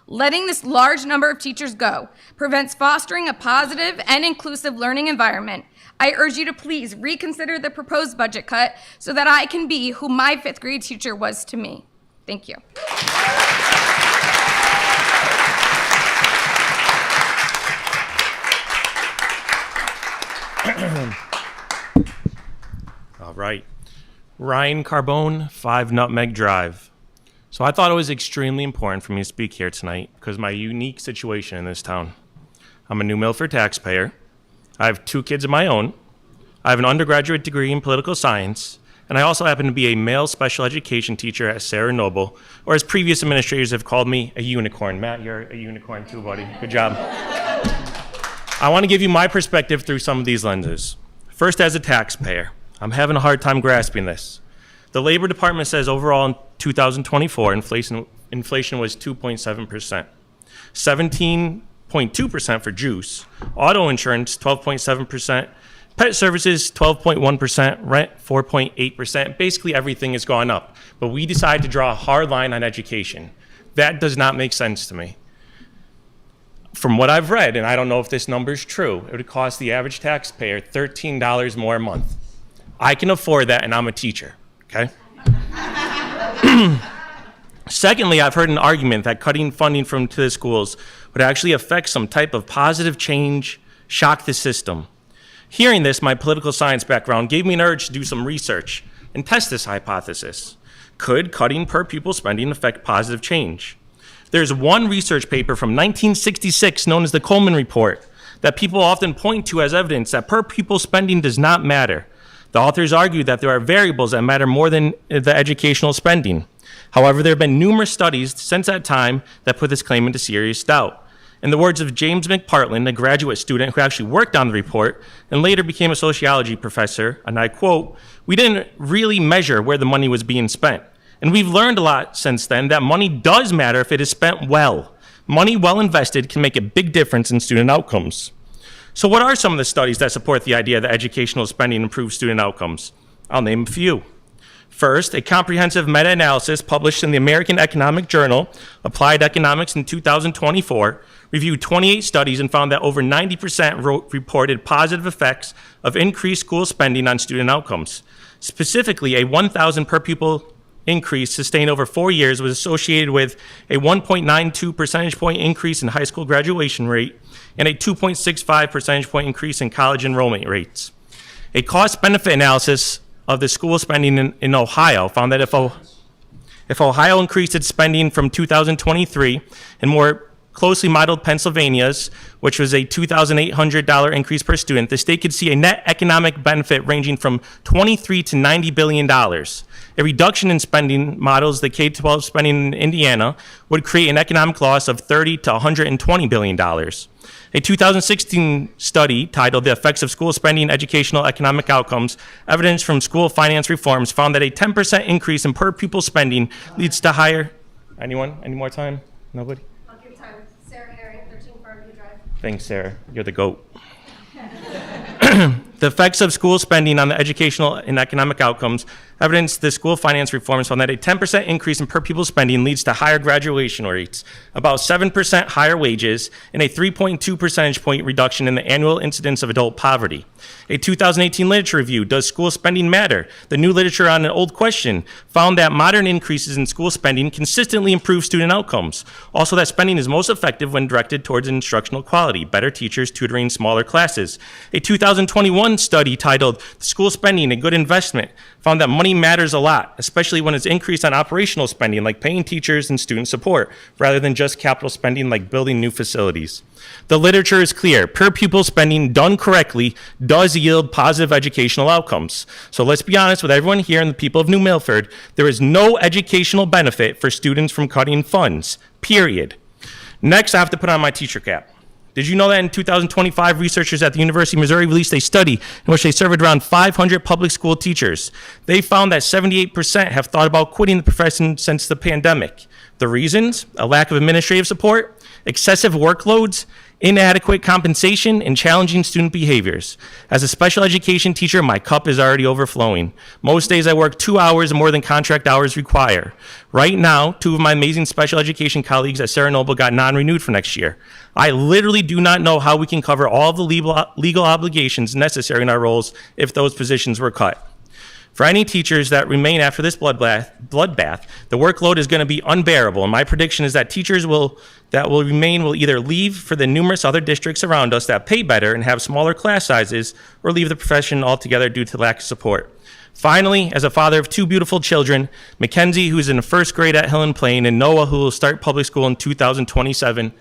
Letting this large number of teachers go prevents fostering a positive and inclusive learning environment. I urge you to please reconsider the proposed budget cut so that I can be who my 5th grade teacher was to me. Thank you. All right. Ryan Carbone, 5 Nutmeg Drive. So I thought it was extremely important for me to speak here tonight because of my unique situation in this town. I'm a New Milford taxpayer. I have 2 kids of my own. I have an undergraduate degree in political science, and I also happen to be a male special education teacher at Sarah Noble, or as previous administrators have called me, a unicorn. Matt, you're a unicorn too, buddy. Good job. I want to give you my perspective through some of these lenses. First, as a taxpayer, I'm having a hard time grasping this. The Labor Department says overall in 2024, inflation was 2.7%, 17.2% for juice, auto insurance 12.7%, pet services 12.1%, rent 4.8%. Basically everything has gone up, but we decided to draw a hard line on education. That does not make sense to me. From what I've read, and I don't know if this number is true, it would cost the average taxpayer $13 more a month. I can afford that, and I'm a teacher. Okay. Secondly, I've heard an argument that cutting funding to the schools would actually affect some type of positive change, shock the system. Hearing this, my political science background gave me an urge to do some research and test this hypothesis. Could cutting per pupil spending affect positive change? There's one research paper from 1966 known as the Coleman Report that people often point to as evidence that per pupil spending does not matter. The authors argue that there are variables that matter more than the educational spending. However, there have been numerous studies since that time that put this claim into serious doubt. In the words of James McPartland, a graduate student who actually worked on the report and later became a sociology professor, and I quote, "We didn't really measure where the money was being spent. And we've learned a lot since then that money does matter if it is spent well. Money well invested can make a big difference in student outcomes." So what are some of the studies that support the idea that educational spending improves student outcomes? I'll name a few. First, a comprehensive meta-analysis published in the American Economic Journal, Applied Economics in 2024, reviewed 28 studies and found that over 90% reported positive effects of increased school spending on student outcomes. Specifically, a 1,000 per pupil increase sustained over 4 years was associated with a 1.92 percentage point increase in high school graduation rate and a 2.65 percentage point increase in college enrollment rates. A cost-benefit analysis of the school spending in Ohio found that if Ohio increased its spending from 2023 and more closely modeled Pennsylvania's, which was a $2,800 increase per student, the state could see a net economic benefit ranging from $23 to $90 billion. A reduction in spending models, the K-12 spending in Indiana, would create an economic loss of $30 to $120 billion. A 2016 study titled The Effects of School Spending, Educational Economic Outcomes, Evidence from School Finance Reforms, found that a 10% increase in per pupil spending leads to higher... Anyone? Any more time? Nobody? I'll give time. Sarah Harry, 13 Farmview Drive. Thanks, Sarah. You're the GOAT. The effects of school spending on the educational and economic outcomes, evidence the school finance reforms found that a 10% increase in per pupil spending leads to higher graduation rates, about 7% higher wages, and a 3.2 percentage point reduction in the annual incidence of adult poverty. A 2018 literature review, Does School Spending Matter? The new literature on an old question found that modern increases in school spending consistently improve student outcomes. Also, that spending is most effective when directed towards instructional quality, better teachers, tutoring, smaller classes. A 2021 study titled School Spending, a Good Investment, found that money matters a lot, especially when it's increased on operational spending like paying teachers and student support, rather than just capital spending like building new facilities. The literature is clear. Per pupil spending done correctly does yield positive educational outcomes. So let's be honest with everyone here and the people of New Milford, there is no educational benefit for students from cutting funds, period. Next, I have to put on my teacher cap. Did you know that in 2025, researchers at the University of Missouri released a study in which they surveyed around 500 public school teachers? They found that 78% have thought about quitting the profession since the pandemic. The reasons? A lack of administrative support, excessive workloads, inadequate compensation, and challenging student behaviors. As a special education teacher, my cup is already overflowing. Most days I work 2 hours more than contract hours require. Right now, 2 of my amazing special education colleagues at Sarah Noble got non-renewed for next year. I literally do not know how we can cover all of the legal obligations necessary in our roles if those positions were cut. For any teachers that remain after this bloodbath, the workload is going to be unbearable, and my prediction is that teachers that will remain will either leave for the numerous other districts around us that pay better and have smaller class sizes, or leave the profession altogether due to lack of support. Finally, as a father of 2 beautiful children, Mackenzie, who's in the 1st grade at Hill and Plain, and Noah, who will start public school in 2027,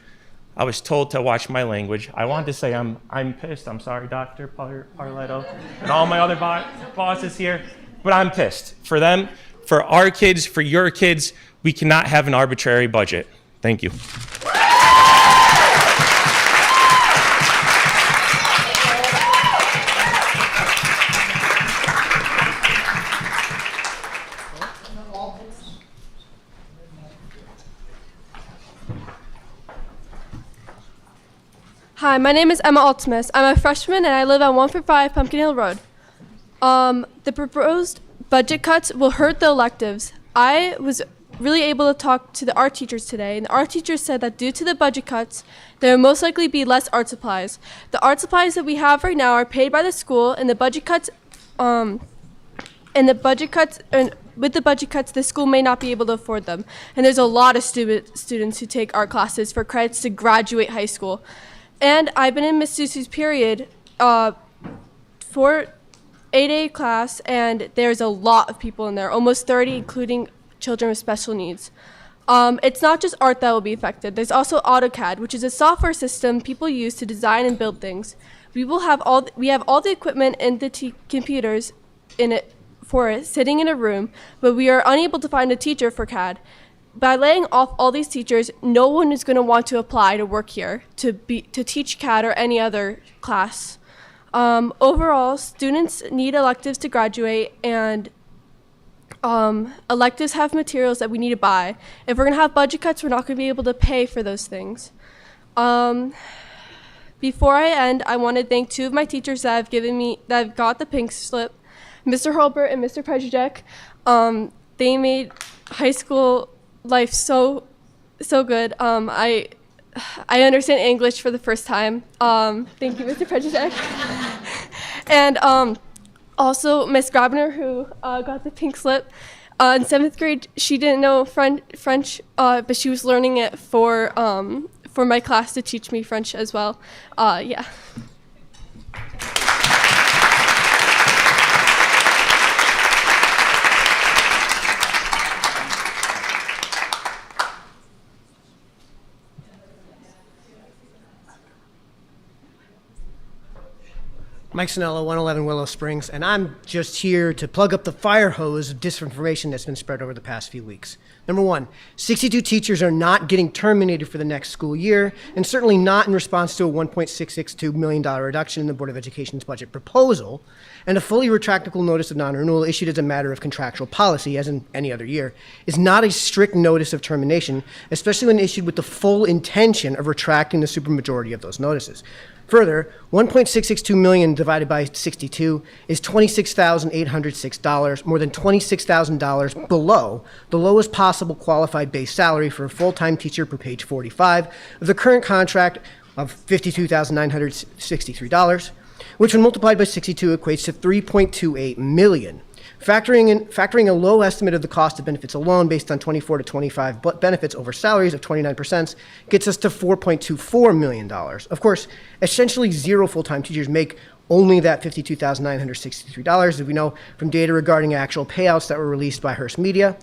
I was told to watch my language. I wanted to say I'm pissed. I'm sorry, Dr. Parletto, and all my other bosses here. But I'm pissed. For them, for our kids, for your kids, we cannot have an arbitrary budget. Thank you. Hi, my name is Emma Altmus. I'm a freshman and I live at 145 Pumpkin Hill Road. The proposed budget cuts will hurt the electives. I was really able to talk to the art teachers today, and the art teachers said that due to the budget cuts, there will most likely be less art supplies. The art supplies that we have right now are paid by the school, and with the budget cuts, the school may not be able to afford them. And there's a lot of students who take art classes for credits to graduate high school. And I've been in Miss Susu's period for 8A class, and there's a lot of people in there, almost 30, including children with special needs. It's not just art that will be affected. There's also AutoCAD, which is a software system people use to design and build things. We have all the equipment and the computers in it for it, sitting in a room, but we are unable to find a teacher for CAD. By laying off all these teachers, no one is going to want to apply to work here to teach CAD or any other class. Overall, students need electives to graduate, and electives have materials that we need to buy. If we're going to have budget cuts, we're not going to be able to pay for those things. Before I end, I want to thank two of my teachers that have got the pink slip, Mr. Holbert and Mr. Prejudek. They made high school life so good. I understand English for the first time. Thank you, Mr. Prejudek. And also Miss Grabner, who got the pink slip. In 7th grade, she didn't know French, but she was learning it for my class to teach me French as well. Yeah. Mike Sinello, 111 Willow Springs, and I'm just here to plug up the fire hose of disinformation that's been spread over the past few weeks. Number one, 62 teachers are not getting terminated for the next school year, and certainly not in response to a $1.662 million reduction in the Board of Education's budget proposal, and a fully retractable notice of non-renewal issued as a matter of contractual policy, as in any other year, is not a strict notice of termination, especially when issued with the full intention of retracting the supermajority of those notices. Further, $1.662 million divided by 62 is $26,806, more than $26,000 below the lowest possible qualified base salary for a full-time teacher per page 45 of the current contract of $52,963, which when multiplied by 62 equates to $3.28 million. Factoring a low estimate of the cost of benefits alone based on 24 to 25 benefits over salaries of 29% gets us to $4.24 million. Of course, essentially zero full-time teachers make only that $52,963, as we know from data regarding actual payouts that were released by Hearst Media.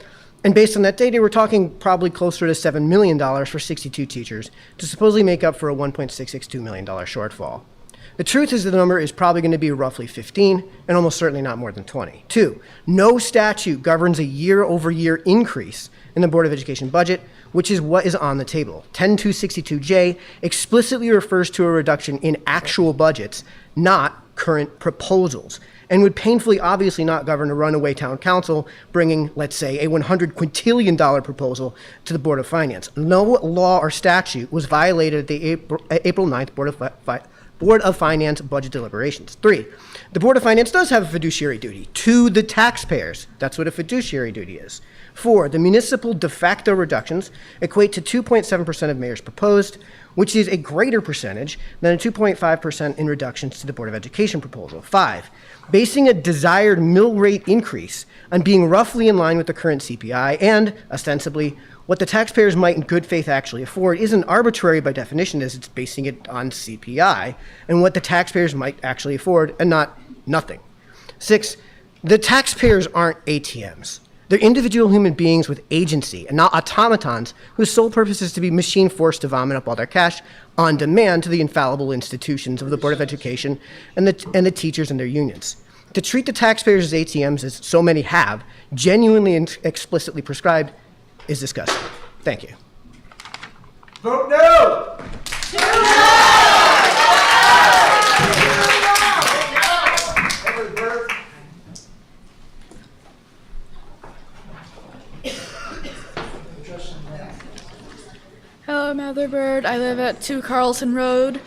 And based on that data, we're talking probably closer to $7 million for 62 teachers to supposedly make up for a $1.662 million shortfall. The truth is the number is probably going to be roughly 15 and almost certainly not more than 20. Two, no statute governs a year-over-year increase in the Board of Education budget, which is what is on the table. 10262J explicitly refers to a reduction in actual budgets, not current proposals, and would painfully obviously not govern a runaway town council bringing, let's say, a $100 quintillion proposal to the Board of Finance. No law or statute was violated at the April 9th Board of Finance budget deliberations. Three, the Board of Finance does have a fiduciary duty to the taxpayers. That's what a fiduciary duty is. Four, the municipal de facto reductions equate to 2.7% of mayor's proposed, which is a greater percentage than a 2.5% in reductions to the Board of Education proposal. Five, basing a desired mill rate increase on being roughly in line with the current CPI and, ostensibly, what the taxpayers might in good faith actually afford isn't arbitrary by definition, as it's basing it on CPI and what the taxpayers might actually afford and not nothing. Six, the taxpayers aren't ATMs. They're individual human beings with agency and not automatons whose sole purpose is to be machine forced to vomit up all their cash on demand to the infallible institutions of the Board of Education and the teachers and their unions. To treat the taxpayers as ATMs, as so many have, genuinely and explicitly prescribed, is disgusting. Thank you. Vote no! Hello, Motherbird. I live at 2 Carlson Road.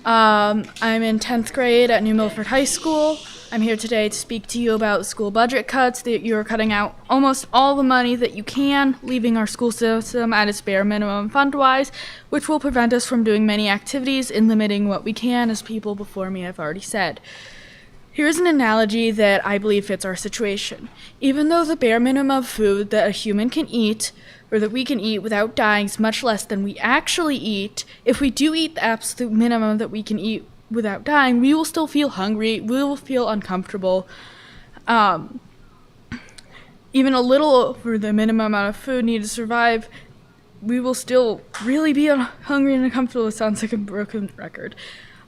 I'm in 10th grade at New Milford High School. I'm here today to speak to you about school budget cuts, that you are cutting out almost all the money that you can, leaving our school system at its bare minimum fund-wise, which will prevent us from doing many activities and limiting what we can, as people before me have already said. Here's an analogy that I believe fits our situation. Even though the bare minimum of food that a human can eat, or that we can eat without dying, is much less than we actually eat, if we do eat the absolute minimum that we can eat without dying, we will still feel hungry, we will feel uncomfortable. Even a little over the minimum amount of food needed to survive, we will still really be hungry and uncomfortable. It sounds like a broken record.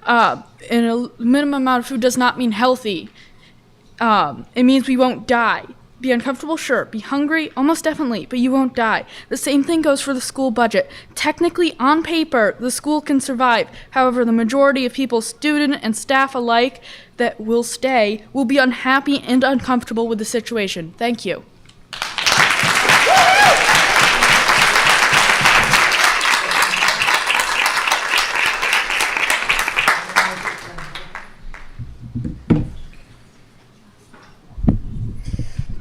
And a minimum amount of food does not mean healthy. It means we won't die. Be uncomfortable, sure. Be hungry, almost definitely, but you won't die. The same thing goes for the school budget. Technically, on paper, the school can survive. However, the majority of people, student and staff alike, that will stay, will be unhappy and uncomfortable with the situation. Thank you.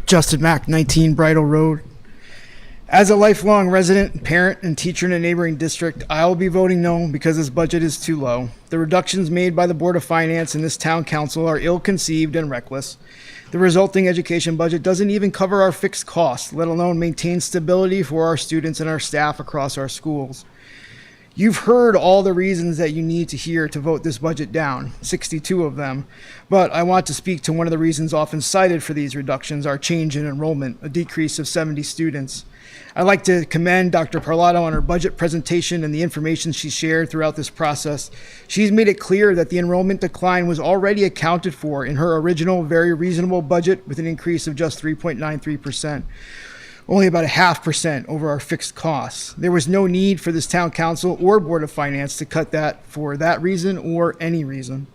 Justin Mack, 19 Bridle Road. As a lifelong resident, parent, and teacher in a neighboring district, I will be voting no because this budget is too low. The reductions made by the Board of Finance and this town council are ill-conceived and reckless. The resulting education budget doesn't even cover our fixed costs, let alone maintain stability for our students and our staff across our schools. You've heard all the reasons that you need to hear to vote this budget down, 62 of them, but I want to speak to one of the reasons often cited for these reductions, our change in enrollment, a decrease of 70 students. I'd like to commend Dr. Parlato on her budget presentation and the information she shared throughout this process. She's made it clear that the enrollment decline was already accounted for in her original very reasonable budget with an increase of just 3.93%. Only about 0.5% over our fixed costs. There was no need for this town council or Board of Finance to cut that for that reason or any reason.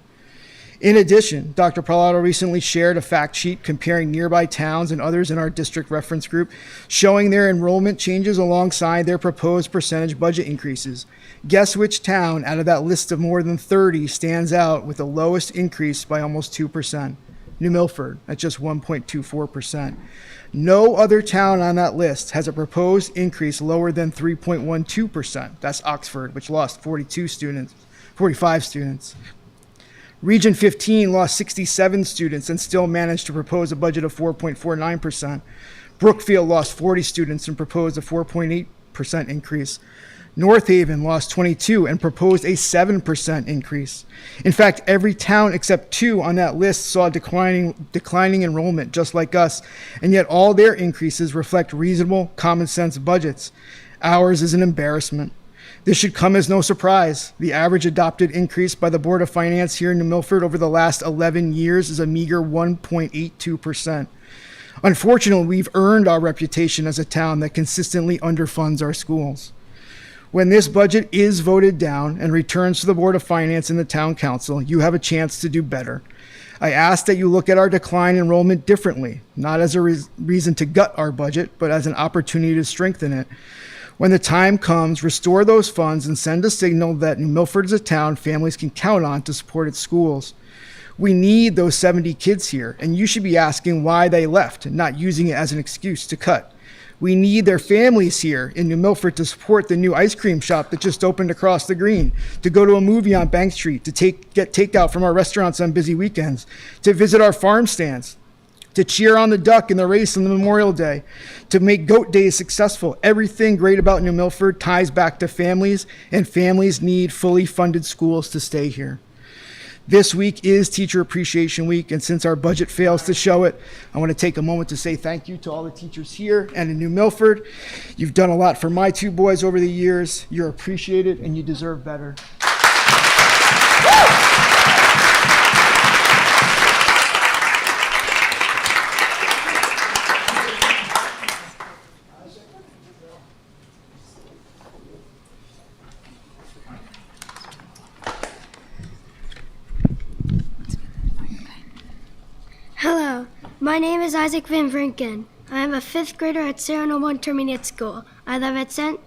In addition, Dr. Parlato recently shared a fact sheet comparing nearby towns and others in our district reference group, showing their enrollment changes alongside their proposed percentage budget increases. Guess which town out of that list of more than 30 stands out with the lowest increase by almost 2%? New Milford at just 1.24%. No other town on that list has a proposed increase lower than 3.12%. That's Oxford, which lost 45 students. Region 15 lost 67 students and still managed to propose a budget of 4.49%. Brookfield lost 40 students and proposed a 4.8% increase. North Haven lost 22 and proposed a 7% increase. In fact, every town except 2 on that list saw declining enrollment, just like us, and yet all their increases reflect reasonable, common sense budgets. Ours is an embarrassment. This should come as no surprise. The average adopted increase by the Board of Finance here in New Milford over the last 11 years is a meager 1.82%. Unfortunately, we've earned our reputation as a town that consistently underfunds our schools. When this budget is voted down and returns to the Board of Finance and the Town Council, you have a chance to do better. I ask that you look at our decline enrollment differently, not as a reason to gut our budget, but as an opportunity to strengthen it. When the time comes, restore those funds and send a signal that New Milford is a town families can count on to support its schools. We need those 70 kids here, and you should be asking why they left, not using it as an excuse to cut. We need their families here in New Milford to support the new ice cream shop that just opened across the green, to go to a movie on Bank Street, to get takeout from our restaurants on busy weekends, to visit our farm stands, to cheer on the duck in the race on the Memorial Day, to make Goat Days successful. Everything great about New Milford ties back to families, and families need fully funded schools to stay here. This week is Teacher Appreciation Week, and since our budget fails to show it, I want to take a moment to say thank you to all the teachers here and in New Milford. You've done a lot for my 2 boys over the years. You're appreciated, and you deserve better. Hello, my name is Isaac Van Vrinken. I am a 5th grader at Sarah Noble Intermediate School. I live at 6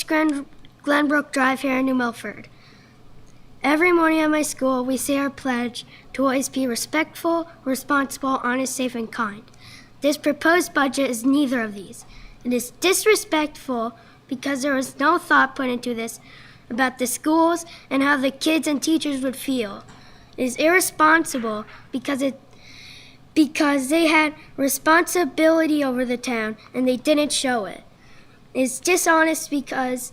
Glenbrook Drive here in New Milford. Every morning at my school, we say our pledge to always be respectful, responsible, honest, safe, and kind. This proposed budget is neither of these. It is disrespectful because there was no thought put into this about the schools and how the kids and teachers would feel. It is irresponsible because they had responsibility over the town and they didn't show it. It's dishonest because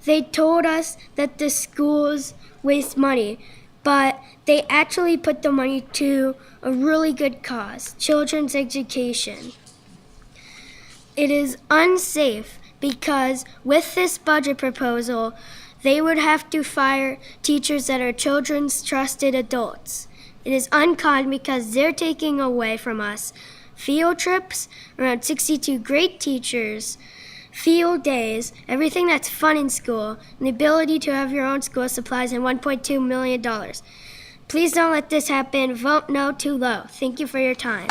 they told us that the schools waste money, but they actually put the money to a really good cause, children's education. It is unsafe because with this budget proposal, they would have to fire teachers that are children's trusted adults. It is unkind because they're taking away from us field trips, around 62 great teachers, field days, everything that's fun in school, and the ability to have your own school supplies and $1.2 million. Please don't let this happen. Vote no too low. Thank you for your time.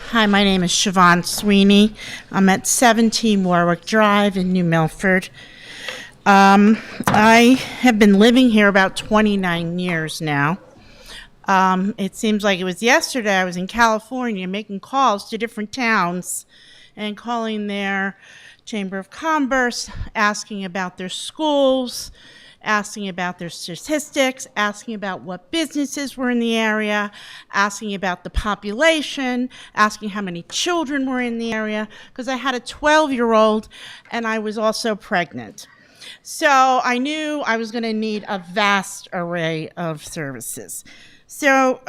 Hi, my name is Siobhan Sweeney. I'm at 17 Warwick Drive in New Milford. I have been living here about 29 years now. It seems like it was yesterday I was in California making calls to different towns and calling their Chamber of Commerce, asking about their schools, asking about their statistics, asking about what businesses were in the area, asking about the population, asking how many children were in the area, because I had a 12-year-old and I was also pregnant. So I knew I was going to need a vast array of services. So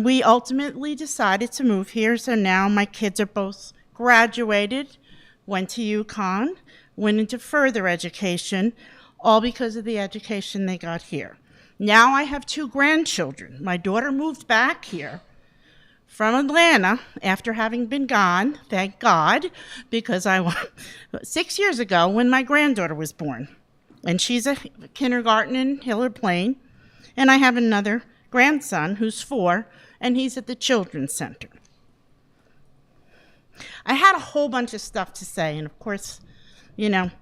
we ultimately decided to move here. So now my kids are both graduated, went to UConn, went into further education, all because of the education they got here. Now I have 2 grandchildren. My daughter moved back here from Atlanta after having been gone, thank God, because 6 years ago when my granddaughter was born. And she's a kindergarten in Hillard Plain. And I have another grandson who's 4, and he's at the Children's Center. I had a whole bunch of stuff to say, and of course, you know,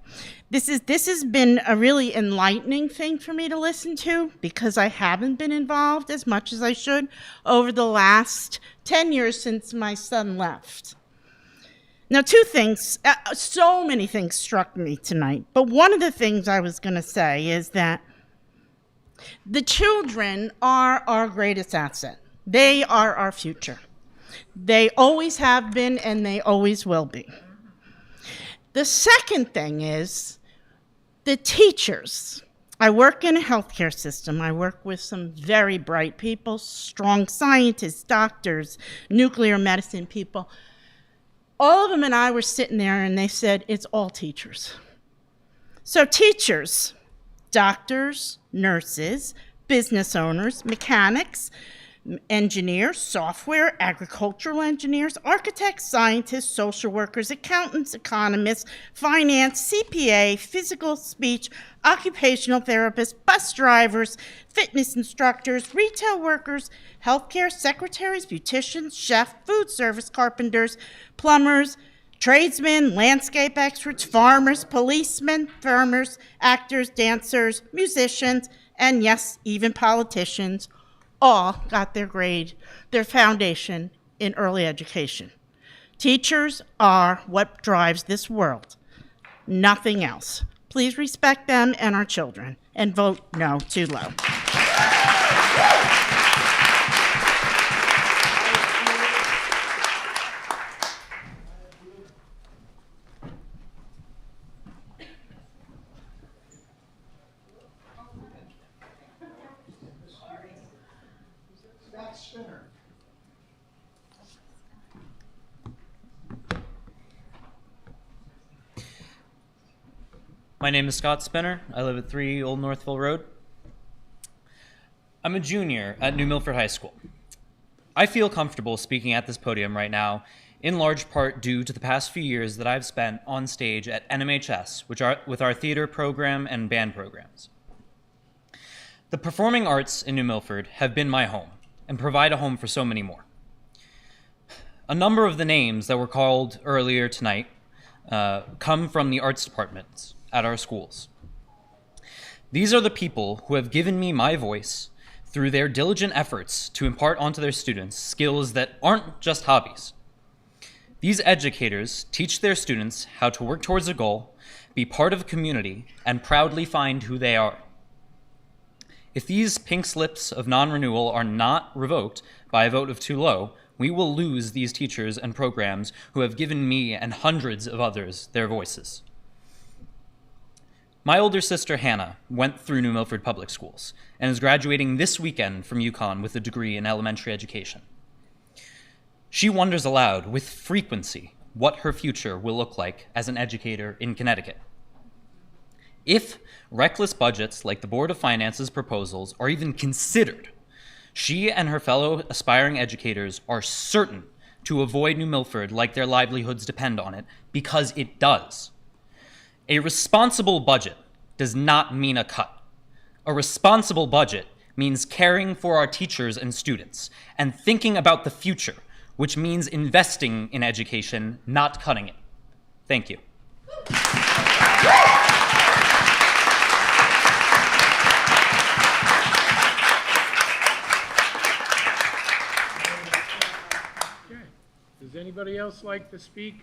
this has been a really enlightening thing for me to listen to because I haven't been involved as much as I should over the last 10 years since my son left. Now, 2 things, so many things struck me tonight, but one of the things I was going to say is that the children are our greatest asset. They are our future. They always have been and they always will be. The second thing is the teachers. I work in a healthcare system. I work with some very bright people, strong scientists, doctors, nuclear medicine people. All of them and I were sitting there and they said, it's all teachers. So teachers, doctors, nurses, business owners, mechanics, engineers, software, agricultural engineers, architects, scientists, social workers, accountants, economists, finance, CPA, physical speech, occupational therapists, bus drivers, fitness instructors, retail workers, healthcare secretaries, beauticians, chefs, food service carpenters, plumbers, tradesmen, landscape experts, farmers, policemen, farmers, actors, dancers, musicians, and yes, even politicians, all got their foundation in early education. Teachers are what drives this world, nothing else. Please respect them and our children, and vote no too low. My name is Scott Spinner. I live at 3 Old Northville Road. I'm a junior at New Milford High School. I feel comfortable speaking at this podium right now, in large part due to the past few years that I've spent on stage at NMHS, with our theater program and band programs. The performing arts in New Milford have been my home and provide a home for so many more. A number of the names that were called earlier tonight come from the arts departments at our schools. These are the people who have given me my voice through their diligent efforts to impart onto their students skills that aren't just hobbies. These educators teach their students how to work towards a goal, be part of a community, and proudly find who they are. If these pink slips of non-renewal are not revoked by a vote of too low, we will lose these teachers and programs who have given me and hundreds of others their voices. My older sister, Hannah, went through New Milford Public Schools and is graduating this weekend from UConn with a degree in elementary education. She wonders aloud with frequency what her future will look like as an educator in Connecticut. If reckless budgets like the Board of Finance's proposals are even considered, she and her fellow aspiring educators are certain to avoid New Milford like their livelihoods depend on it, because it does. A responsible budget does not mean a cut. A responsible budget means caring for our teachers and students and thinking about the future, which means investing in education, not cutting it. Thank you. Does anybody else like to speak?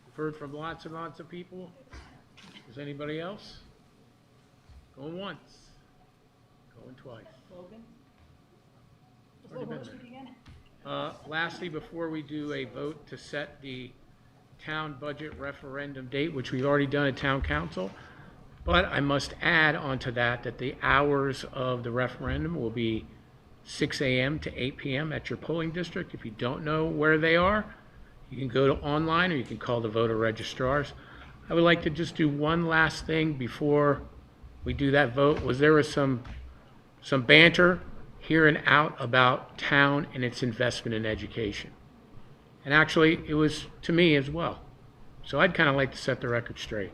I've heard from lots and lots of people. Does anybody else? Going once. Going twice. Already been there. Lastly, before we do a vote to set the town budget referendum date, which we've already done at town council, but I must add onto that that the hours of the referendum will be 6 a.m. to 8 p.m. at your polling district. If you don't know where they are, you can go to online or you can call the voter registrars. I would like to just do one last thing before we do that vote. There was some banter here and out about town and its investment in education. And actually, it was to me as well. So I'd kind of like to set the record straight.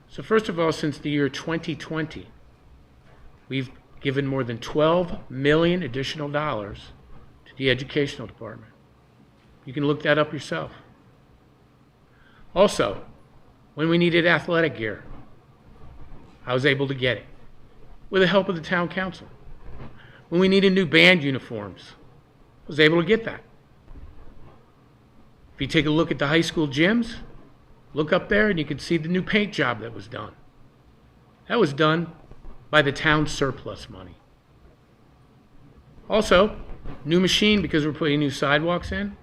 So first of all, since the year 2020, we've given more than $12 million additional dollars to the educational department. You can look that up yourself. Also, when we needed athletic gear, I was able to get it with the help of the town council. When we needed new band uniforms, I was able to get that. If you take a look at the high school gyms, look up there and you can see the new paint job that was done. That was done by the town surplus money. Also, new machine, because we're putting new sidewalks in,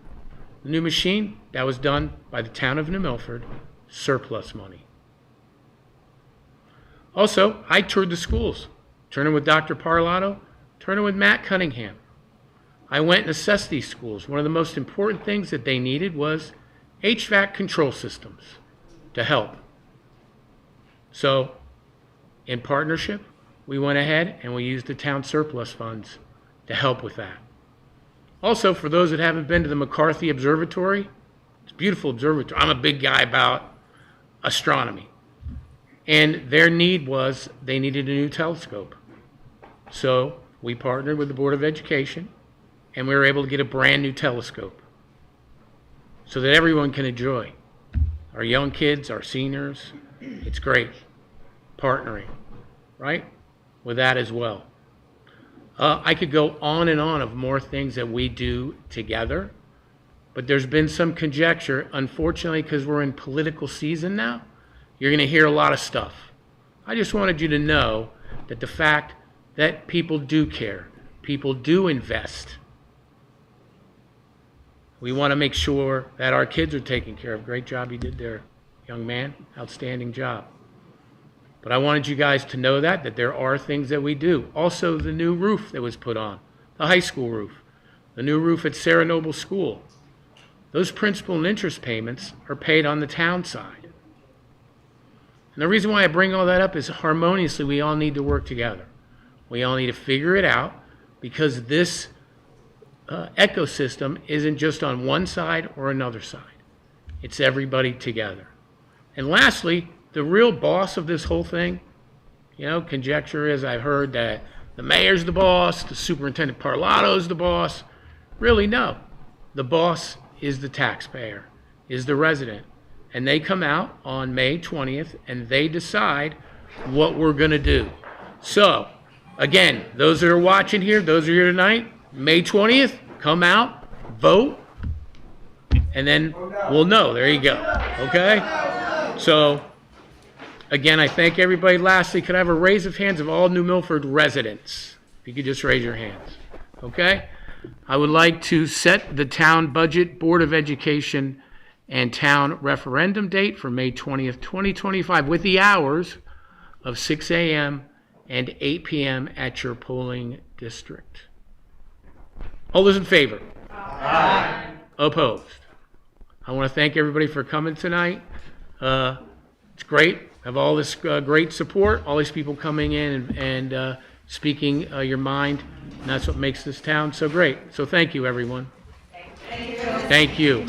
the new machine, that was done by the town of New Milford, surplus money. Also, I toured the schools, turning with Dr. Parlato, turning with Matt Cunningham. I went and assessed these schools. One of the most important things that they needed was HVAC control systems to help. So, in partnership, we went ahead and we used the town surplus funds to help with that. Also, for those that haven't been to the McCarthy Observatory, it's a beautiful observatory. I'm a big guy about astronomy. And their need was they needed a new telescope. So we partnered with the Board of Education and we were able to get a brand new telescope so that everyone can enjoy. Our young kids, our seniors, it's great partnering, right? With that as well. I could go on and on of more things that we do together, but there's been some conjecture, unfortunately, because we're in political season now, you're going to hear a lot of stuff. I just wanted you to know that the fact that people do care, people do invest. We want to make sure that our kids are taken care of. Great job you did there, young man. Outstanding job. But I wanted you guys to know that there are things that we do. Also, the new roof that was put on, the high school roof, the new roof at Sarah Noble School. Those principal and interest payments are paid on the town side. And the reason why I bring all that up is harmoniously we all need to work together. We all need to figure it out because this ecosystem isn't just on one side or another side. It's everybody together. And lastly, the real boss of this whole thing, conjecture is I've heard that the mayor's the boss, the superintendent Parlato's the boss. Really, no. The boss is the taxpayer, is the resident. And they come out on May 20th and they decide what we're going to do. So, again, those that are watching here, those are here tonight, May 20th, come out, vote, and then we'll know. There you go. Okay? So, again, I thank everybody. Lastly, could I have a raise of hands of all New Milford residents? If you could just raise your hands. Okay? I would like to set the town budget, Board of Education, and town referendum date for May 20th, 2025 with the hours of 6 a.m. and 8 p.m. at your polling district. All those in favor? Aye. Opposed? I want to thank everybody for coming tonight. It's great. Have all this great support, all these people coming in and speaking your mind, and that's what makes this town so great. So thank you, everyone. Thank you.